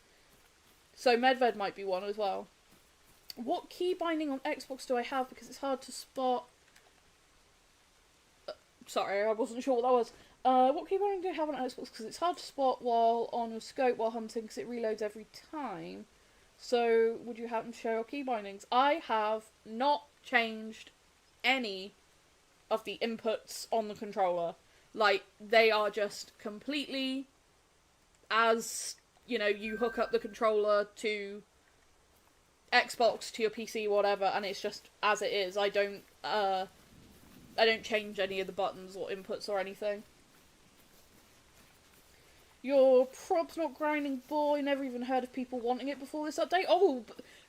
So Medved might be one as well. What key binding on Xbox do I have? Because it's hard to spot. Sorry, I wasn't sure what that was. What key binding do I have on Xbox? Because it's hard to spot while on a scope while hunting because it reloads every time. So, would you happen to show your key bindings? I have not changed any of the inputs on the controller. Like, they are just completely as, you know, you hook up the controller to Xbox, to your PC, whatever, and it's just as it is. I don't change any of the buttons or inputs or anything. Your prob's not grinding boy, never even heard of people wanting it before this update. Oh,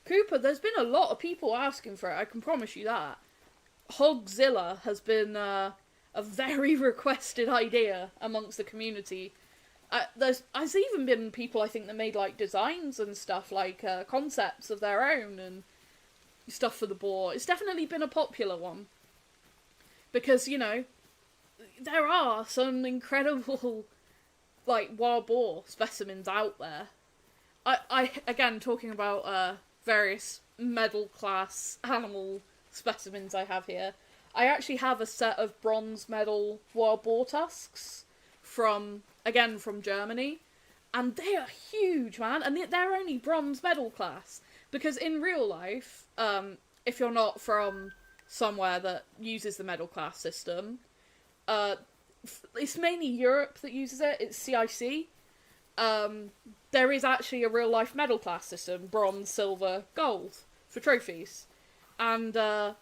Cooper, there's been a lot of people asking for it, I can promise you that. Hogzilla has been, a very requested idea amongst the community. There's even been people, I think, that made, like, designs and stuff, like, concepts of their own, and stuff for the boar. It's definitely been a popular one. Because, you know, there are some incredible, like, wild boar specimens out there. I again, talking about various medal class animal specimens I have here, I actually have a set of bronze medal wild boar tusks from Germany, and they are huge, man, and they're only bronze medal class, because in real life, if you're not from somewhere that uses the medal class system, it's mainly Europe that uses it, it's CIC. There is actually a real life medal class system, bronze, silver, gold, for trophies. And I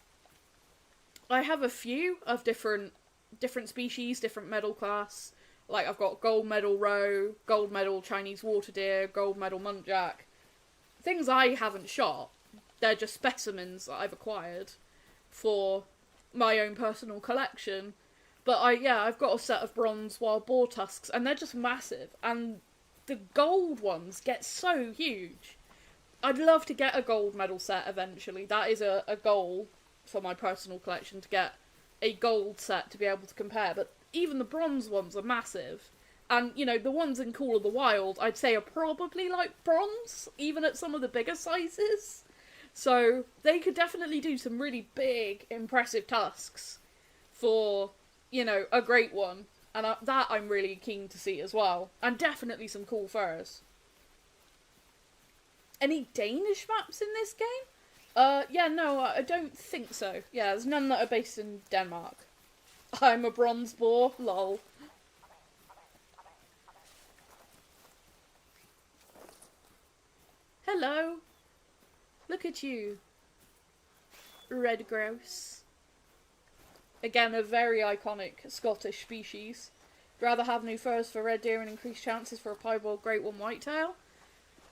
have a few of different species, different medal class. Like, I've got gold medal roe, gold medal Chinese water deer, gold medal muntjac. Things I haven't shot. They're just specimens that I've acquired for my own personal collection. But I've got a set of bronze wild boar tusks, and they're just massive. And the gold ones get so huge. I'd love to get a gold medal set eventually. That is a goal for my personal collection, to get a gold set to be able to compare. But even the bronze ones are massive. And, you know, the ones in Call of the Wild, I'd say, are probably like bronze, even at some of the bigger sizes. So they could definitely do some really big, impressive tusks for, you know, a great one. And that I'm really keen to see as well. And definitely some cool furs. Any Danish maps in this game? Yeah, no, I don't think so. Yeah, there's none that are based in Denmark. I'm a bronze boar, lol. Hello. Look at you. Red grouse. Again, a very iconic Scottish species. Rather have new furs for red deer and increased chances for a piebald great one whitetail?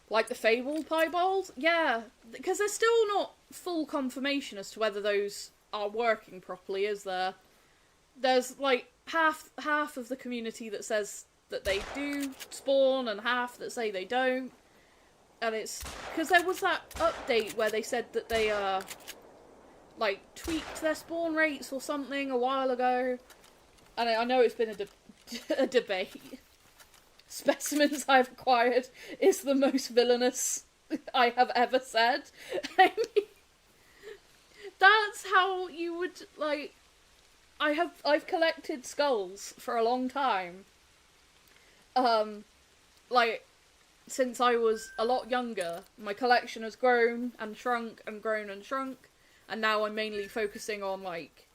Like the fabled piebald? Yeah, because there's still not full confirmation as to whether those are working properly, is there? There's like half of the community that says that they do spawn and half that say they don't. And it's because there was that update where they said that they like tweaked their spawn rates or something a while ago, and I know it's been a debate. Specimens I've acquired is the most villainous I have ever said. I mean, that's how you would, like, I've collected skulls for a long time. Like, since I was a lot younger, my collection has grown and shrunk and grown and shrunk, and now I'm mainly focusing on, like,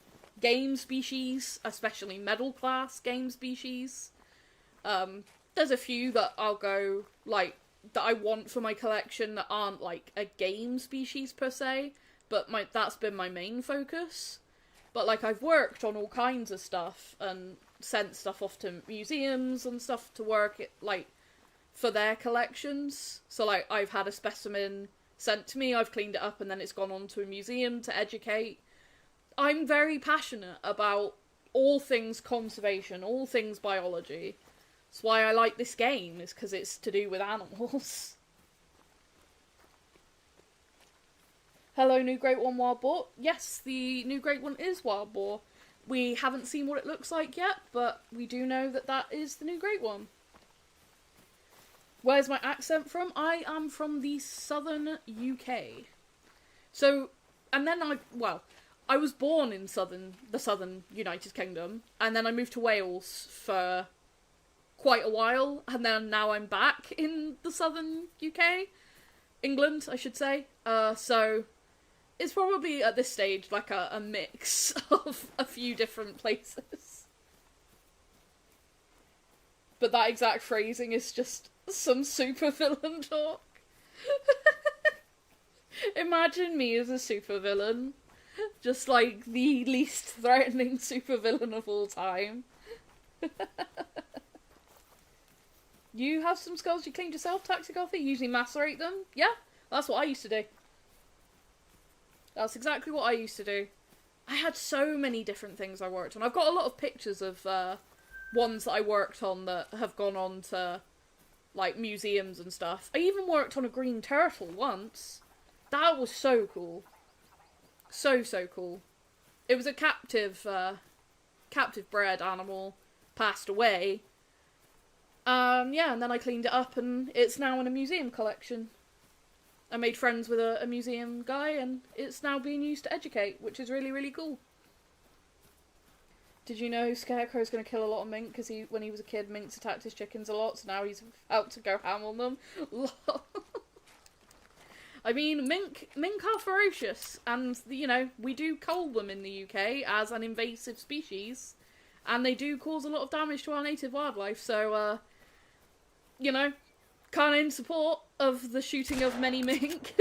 game species, especially medal class game species. There's a few that I'll go, like, that I want for my collection that aren't, like, a game species per se, but that's been my main focus. But, like, I've worked on all kinds of stuff, and sent stuff off to museums and stuff to work, like, for their collections. So, like, I've had a specimen sent to me, I've cleaned it up, and then it's gone on to a museum to educate. I'm very passionate about all things conservation, all things biology. That's why I like this game, is because it's to do with animals. Hello, new Great One Wild Boar. Yes, the new Great One is Wild Boar. We haven't seen what it looks like yet, but we do know that that is the new Great One. Where's my accent from? I am from the southern UK. So, and then I was born in the southern United Kingdom, and then I moved to Wales for quite a while, and then now I'm back in the southern UK. England, I should say. So, it's probably at this stage like a mix of a few different places. But that exact phrasing is just some supervillain talk. Imagine me as a supervillain. Just like the least threatening supervillain of all time. You have some skulls you cleaned yourself, Taxigothy? You usually macerate them? Yeah, that's what I used to do. That's exactly what I used to do. I had so many different things I worked on. I've got a lot of pictures of ones that I worked on that have gone on to, like, museums and stuff. I even worked on a green turtle once. That was so cool. So cool. It was a captive bred animal, passed away. Yeah, and then I cleaned it up and it's now in a museum collection. I made friends with a museum guy and it's now being used to educate, which is really, really cool. Did you know Scarecrow's going to kill a lot of mink because when he was a kid, minks attacked his chickens a lot, so now he's out to go ham on them? I mean, mink are ferocious, and, you know, we do cull them in the UK as an invasive species, and they do cause a lot of damage to our native wildlife, so, you know, kind of in support of the shooting of many mink.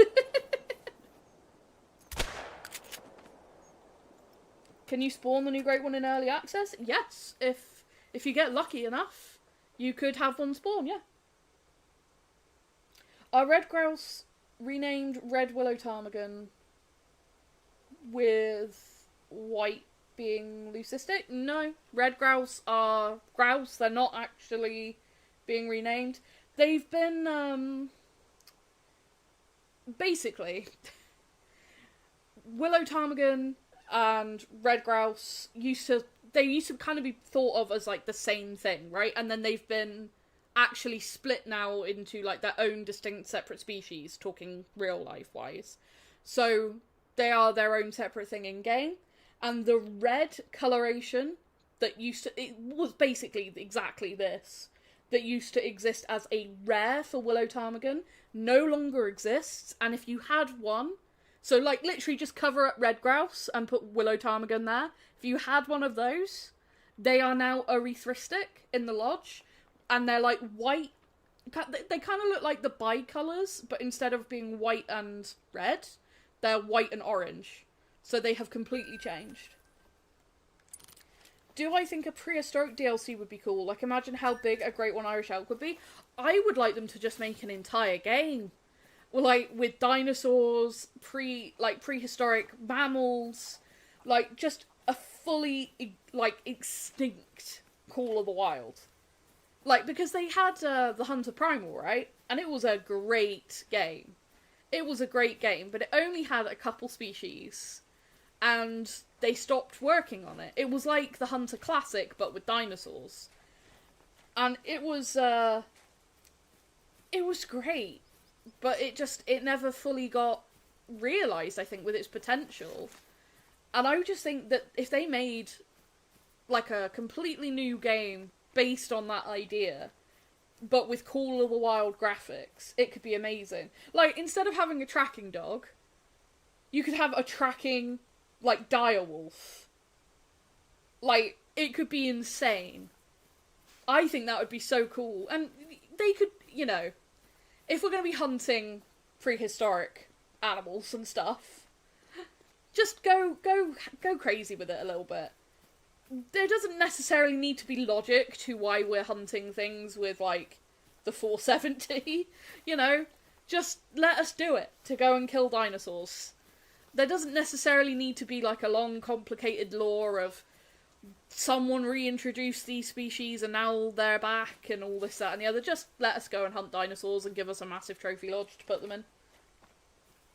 Can you spawn the new great one in early access? Yes, if you get lucky enough, you could have one spawn, yeah. Are red grouse renamed red willow ptarmigan with white being leucistic? No, red grouse are grouse, they're not actually being renamed. They've been, basically, willow ptarmigan and red grouse used to kind of be thought of as like the same thing, right? And then they've been actually split now into like their own distinct separate species, talking real life wise. So they are their own separate thing in game. And the red coloration that it was basically exactly this, that used to exist as a rare for willow ptarmigan, no longer exists. And if you had one, so, like, literally just cover up red grouse and put willow ptarmigan there. If you had one of those, they are now erythristic in the lodge. And they're, like, white. They kind of look like the bicolours, but instead of being white and red, they're white and orange. So they have completely changed. Do I think a prehistoric DLC would be cool? Like, imagine how big a Great One Irish Elk would be. I would like them to just make an entire game. Like, with dinosaurs, prehistoric mammals, like, just a fully, like, extinct Call of the Wild. Like, because they had the Hunter Primal, right? And it was a great game. It was a great game, but it only had a couple species, and they stopped working on it. It was like the Hunter Classic, but with dinosaurs. And it was great. But it never fully got realised, I think, with its potential. And I would just think that if they made, like, a completely new game based on that idea, but with Call of the Wild graphics, it could be amazing. Like, instead of having a tracking dog, you could have a tracking, like, direwolf. Like, it could be insane. I think that would be so cool. And they could, you know, if we're going to be hunting prehistoric animals and stuff, just go crazy with it a little bit. There doesn't necessarily need to be logic to why we're hunting things with, like, the 470, you know? Just let us do it, to go and kill dinosaurs. There doesn't necessarily need to be, like, a long, complicated lore of someone reintroduced these species and now they're back and all this, that and the other. Just let us go and hunt dinosaurs and give us a massive trophy lodge to put them in.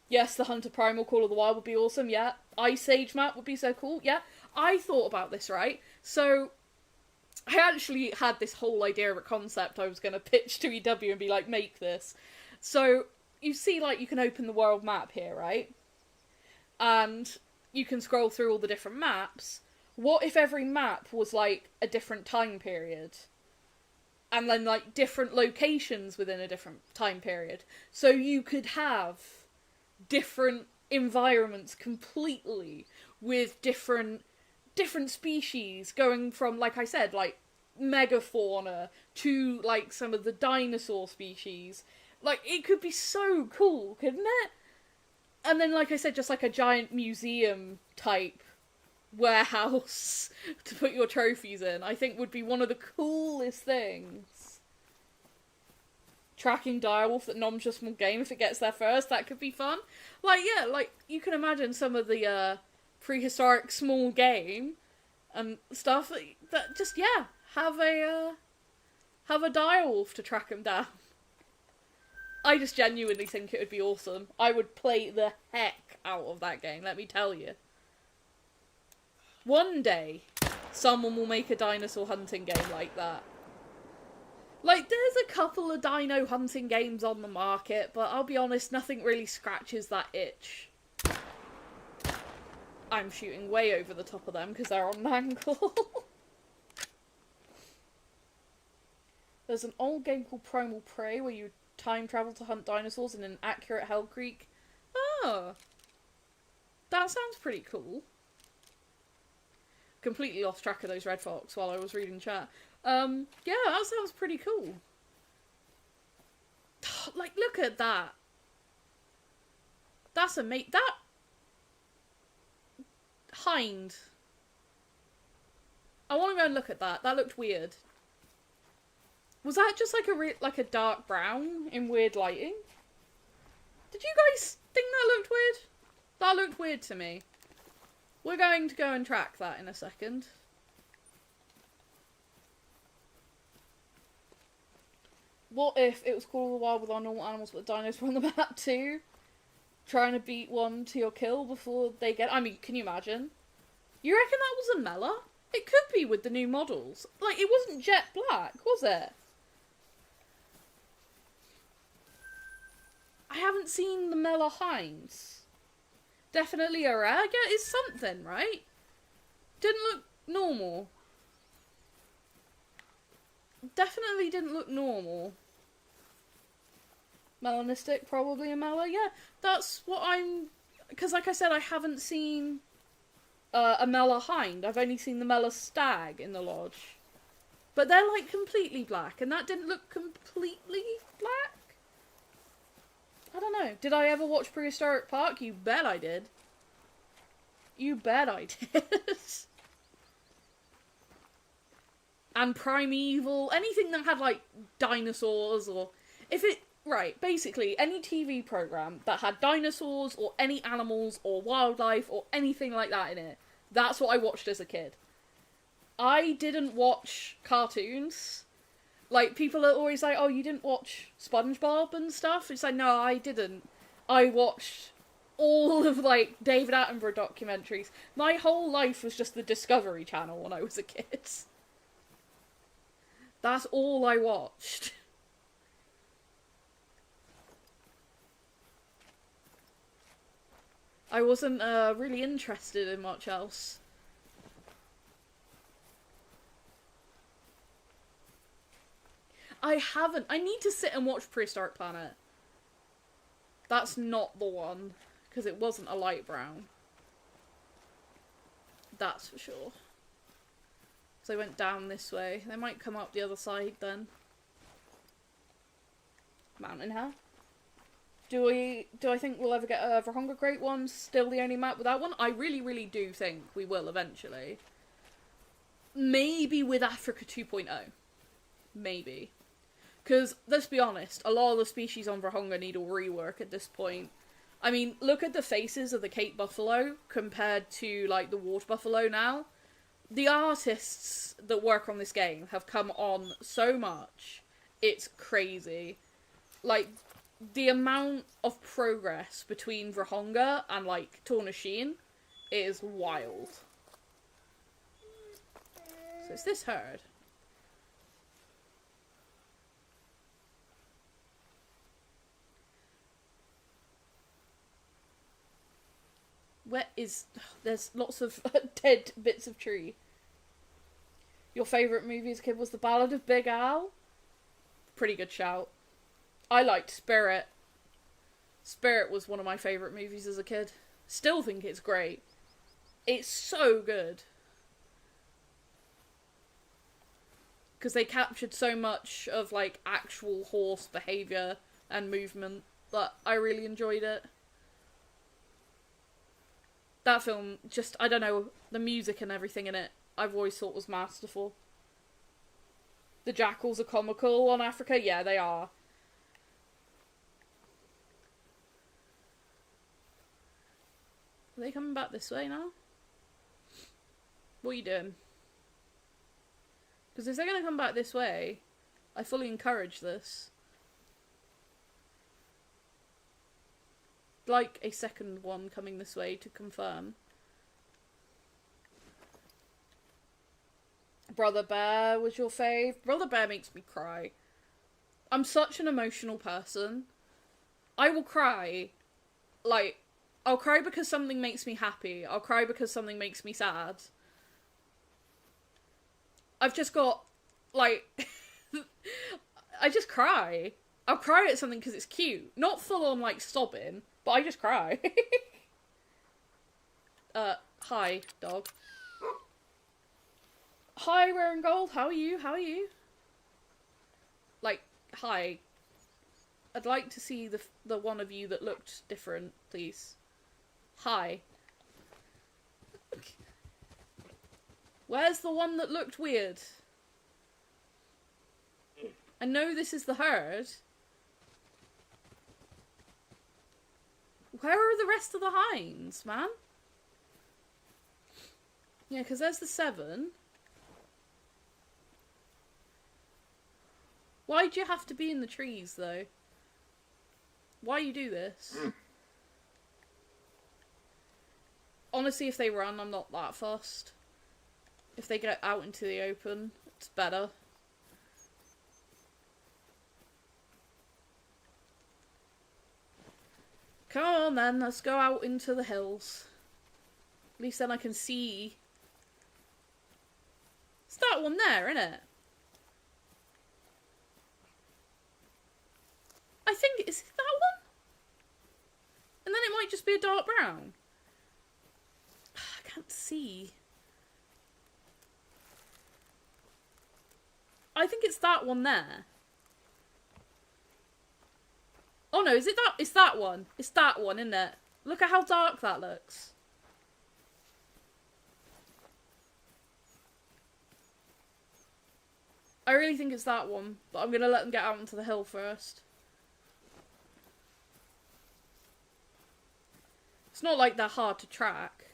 Yes, the Hunter Primal Call of the Wild would be awesome, yeah. Ice Age map would be so cool, yeah. I thought about this, right? So, I actually had this whole idea of a concept I was going to pitch to EW and be like, make this. So, you see, like, you can open the world map here, right? And you can scroll through all the different maps. What if every map was, like, a different time period? And then, like, different locations within a different time period. So you could have different environments completely with different species going from, like I said, like, megafauna to, like, some of the dinosaur species. Like, it could be so cool, couldn't it? And then, like I said, just like a giant museum type warehouse to put your trophies in, I think would be one of the coolest things. Tracking direwolf that noms your small game if it gets there first, that could be fun. Like, yeah, like, you can imagine some of the prehistoric small game and stuff that just, yeah, have a direwolf to track him down. I just genuinely think it would be awesome. I would play the heck out of that game, let me tell you. One day, someone will make a dinosaur hunting game like that. Like, there's a couple of dino hunting games on the market, but I'll be honest, nothing really scratches that itch. I'm shooting way over the top of them because they're on an angle. There's an old game called Primal Prey where you time travel to hunt dinosaurs in an accurate Hell Creek. Oh, that sounds pretty cool. Completely lost track of those Red Fox while I was reading chat. Yeah, that sounds pretty cool. Like, look at that. That's amazing. That hind. I want to go and look at that. That looked weird. Was that just like a dark brown in weird lighting? Did you guys think that looked weird? That looked weird to me. We're going to go and track that in a second. What if it was Call of the Wild with our normal animals but the dinos were on the map too? Trying to beat one to your kill before they get... I mean, can you imagine? You reckon that was a Mela? It could be with the new models. Like, it wasn't jet black, was it? I haven't seen the Mela hinds. Definitely a rare. Yeah, it's something, right? Didn't look normal. Definitely didn't look normal. Melanistic, probably a Mela. Yeah, that's what I'm... Because like I said, I haven't seen a Mela hind. I've only seen the Mela stag in the lodge. But they're like completely black, and that didn't look completely black? I don't know. Did I ever watch Prehistoric Park? You bet I did. You bet I did. And Primeval, anything that had like dinosaurs or... If it... Right, basically, any TV program that had dinosaurs or any animals or wildlife or anything like that in it, that's what I watched as a kid. I didn't watch cartoons. Like, people are always like, oh, you didn't watch SpongeBob and stuff? It's like, no, I didn't. I watched all of, like, David Attenborough documentaries. My whole life was just the Discovery Channel when I was a kid. That's all I watched. I wasn't really interested in much else. I haven't. I need to sit and watch Prehistoric Planet. That's not the one, because it wasn't a light brown. That's for sure. So I went down this way. They might come up the other side then. Mountain Hell. Do I think we'll ever get a Verhonga Great One? Still the only map with that one? I really, really do think we will eventually. Maybe with Africa 2.0. Maybe. Because, let's be honest, a lot of the species on Verhonga need a rework at this point. I mean, look at the faces of the Cape Buffalo compared to, like, the Water Buffalo now. The artists that work on this game have come on so much. It's crazy. Like, the amount of progress between Verhonga and, like, Tornasheen is wild. So it's this herd. Where is... There's lots of dead bits of tree. Your favourite movie as a kid was The Ballad of Big Al? Pretty good shout. I liked Spirit. Spirit was one of my favourite movies as a kid. Still think it's great. It's so good. Because they captured so much of, like, actual horse behaviour and movement that I really enjoyed it. That film, just, I don't know, the music and everything in it, I've always thought was masterful. The jackals are comical on Africa? Yeah, they are. Are they coming back this way now? What are you doing? Because if they're going to come back this way, I fully encourage this. like a second one coming this way to confirm. Brother Bear was your fave. Brother Bear makes me cry. I'm such an emotional person. I will cry. Like, I'll cry because something makes me happy. I'll cry because something makes me sad. I've just got, like, I just cry. I'll cry at something because it's cute. Not full on, like, sobbing, but I just cry. Hi, dog. Hi, Rare and Gold. How are you? How are you? Like, hi. I'd like to see the one of you that looked different, please. Hi. Where's the one that looked weird? I know this is the herd. Where are the rest of the hinds, man? Yeah, because there's the 7. Why'd you have to be in the trees, though? Why you do this? Honestly, if they run, I'm not that fussed. If they get out into the open, it's better. Come on then, let's go out into the hills. At least then I can see. It's that one there, isn't it? I think, is it that one? And then it might just be a dark brown. I can't see. I think it's that one there. Oh no, is it that? It's that one. It's that one, isn't it? Look at how dark that looks. I really think it's that one, but I'm gonna let them get out onto the hill first. It's not like they're hard to track.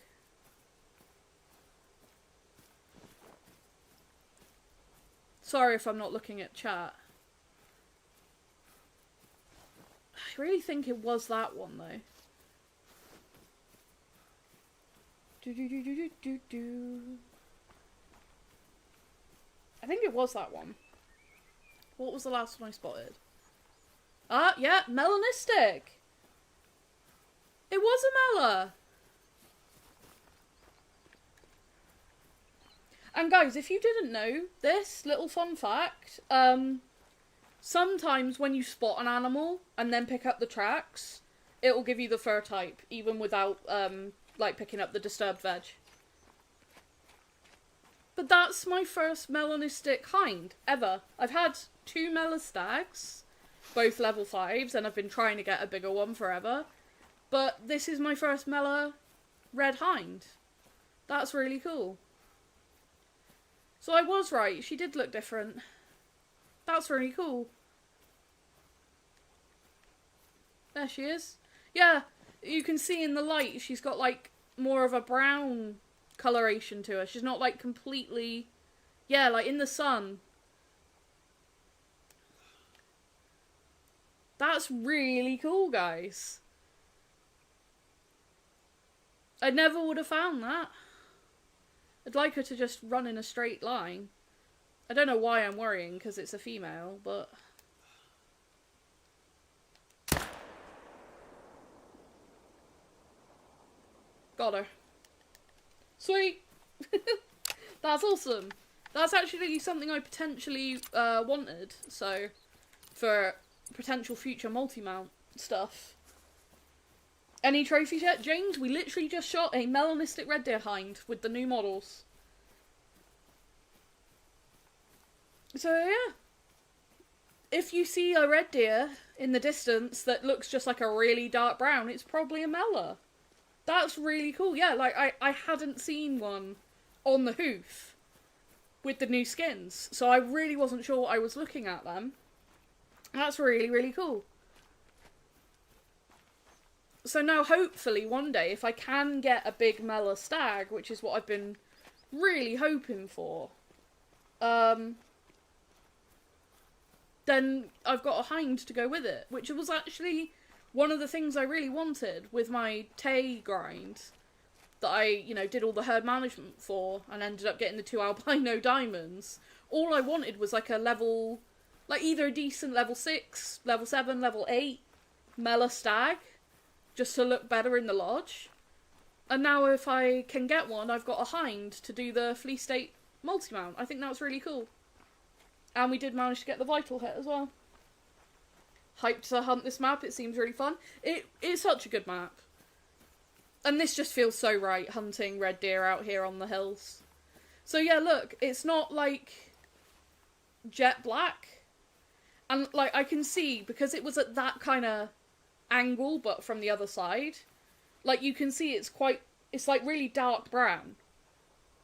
Sorry if I'm not looking at chat. I really think it was that one, though. I think it was that one. What was the last one I spotted? Ah, yeah, melanistic! It was a mela! And guys, if you didn't know this little fun fact, sometimes when you spot an animal and then pick up the tracks, it will give you the fur type, even without, like, picking up the disturbed veg. But that's my first melanistic hind, ever. I've had 2 mela stags, both level 5s, and I've been trying to get a bigger one forever. But this is my first mela red hind. That's really cool. So I was right, she did look different. That's really cool. There she is. Yeah, you can see in the light she's got like more of a brown coloration to her. She's not like completely, yeah, like in the sun. That's really cool, guys. I never would have found that. I'd like her to just run in a straight line. I don't know why I'm worrying, because it's a female, but... Got her. Sweet! That's awesome. That's actually something I potentially wanted, so... for potential future multi-mount stuff. Any trophies yet, James? We literally just shot a melanistic red deer hind with the new models. So yeah. If you see a red deer in the distance that looks just like a really dark brown, it's probably a mela. That's really cool. Yeah, like I hadn't seen one on the hoof with the new skins, so I really wasn't sure what I was looking at then. That's really, really cool. So now, hopefully, one day, if I can get a big mela stag, which is what I've been really hoping for, then I've got a hind to go with it, which was actually one of the ththings I really wanted with my Tay grind that I, did all the herd management for and ended up getting the 2 albino diamonds, all I wanted was like a level, like either a decent level 6, level 7, level 8 Mela stag, just to look better in the lodge. And now if I can get one, I've got a hind to do the Flea State multi-mount. I think that's really cool. And we did manage to get the vital hit as well. Hyped to hunt this map, it seems really fun. It's such a good map. And this just feels so right, hunting red deer out here on the hills. So yeah, look, it's not like jet black. And like I can see, because it was at that kind of angle, but from the other side, like you can see it's like really dark brown.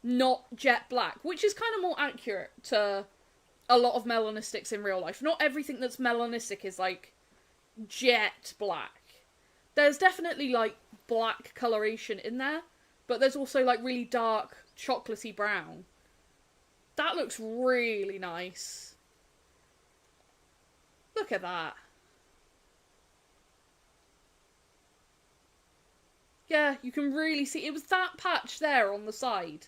Not jet black, which is kind of more accurate to a lot of melanistics in real life. Not everything that's melanistic is like jet black. There's definitely like black coloration in there, but there's also like really dark chocolatey brown. That looks really nice. Look at that. Yeah, you can really see, it was that patch there on the side.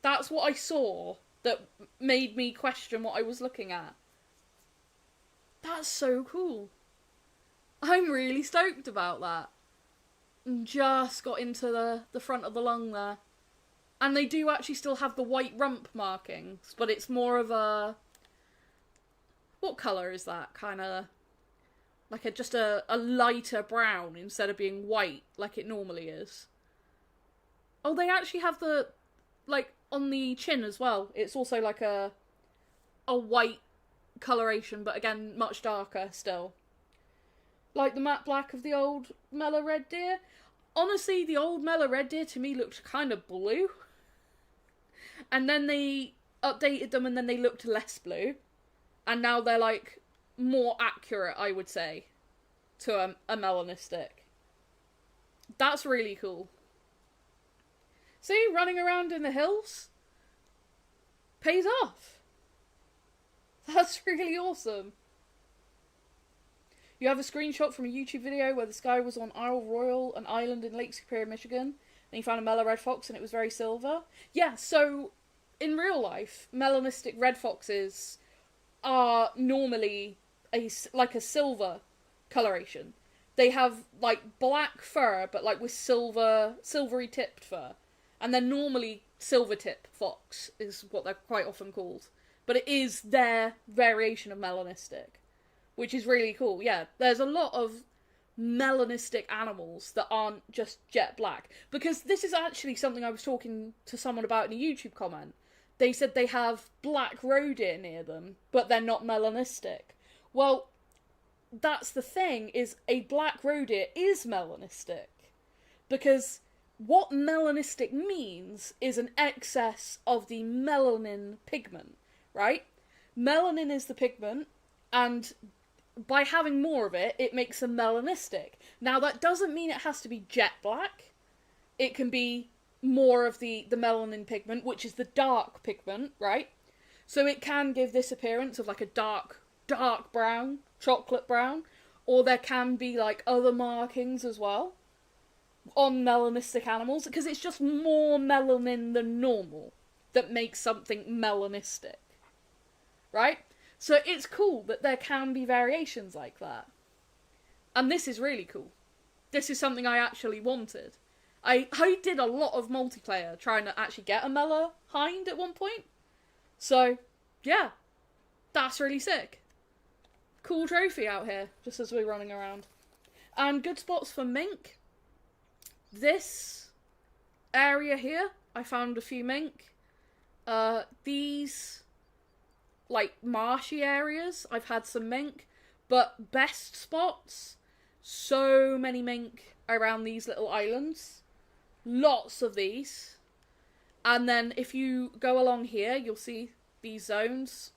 That's what I saw that made me question what I was looking at. That's so cool. I'm really stoked about that. And just got into the front of the lung there. And they do actually still have the white rump markings, but it's more of a... What colour is that? Kind of like just a lighter brown instead of being white like it normally is. Oh, they actually have the, like, on the chin as well. It's also like a white coloration, but again, much darker still. Like the matte black of the old Mela red deer. Honestly, the old Mela red deer to me looked kind of blue. And then they updated them and then they looked less blue. And now they're like more accurate, I would say, to a melanistic. That's really cool. See, running around in the hills pays off. That's really awesome. You have a screenshot from a YouTube video where this guy was on Isle Royal, an island in Lake Superior, Michigan, and he found a Mela red fox and it was very silver. Yeah, so in real life, melanistic red foxes are normally like a silver coloration. They have like black fur, but like with silvery tipped fur. And they're normally silver tip fox is what they're quite often called. But it is their variation of melanistic, which is really cool. Yeah, there's a lot of melanistic animals that aren't just jet black. Because this is actually something I was talking to someone about in a YouTube comment. They said they have black roe deer near them, but they're not melanistic. Well, that's the thing, is a black roe deer is melanistic. Because what melanistic means is an excess of the melanin pigment, right? Melanin is the pigment, and by having more of it, it makes them melanistic. Now, that doesn't mean it has to be jet black. It can be more of the melanin pigment, which is the dark pigment, right? So it can give this appearance of like a dark brown, chocolate brown, or there can be like other markings as well on melanistic animals, because it's just more melanin than normal that makes something melanistic, right? So it's cool that there can be variations like that. And this is really cool. This is something I actually wanted. I did a lot of multiplayer trying to actually get a Mela hind at one point. So, yeah. That's really sick. Cool trophy out here, just as we're running around. And good spots for mink. This area here, I found a few mink. These, like, marshy areas, I've had some mink. But best spots, so many mink around these little islands. Lots of these. And then if you go along here, you'll see these zones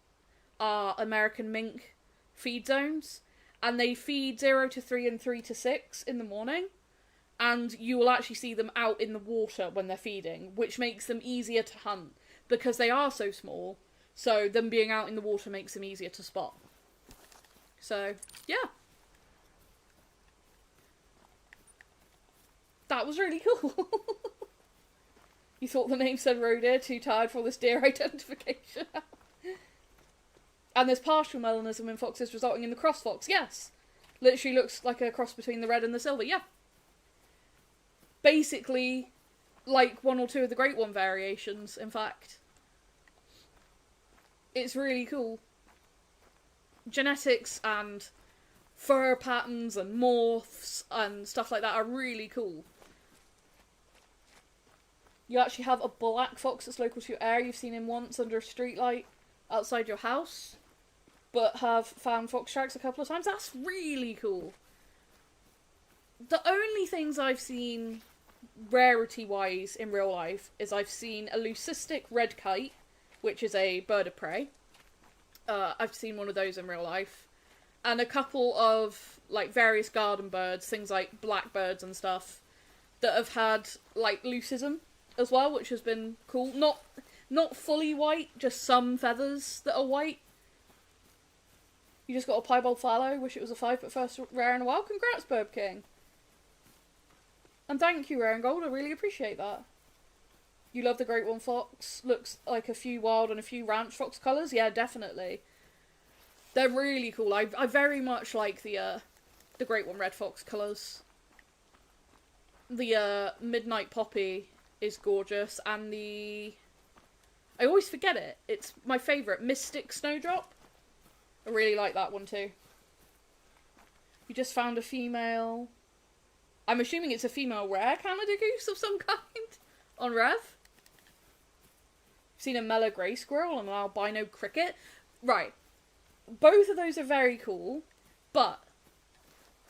are American mink feed zones. And they feed 0 to 3 and 3 to 6 in the morning. And you will actually see them out in the water when they're feeding, which makes them easier to hunt because they are so small. So them being out in the water makes them easier to spot. So, yeah. that was really cool. You thought the name said roe deer, too tired for this deer identification. And there's partial melanism in foxes resulting in the cross fox, yes. Literally looks like a cross between the red and the silver, yeah. Basically, like one or two of the Great One variations, in fact. It's really cool. Genetics and fur patterns and morphs and stuff like that are really cool. You actually have a black fox that's local to your area. You've seen him once under a streetlight outside your house, but have found fox tracks a couple of times. That's really cool. The only things I've seen rarity-wise in real life is I've seen a leucistic red kite, which is a bird of prey. I've seen one of those in real life. And a couple of, like, various garden birds, things like blackbirds and stuff, that have had, like, leucism as well, which has been cool. Not fully white, just some feathers that are white. You just got a piebald fallow, wish it was a 5, but first rare in a while. Congrats, Burb King. And thank you, Rare and Gold, I really appreciate that. You love the Great One Fox, looks like a few wild and a few ranch fox colours? Yeah, definitely. They're really cool. I very much like the Great One Red Fox colours. The Midnight Poppy is gorgeous, and the... I always forget it. It's my favourite, Mystic Snowdrop. I really like that one too. You just found a female... I'm assuming it's a female rare Canada goose of some kind on Rev. Seen a Mela grey squirrel and an albino cricket. Right. Both of those are very cool, but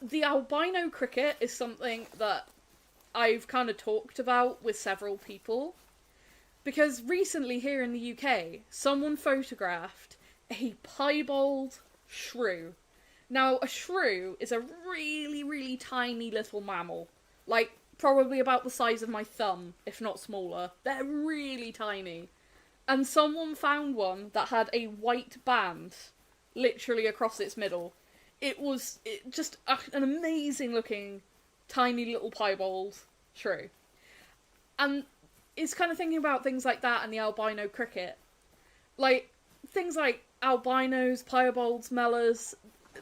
the albino cricket is something that I've kind of talked about with several people. Because recently here in the UK, someone photographed a piebald shrew. Now, a shrew is a really, really tiny little mammal. Like, probably about the size of my thumb, if not smaller. They're really tiny. And someone found one that had a white band literally across its middle. It was just an amazing looking tiny little piebald shrew. And it's kind of thinking about things like that and the albino cricket. Like, things like albinos, piebalds, mellas,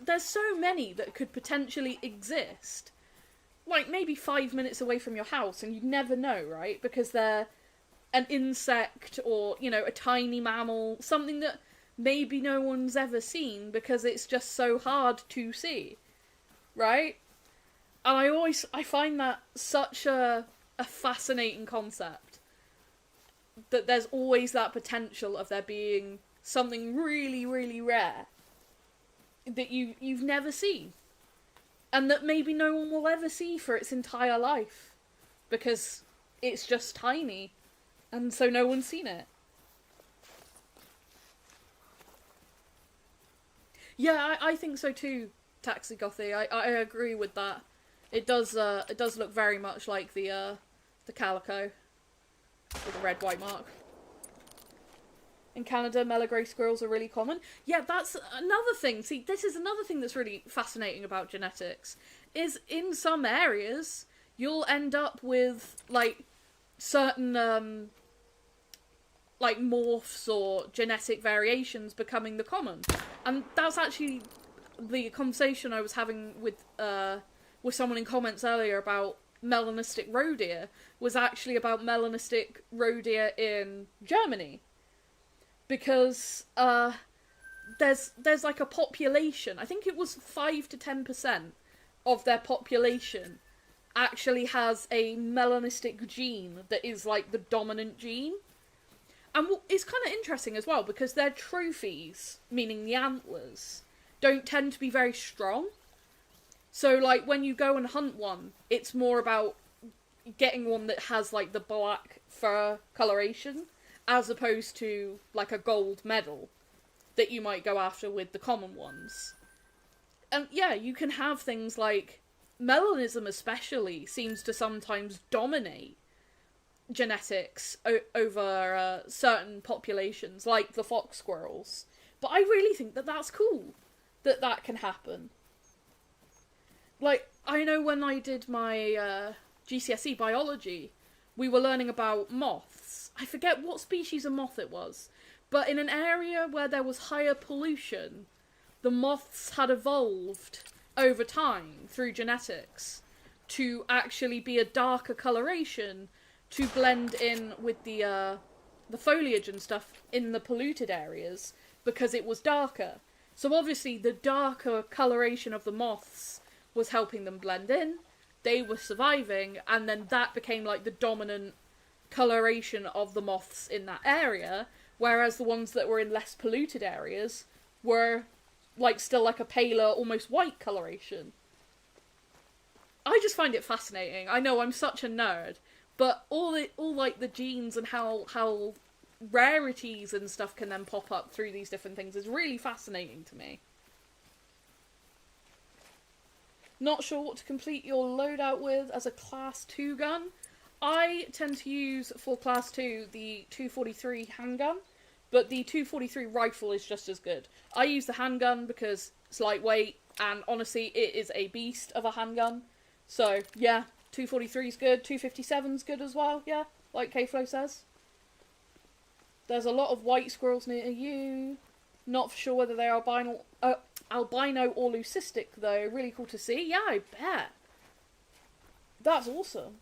there's so many that could potentially exist. Like, maybe 5 minutes away from your house, and you'd never know, right? Because they're an insect or, you know, a tiny mammal, something that maybe no one's ever seen because it's just so hard to see, right? And I find that such a fascinating concept, that there's always that potential of there being something really, really rare that you've never seen, and that maybe no one will ever see for its entire life because it's just tiny and so no one's seen it. Yeah, I think so too, Taxi Gothy. I agree with that. It does look very much like the calico with the red white mark. In Canada, Mela grey squirrels are really common. Yeah, that's another thing. See, this is another thing that's really fascinating about genetics, is in some areas, you'll end up with, like, certain, like, morphs or genetic variations becoming the common. And that's actually the conversation I was having with someone in comments earlier about melanistic roe deer, was actually about melanistic roe deer in Germany. Because there's like a population, I think it was 5 to 10% of their population actually has a melanistic gene that is like the dominant gene. And it's kind of interesting as well, because their trophies, meaning the antlers, don't tend to be very strong. So like when you go and hunt one, it's more about getting one that has like the black fur coloration, as opposed to, like, a gold medal that you might go after with the common ones. And, yeah, you can have things like... Melanism especially seems to sometimes dominate genetics over certain populations, like the fox squirrels. But I really think that that's cool, that that can happen. Like, I know when I did my GCSE biology, we were learning about moths. I forget what species of moth it was, but in an area where there was higher pollution, the moths had evolved over time through genetics to actually be a darker coloration to blend in with the foliage and stuff in the polluted areas because it was darker. So obviously the darker coloration of the moths was helping them blend in, they were surviving, and then that became like the dominant coloration of the moths in that area, whereas the ones that were in less polluted areas were like still like a paler, almost white coloration. I just find it fascinating. I know I'm such a nerd, but all like the genes and how rarities and stuff can then pop up through these different things is really fascinating to me. Not sure what to complete your loadout with as a class 2 gun. I tend to use, for class 2, the 243 handgun, but the 243 rifle is just as good. I use the handgun because it's lightweight, and honestly, it is a beast of a handgun. So, yeah, 243 is good, 257 is good as well, yeah, like K-Flow says. There's a lot of white squirrels near you. Not for sure whether they are albino or leucistic, though. Really cool to see. Yeah, I bet. That's awesome.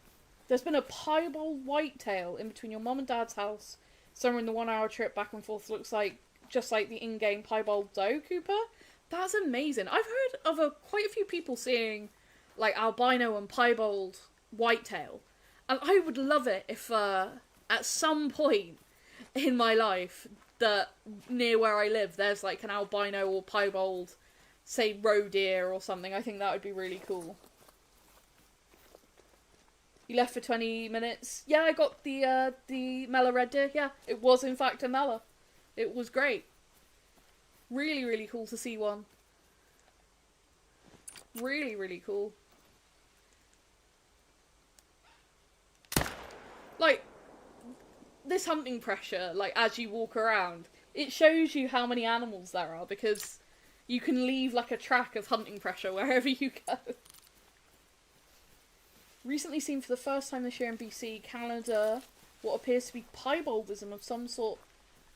There's been a piebald whitetail in between your mum and dad's house. Somewhere in the 1 hour trip back and forth. Looks like just like the in-game piebald doe cooper. That's amazing. I've heard of quite a few people seeing like albino and piebald whitetail. And I would love it if at some point in my life that near where I live there's like an albino or piebald, say, roe deer or something. I think that would be really cool. You left for 20 minutes. Yeah, I got the Mela red deer. Yeah, it was in fact a Mela. It was great. Really, really cool to see one. Really, really cool. Like, this hunting pressure, like, as you walk around, it shows you how many animals there are, because you can leave, like, a track of hunting pressure wherever you go. Recently seen for the first time this year in BC, Canada, what appears to be piebaldism of some sort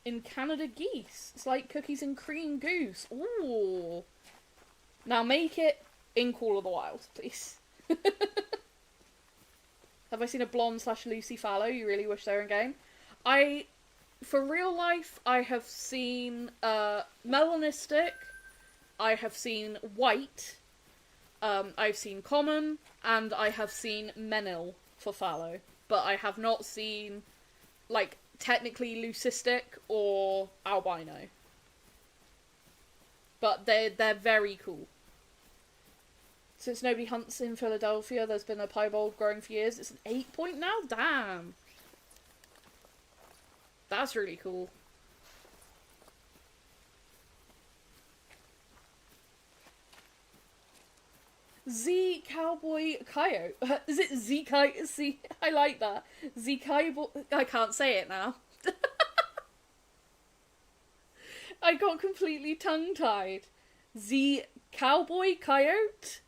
in Canada geese. It's like cookies and cream goose. Ooh. Now make it in Call of the Wild, please. Have I seen a blonde / Lucy fallow you really wish they were in game? For real life, I have seen melanistic, I have seen white, I've seen common, and I have seen menil for fallow. But I have not seen, like, technically leucistic or albino. But they're very cool. Since nobody hunts in Philadelphia, there's been a piebald growing for years. It's an 8 point now? Damn. That's really cool. Z Cowboy Coyote. Is it Z Coyote? Z, I like that. Z Cowboy. I can't say it now. I got completely tongue-tied. Z Cowboy Coyote?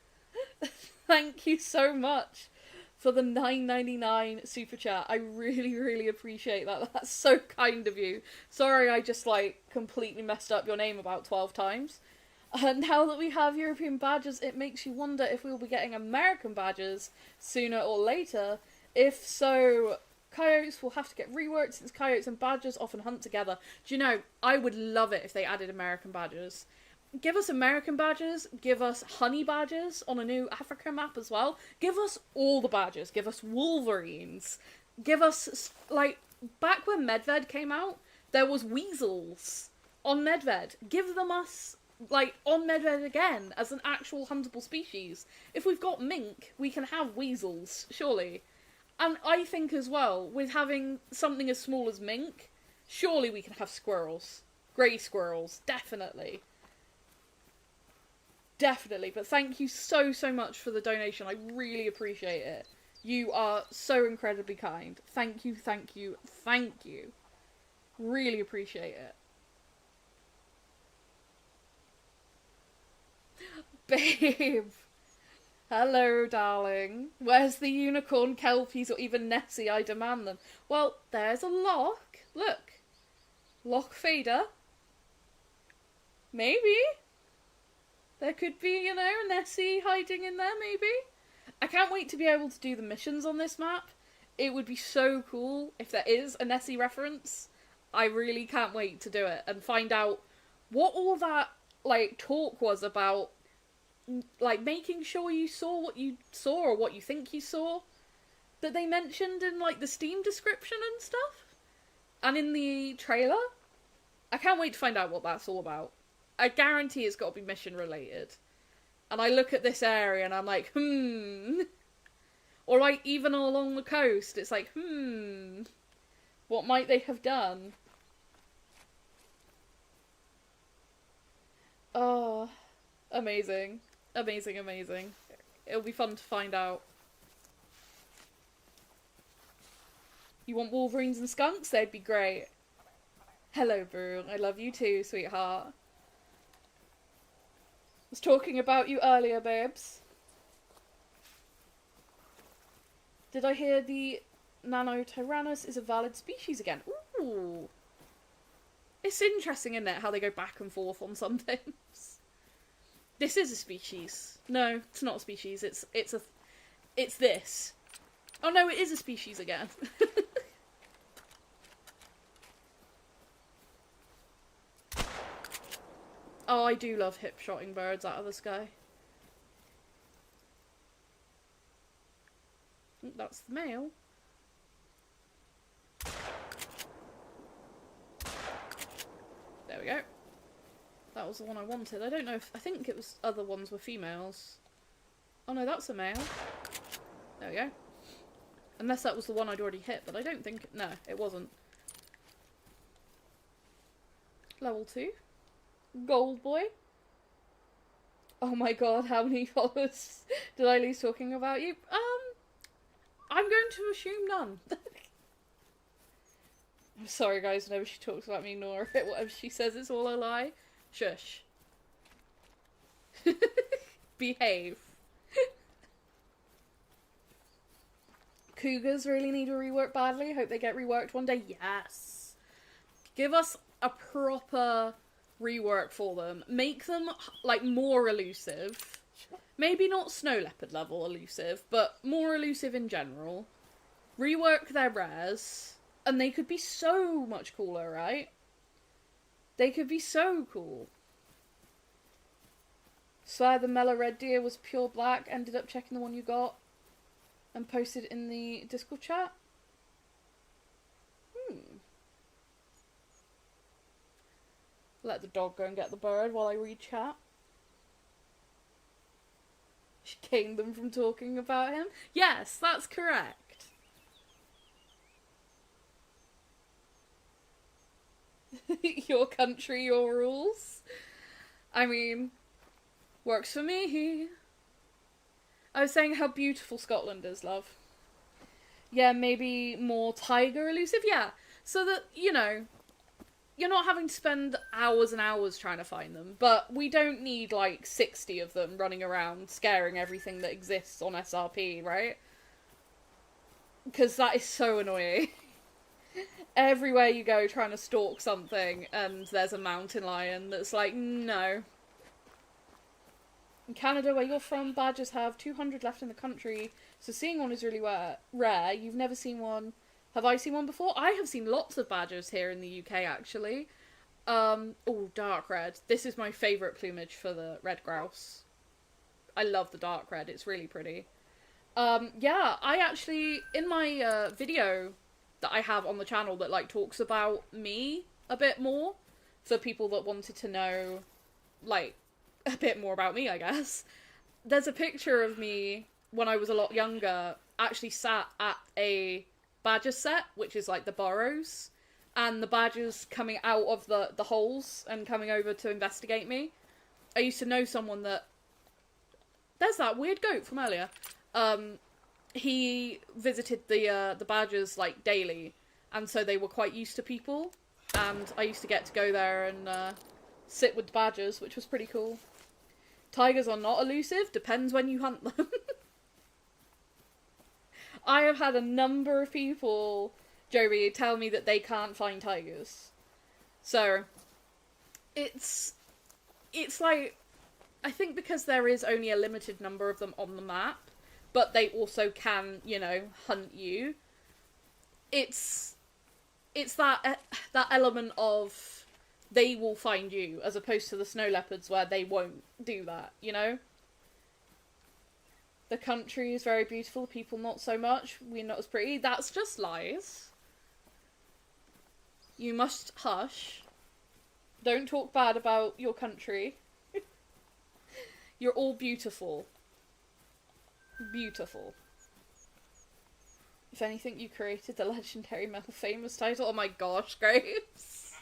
Thank you so much for the $9.99 super chat. I really, really appreciate that. That's so kind of you. Sorry I just, like, completely messed up your name about 12 times. Now that we have European badges, it makes you wonder if we will be getting American badges sooner or later. If so, coyotes will have to get reworked since coyotes and badgers often hunt together. Do you know, I would love it if they added American badges. Give us American badges, give us honey badges on a new Africa map as well. Give us all the badges, give us wolverines. Give us, like, back when Medved came out, there was weasels on Medved. Give them us, like, on Medved again as an actual huntable species. If we've got mink, we can have weasels, surely. And I think as well, with having something as small as mink, surely we can have squirrels. Grey squirrels, definitely. Definitely, but thank you so, so much for the donation. I really appreciate it. You are so incredibly kind. Thank you, thank you, thank you. Really appreciate it. Babe. Hello, darling. Where's the unicorn, kelpies, or even Nessie? I demand them. Well, there's a lock. Look. Lock fader. Maybe. There could be, you know, a Nessie hiding in there, maybe. I can't wait to be able to do the missions on this map. It would be so cool if there is a Nessie reference. I really can't wait to do it and find out what all that, like, talk was about, like, making sure you saw what you saw or what you think you saw that they mentioned in, like, the Steam description and stuff. And in the trailer. I can't wait to find out what that's all about. I guarantee it's got to be mission related. And I look at this area and I'm like, Or like even along the coast, it's like, what might they have done? Oh, amazing. Amazing, amazing. It'll be fun to find out. You want wolverines and skunks? They'd be great. Hello, Boo. I love you too, sweetheart. Was talking about you earlier, babes. Did I hear the Nanotyrannus is a valid species again? Ooh. It's interesting, isn't it, how they go back and forth on some things. This is a species. No, it's not a species. It's this. Oh no, it is a species again. Oh, I do love hip-shotting birds out of the sky. That's the male. There we go. That was the one I wanted. I don't know if... I think it was other ones were females. Oh no, that's a male. There we go. Unless that was the one I'd already hit, but I don't think... No, it wasn't. Level 2. Gold boy. Oh my god, how many followers did I lose talking about you? I'm going to assume none. I'm sorry guys, whenever she talks about me, ignore it. Whatever she says, it's all a lie. Shush. Behave. Cougars really need a rework badly. Hope they get reworked one day. Yes. Give us a proper rework for them. Make them, like, more elusive. Maybe not snow leopard level elusive, but more elusive in general. Rework their rares. And they could be so much cooler, right? They could be so cool. Swear the Mellow Red Deer was pure black. Ended up checking the one you got. And posted in the Discord chat. Let the dog go and get the bird while I read chat. She caned them from talking about him. Yes, that's correct. Your country, your rules. I mean, works for me. I was saying how beautiful Scotland is, love. Yeah, maybe more tiger elusive. Yeah, so that, you know, you're not having to spend hours and hours trying to find them, but we don't need, like, 60 of them running around scaring everything that exists on SRP, right? Because that is so annoying. Everywhere you go trying to stalk something, and there's a mountain lion that's like, no. In Canada, where you're from, badgers have 200 left in the country, so seeing one is really rare. You've never seen one. Have I seen one before? I have seen lots of badgers here in the UK, actually. Oh, dark red. This is my favourite plumage for the red grouse. I love the dark red. It's really pretty. Yeah, I actually, in my video that I have on the channel that, like, talks about me a bit more, for people that wanted to know, like, a bit more about me, I guess. There's a picture of me when I was a lot younger, actually sat at a badger set, which is like the burrows, and the badgers coming out of the holes and coming over to investigate me. I used to know someone that... There's that weird goat from earlier. He visited the badgers, like, daily, and so they were quite used to people, and I used to get to go there and sit with the badgers, which was pretty cool. Tigers are not elusive, depends when you hunt them. I have had a number of people, Joby, tell me that they can't find tigers. So, it's like, I think because there is only a limited number of them on the map, but they also can, you know, hunt you. It's that element of they will find you, as opposed to the snow leopards where they won't do that, you know? The country is very beautiful, the people not so much, we're not as pretty. That's just lies. You must hush. Don't talk bad about your country. You're all beautiful. Beautiful. If anything, you created the legendary Mel Famous title. Oh my gosh, Graves.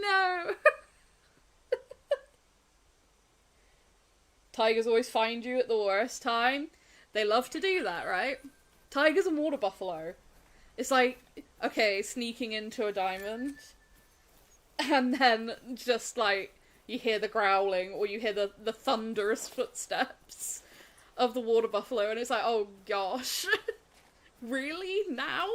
No. Tigers always find you at the worst time. They love to do that, right? Tigers and water buffalo. It's like, okay, sneaking into a diamond. And then just like, you hear the growling or you hear the thunderous footsteps of the water buffalo. And it's like, oh gosh. Really? Now?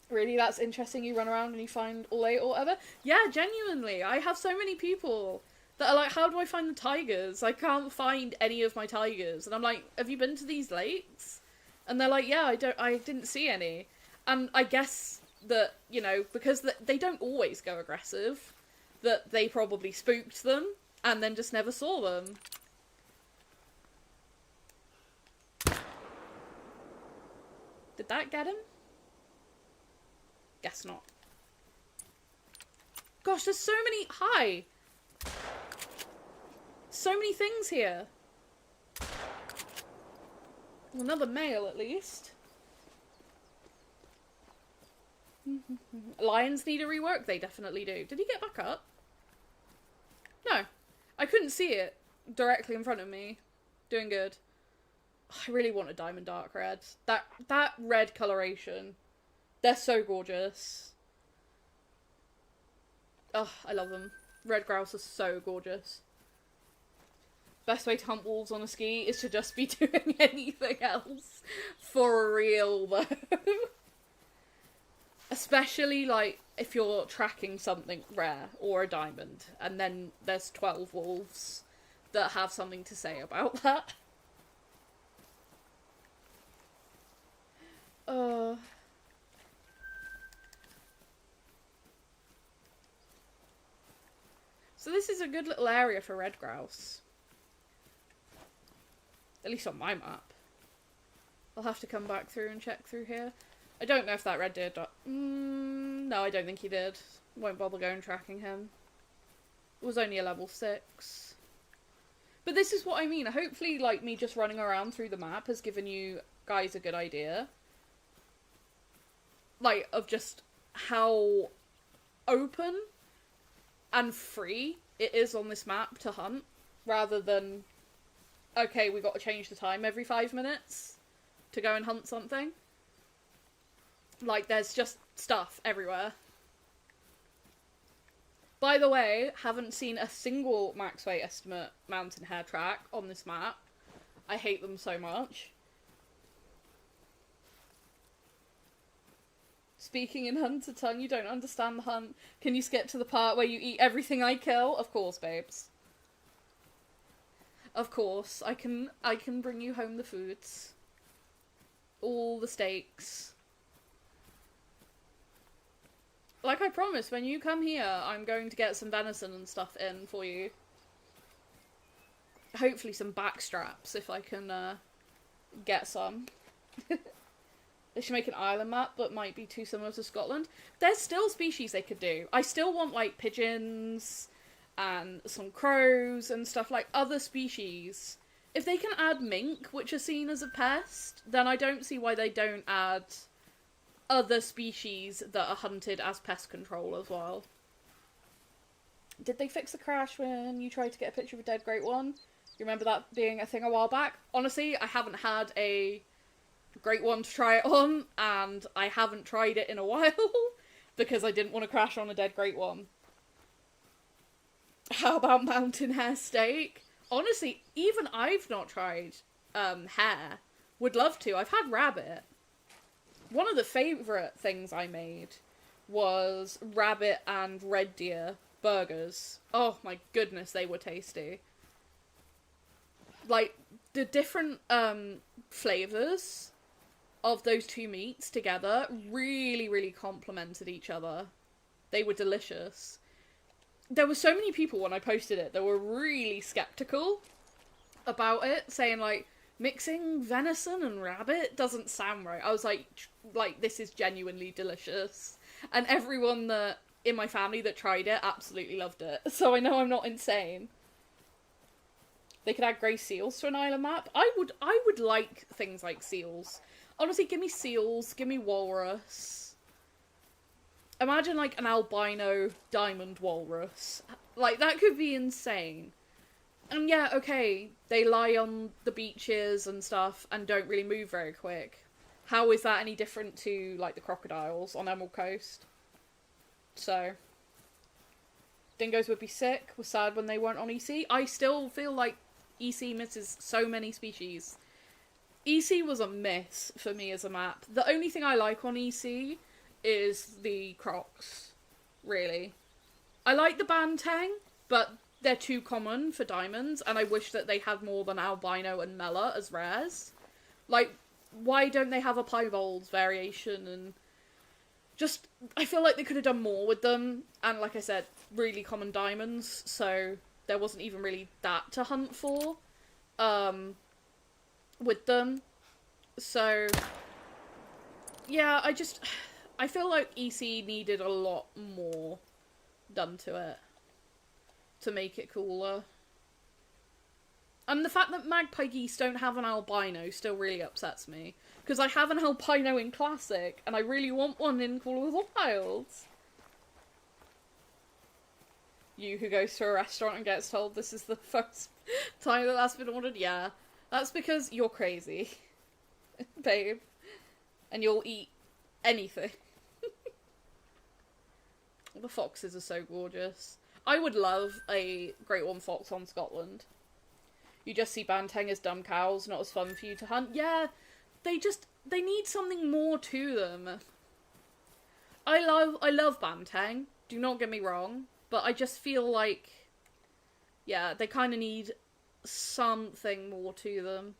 Really, that's interesting, you run around and you find all 8 or whatever? Yeah, genuinely. I have so many people that are like, how do I find the tigers? I can't find any of my tigers. And I'm like, have you been to these lakes? And they're like, yeah, I didn't see any. And I guess that, you know, because they don't always go aggressive, that they probably spooked them and then just never saw them. Did that get him? Guess not. Gosh, there's so many... Hi! So many things here. Another male, at least. Lions need a rework? They definitely do. Did he get back up? No. I couldn't see it directly in front of me. Doing good. I really want a diamond dark red. That red coloration. They're so gorgeous. Oh, I love them. Red grouse are so gorgeous. Best way to hunt wolves on a ski is to just be doing anything else. For real, though. Especially, like, if you're tracking something rare or a diamond, and then there's 12 wolves that have something to say about that. So this is a good little area for red grouse. At least on my map. I'll have to come back through and check through here. I don't know if that red deer no, I don't think he did. Won't bother going tracking him. It was only a level 6. But this is what I mean. Hopefully, like, me just running around through the map has given you guys a good idea. Like, of just how open and free it is on this map to hunt. Rather than, okay, we got to change the time every 5 minutes to go and hunt something. Like, there's just stuff everywhere. By the way, haven't seen a single max weight estimate mountain hare track on this map. I hate them so much. Speaking in hunter tongue, you don't understand the hunt. Can you skip to the part where you eat everything I kill? Of course, babes. Of course. I can bring you home the foods. All the steaks. Like I promised, when you come here, I'm going to get some venison and stuff in for you. Hopefully some back straps, if I can get some. They should make an island map, but might be too similar to Scotland. There's still species they could do. I still want, like, pigeons and some crows and stuff, like other species. If they can add mink, which are seen as a pest, then I don't see why they don't add other species that are hunted as pest control as well. Did they fix the crash when you tried to get a picture of a dead great one? You remember that being a thing a while back? Honestly, I haven't had a great one to try it on, and I haven't tried it in a while because I didn't want to crash on a dead great one. How about mountain hare steak? Honestly, even I've not tried hare. Would love to. I've had rabbit. One of the favourite things I made was rabbit and red deer burgers. Oh my goodness, they were tasty. Like, the different flavours of those two meats together really, really complemented each other. They were delicious. There were so many people when I posted it that were really skeptical about it, saying like, mixing venison and rabbit doesn't sound right. I was like, this is genuinely delicious. And everyone that in my family that tried it absolutely loved it. So I know I'm not insane. They could add grey seals to an island map. I would like things like seals. Honestly, give me seals, give me walrus. Imagine like an albino diamond walrus. Like, that could be insane. And yeah, okay, they lie on the beaches and stuff and don't really move very quick. How is that any different to, like, the crocodiles on Emerald Coast? So, dingoes would be sick. Was sad when they weren't on EC. I still feel like EC misses so many species. EC was a miss for me as a map. The only thing I like on EC is the crocs, really. I like the banteng, but they're too common for diamonds, and I wish that they had more than albino and mela as rares. Like, why don't they have a piebalds variation? And just, I feel like they could have done more with them. And like I said, really common diamonds, so there wasn't even really that to hunt for with them. So yeah, I feel like EC needed a lot more done to it to make it cooler. And the fact that magpie geese don't have an albino still really upsets me. Because I have an albino in Classic, and I really want one in Call of the Wilds. You who goes to a restaurant and gets told this is the first time that that's been ordered? Yeah. That's because you're crazy. Babe. And you'll eat anything. The foxes are so gorgeous. I would love a Great Horned Fox on Scotland. You just see banteng as dumb cows, not as fun for you to hunt. Yeah, they need something more to them. I love banteng, do not get me wrong, but I just feel like, yeah, they kind of need something more to them.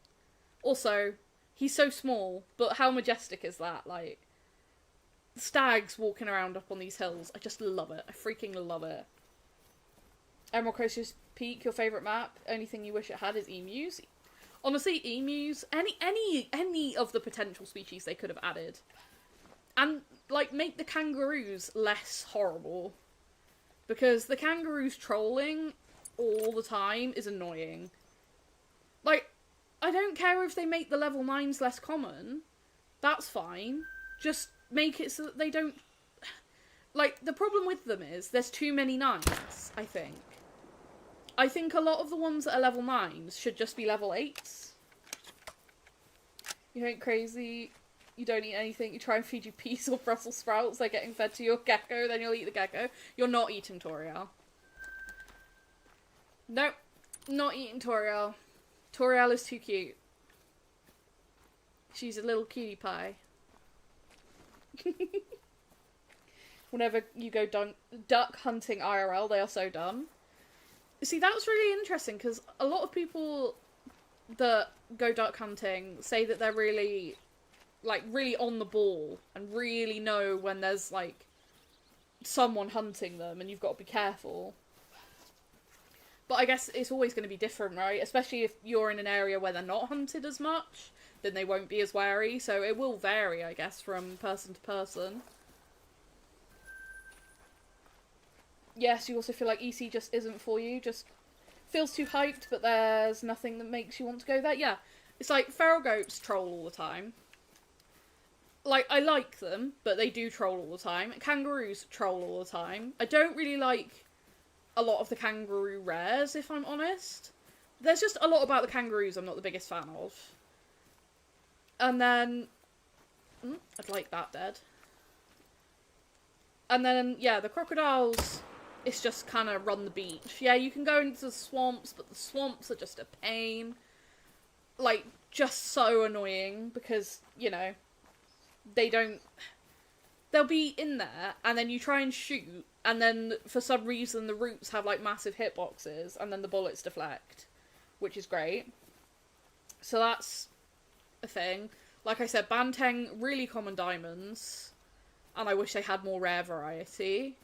Also, he's so small, but how majestic is that? Like, stags walking around up on these hills. I just love it. I freaking love it. Emerald Coast Peak, your favourite map? Only thing you wish it had is emus. Honestly, emus, any of the potential species they could have added. And, like, make the kangaroos less horrible. Because the kangaroos trolling all the time is annoying. Like, I don't care if they make the level 9s less common. That's fine. Just make it so that they don't... Like, the problem with them is there's too many 9s, I think. I think a lot of the ones that are level 9s should just be level 8s. You ain't crazy. You don't eat anything. You try and feed you peas or Brussels sprouts. They're getting fed to your gecko. Then you'll eat the gecko. You're not eating Toriel. Nope. Not eating Toriel. Toriel is too cute. She's a little cutie pie. Whenever you go duck hunting IRL, they are so dumb. See, that's really interesting, because a lot of people that go duck hunting say that they're really, like, really on the ball, and really know when there's, like, someone hunting them, and you've got to be careful. But I guess it's always going to be different, right? Especially if you're in an area where they're not hunted as much, then they won't be as wary, so it will vary, I guess, from person to person. Yes, you also feel like EC just isn't for you, just feels too hyped, but there's nothing that makes you want to go there. Yeah, it's like feral goats troll all the time. Like, I like them, but they do troll all the time. Kangaroos troll all the time. I don't really like a lot of the kangaroo rares, if I'm honest. There's just a lot about the kangaroos I'm not the biggest fan of. And then... I'd like that dead. And then, yeah, the crocodiles... it's just kind of run the beach. Yeah, you can go into the swamps, but the swamps are just a pain. Like, just so annoying, because, you know, they'll be in there, and then you try and shoot, and then, for some reason, the roots have, like, massive hitboxes, and then the bullets deflect, which is great. So that's a thing. Like I said, Banteng, really common diamonds, and I wish they had more rare variety.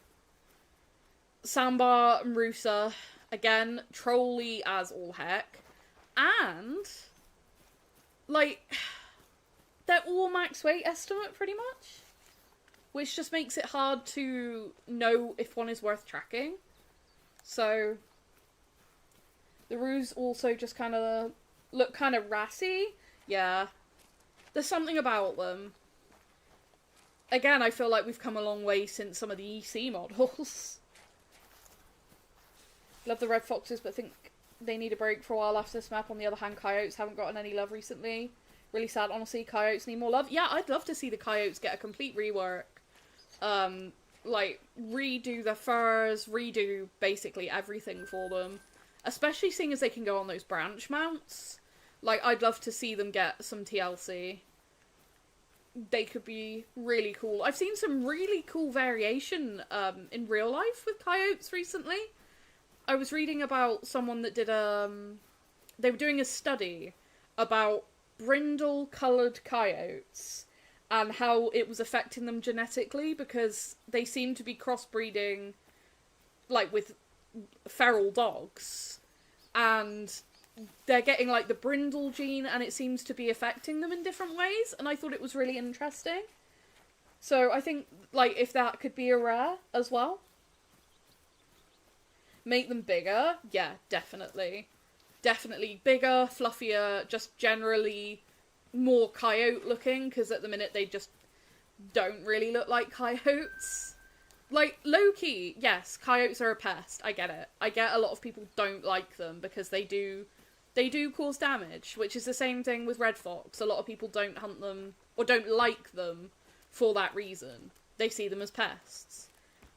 Sambar and Rusa, again, trolly as all heck. And, like, they're all max weight estimate, pretty much. Which just makes it hard to know if one is worth tracking. So, the roos also just kind of look kind of rassy. Yeah. There's something about them. Again, I feel like we've come a long way since some of the EC models. Love the red foxes, but think they need a break for a while after this map. On the other hand, coyotes haven't gotten any love recently. Really sad, honestly. Coyotes need more love. Yeah, I'd love to see the coyotes get a complete rework. Like, redo the furs, redo basically everything for them. Especially seeing as they can go on those branch mounts. Like, I'd love to see them get some TLC. They could be really cool. I've seen some really cool variation, in real life with coyotes recently. I was reading about someone that did they were doing a study about brindle-coloured coyotes and how it was affecting them genetically, because they seem to be crossbreeding, like, with feral dogs. And they're getting, like, the brindle gene, and it seems to be affecting them in different ways, and I thought it was really interesting. So I think, like, if that could be a rare as well. Make them bigger? Yeah, definitely. Definitely bigger, fluffier, just generally more coyote looking, because at the minute they just don't really look like coyotes. Like, low-key, yes, coyotes are a pest, I get it. I get a lot of people don't like them because they do cause damage, which is the same thing with red fox. A lot of people don't hunt them, or don't like them for that reason. They see them as pests.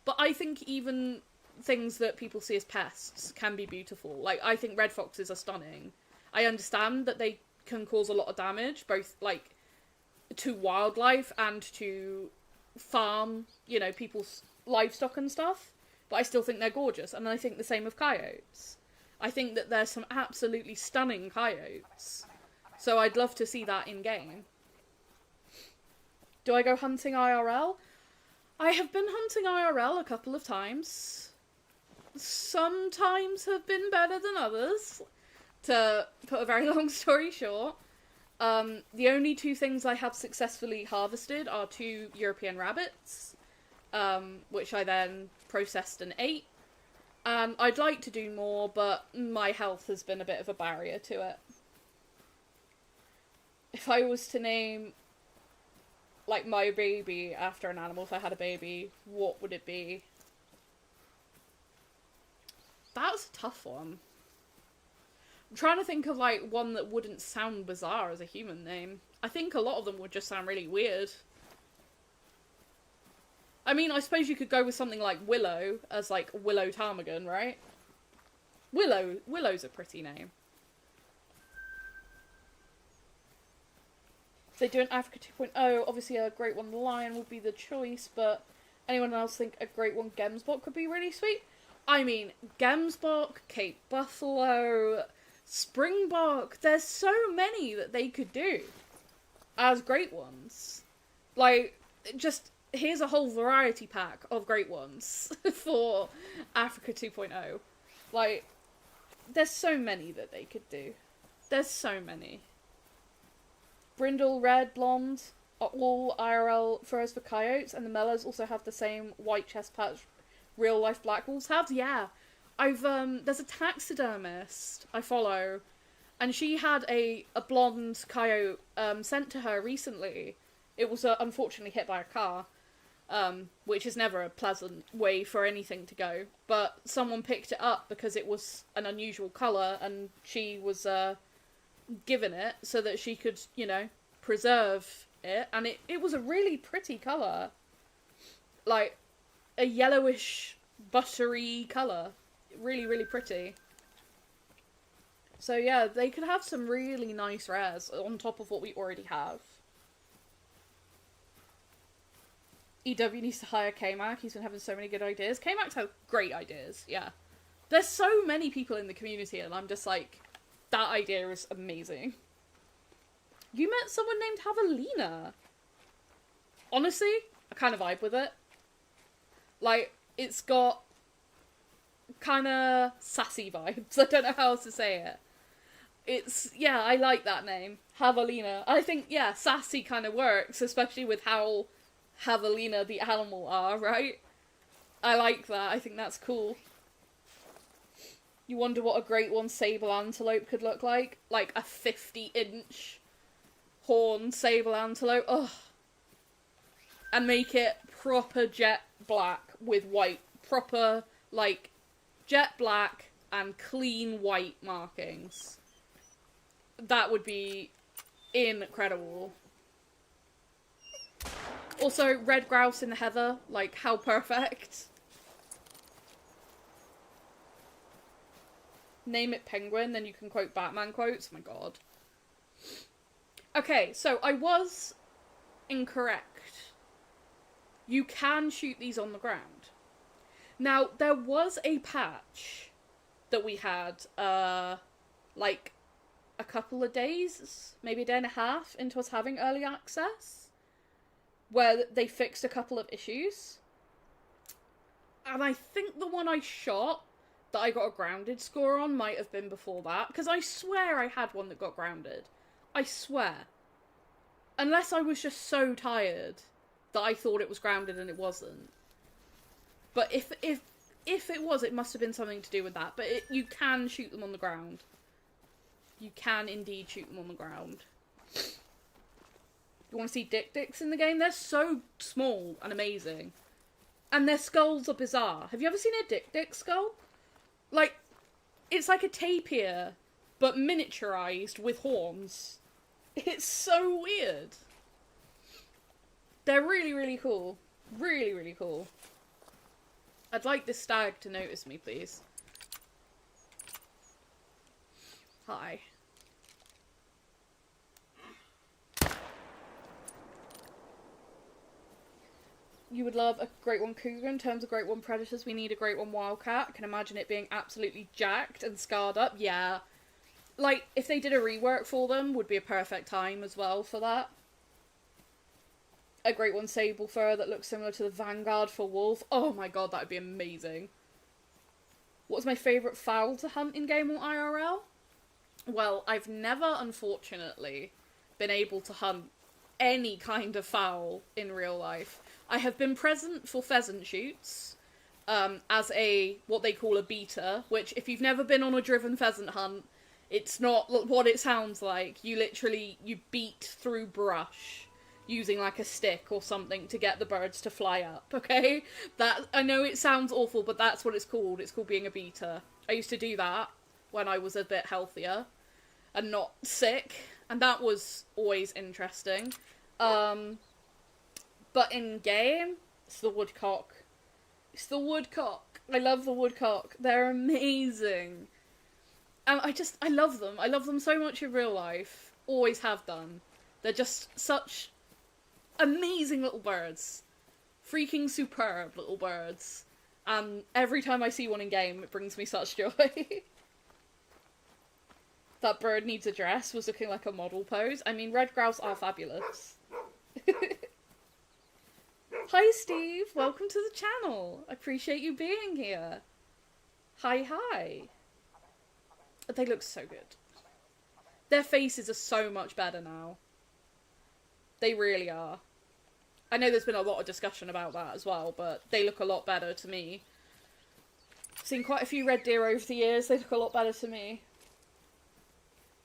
But I think even things that people see as pests can be beautiful. Like, I think red foxes are stunning. I understand that they can cause a lot of damage, both, like, to wildlife and to farm, you know, people's livestock and stuff. But I still think they're gorgeous, and I think the same of coyotes. I think that there's some absolutely stunning coyotes. So I'd love to see that in-game. Do I go hunting IRL? I have been hunting IRL a couple of times. Sometimes have been better than others, to put a very long story short. The only two things I have successfully harvested are 2 European rabbits, which I then processed and ate. And I'd like to do more, but my health has been a bit of a barrier to it. If I was to name, like, my baby after an animal, if I had a baby, what would it be? That's a tough one. I'm trying to think of, like, one that wouldn't sound bizarre as a human name. I think a lot of them would just sound really weird. I mean, I suppose you could go with something like Willow, as, like, Willow Ptarmigan, right? Willow's a pretty name. If they do an Africa 2.0, obviously a Great One Lion would be the choice, but anyone else think a Great One Gemsbok could be really sweet? I mean, Gemsbok, Cape Buffalo, Springbok, there's so many that they could do as great ones. Like, just, here's a whole variety pack of great ones for Africa 2.0. Like, there's so many that they could do. There's so many. Brindle, red, blonde are all IRL furs for coyotes, and the Mellors also have the same white chest patch real life black wolves have. Yeah, I've there's a taxidermist I follow, and she had a blonde coyote sent to her recently. It was unfortunately hit by a car, which is never a pleasant way for anything to go, but someone picked it up because it was an unusual colour, and she was given it so that she could, you know, preserve it, and it was a really pretty colour. Like, a yellowish buttery colour. Really, really pretty. So yeah, they could have some really nice rares on top of what we already have. EW needs to hire K-Mac. He's been having so many good ideas. K-Mac's has great ideas, yeah. There's so many people in the community and I'm just like, that idea is amazing. You met someone named Javelina. Honestly, I kind of vibe with it. Like, it's got kind of sassy vibes. I don't know how else to say it. It's, yeah, I like that name. Javelina. I think, yeah, sassy kind of works, especially with how Javelina the animal are, right? I like that. I think that's cool. You wonder what a Great One sable antelope could look like? Like a 50-inch horned sable antelope. Ugh. And make it proper jet black with white. Proper, like, jet black and clean white markings. That would be incredible. Also, red grouse in the heather. Like, how perfect. Name it Penguin, then you can quote Batman quotes. Oh my god. Okay, so I was incorrect. You can shoot these on the ground. Now, there was a patch that we had, like, a couple of days, maybe a day and a half into us having early access, where they fixed a couple of issues. And I think the one I shot that I got a grounded score on might have been before that, because I swear I had one that got grounded. I swear. Unless I was just so tired that I thought it was grounded and it wasn't. But if it was, it must have been something to do with that. But you can shoot them on the ground. You can indeed shoot them on the ground. You want to see dicks in the game? They're so small and amazing. And their skulls are bizarre. Have you ever seen a dick skull? Like, it's like a tapir, but miniaturized with horns. It's so weird. They're really, really cool. Really, really cool. I'd like this stag to notice me, please. Hi. You would love a Great One Cougar. In terms of Great One Predators, we need a Great One Wildcat. I can imagine it being absolutely jacked and scarred up. Yeah. Like, if they did a rework for them, would be a perfect time as well for that. A Great One Sable Fur that looks similar to the Vanguard for Wolf. Oh my god, that would be amazing. What's my favourite fowl to hunt in game or IRL? Well, I've never, unfortunately, been able to hunt any kind of fowl in real life. I have been present for pheasant shoots, as what they call a beater, which if you've never been on a driven pheasant hunt, it's not what it sounds like. You beat through brush using like a stick or something to get the birds to fly up, okay? I know it sounds awful, but that's what it's called. It's called being a beater. I used to do that when I was a bit healthier and not sick, and that was always interesting. But in game, it's the woodcock. It's the woodcock. I love the woodcock. They're amazing. And I love them. I love them so much in real life. Always have done. They're just such amazing little birds. Freaking superb little birds. And every time I see one in game, it brings me such joy. That bird needs a dress was looking like a model pose. I mean, red grouse are fabulous. Hi Steve, welcome to the channel. I appreciate you being here. Hi. They look so good. Their faces are so much better now. They really are. I know there's been a lot of discussion about that as well, but they look a lot better to me. I've seen quite a few red deer over the years, they look a lot better to me.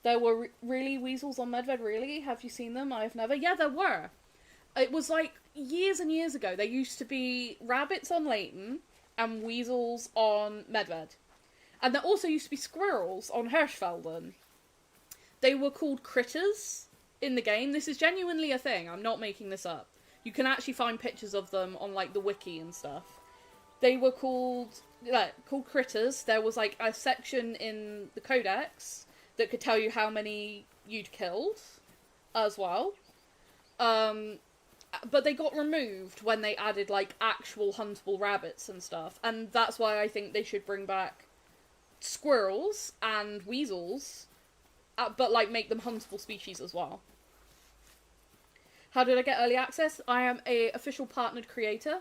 There were really weasels on Medved, really? Have you seen them? I've never. Yeah, there were. It was like years and years ago. There used to be rabbits on Leighton and weasels on Medved. And there also used to be squirrels on Hirschfelden. They were called critters in the game. This is genuinely a thing. I'm not making this up. You can actually find pictures of them on like the wiki and stuff. They were called critters. There was like a section in the codex that could tell you how many you'd killed as well. But they got removed when they added like actual huntable rabbits and stuff, and that's why I think they should bring back squirrels and weasels, but like make them huntable species as well. How did I get early access? I am a official partnered creator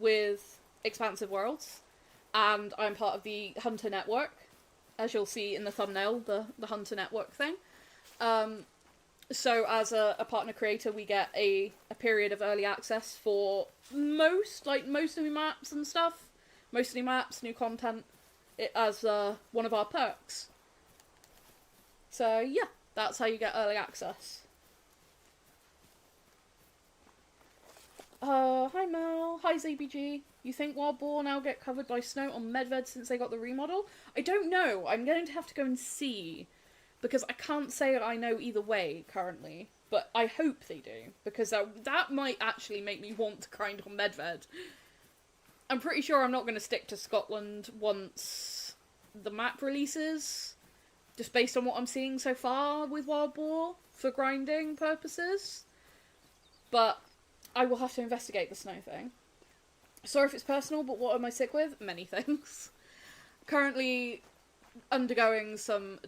with Expansive Worlds, and I'm part of the Hunter Network, as you'll see in the thumbnail, the Hunter Network thing. So as a partner creator, we get a period of early access for most new maps and stuff. Most new maps, new content, as one of our perks. So yeah, that's how you get early access. Hi Mel, hi ZBG. You think Wild Boar now get covered by snow on Medved since they got the remodel? I don't know, I'm going to have to go and see. Because I can't say I know either way currently, but I hope they do, because that might actually make me want to grind on Medved. I'm pretty sure I'm not going to stick to Scotland once the map releases, just based on what I'm seeing so far with Wild Boar for grinding purposes. But I will have to investigate the snow thing. Sorry if it's personal, but what am I sick with? Many things. Currently undergoing some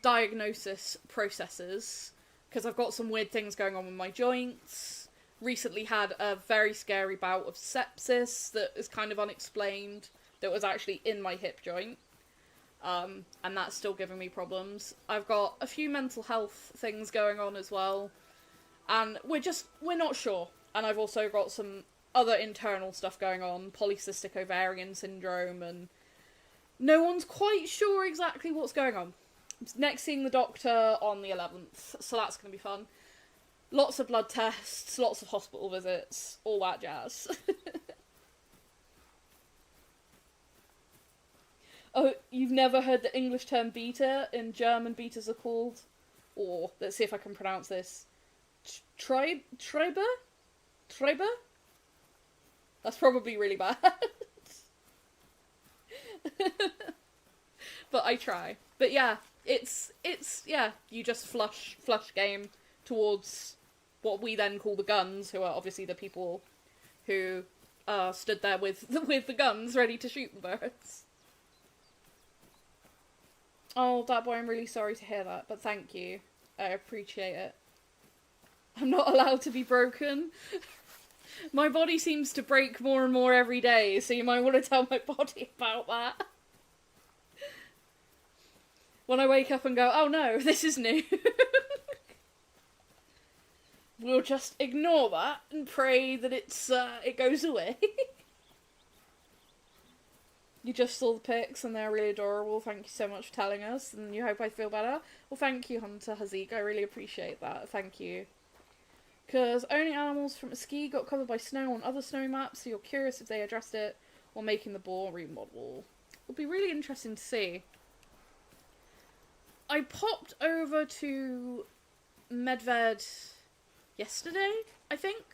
diagnosis processes because I've got some weird things going on with my joints. Recently had a very scary bout of sepsis that is kind of unexplained, that was actually in my hip joint, and that's still giving me problems. I've got a few mental health things going on as well, and we're not sure. And I've also got some other internal stuff going on, polycystic ovarian syndrome, and no one's quite sure exactly what's going on. Next seeing the doctor on the 11th, so that's going to be fun. Lots of blood tests, lots of hospital visits, all that jazz. Oh, you've never heard the English term beta? In German, betas are called, or let's see if I can pronounce this, Treiber? That's probably really bad. But I try. But yeah, it's you just flush game towards what we then call the guns, who are obviously the people who stood there with the guns ready to shoot the birds. Oh, that boy, I'm really sorry to hear that, but thank you. I appreciate it. I'm not allowed to be broken. My body seems to break more and more every day, so you might want to tell my body about that. When I wake up and go, oh no, this is new. We'll just ignore that and pray that it goes away. You just saw the pics and they're really adorable. Thank you so much for telling us, and you hope I feel better. Well, thank you, Hunter Hazik. I really appreciate that. Thank you. Because only animals from a ski got covered by snow on other snowy maps, so you're curious if they addressed it while making the Boar remodel. It'll be really interesting to see. I popped over to Medved yesterday, I think.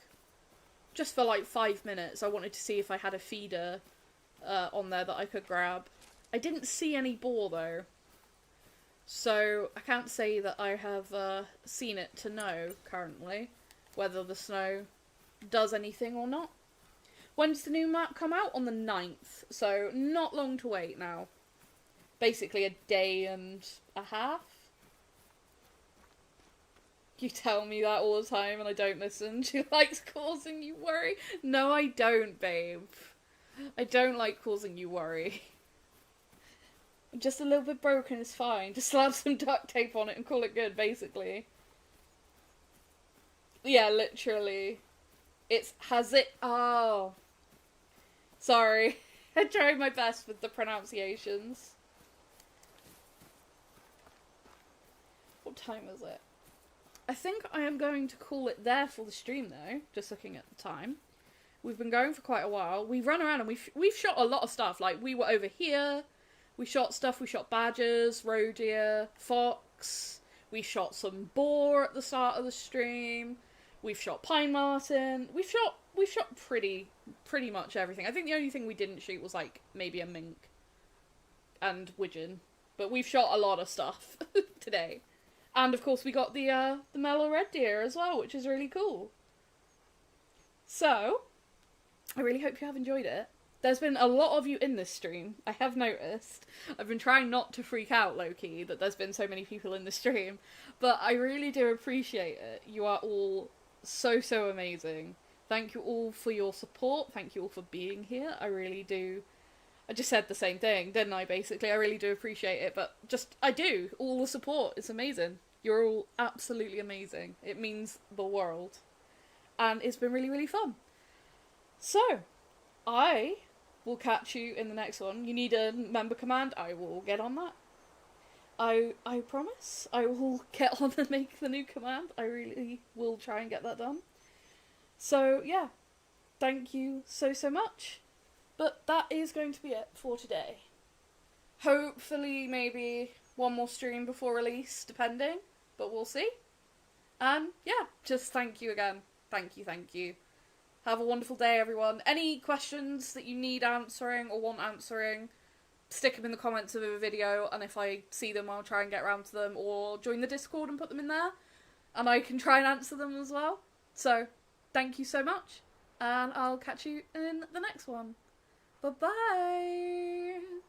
Just for like 5 minutes. I wanted to see if I had a feeder on there that I could grab. I didn't see any boar though. So I can't say that I have seen it to know currently whether the snow does anything or not. When does the new map come out? On the 9th. So not long to wait now. Basically a day and a half. You tell me that all the time and I don't listen. She likes causing you worry. No, I don't, babe. I don't like causing you worry. I'm just a little bit broken, it's fine. Just slap some duct tape on it and call it good, basically. Yeah, literally. Oh. Sorry. I tried my best with the pronunciations. What time is it? I think I am going to call it there for the stream though, just looking at the time. We've been going for quite a while. We've run around and we've shot a lot of stuff. Like, we were over here, we shot stuff, we shot badgers, roe deer, fox, we shot some boar at the start of the stream. We've shot Pine Marten. We've shot pretty much everything. I think the only thing we didn't shoot was like maybe a mink and widgeon, but we've shot a lot of stuff today. And of course we got the mellow red deer as well, which is really cool. So I really hope you have enjoyed it. There's been a lot of you in this stream, I have noticed. I've been trying not to freak out, low-key, that there's been so many people in the stream, but I really do appreciate it. You are all so amazing. Thank you all for your support, thank you all for being here, I really do. I just said the same thing, didn't I, basically? I really do appreciate it, but I do. All the support, it's amazing. You're all absolutely amazing. It means the world. And it's been really fun. So, I will catch you in the next one. You need a member command, I will get on that. I promise. I will get on and make the new command. I really will try and get that done. So, yeah. Thank you so much. But that is going to be it for today. Hopefully, maybe one more stream before release, depending. But we'll see. And, yeah, just thank you again. Thank you. Have a wonderful day, everyone. Any questions that you need answering or want answering, stick them in the comments of the video, and if I see them, I'll try and get around to them, or join the Discord and put them in there, and I can try and answer them as well. So, thank you so much, and I'll catch you in the next one. Bye-bye!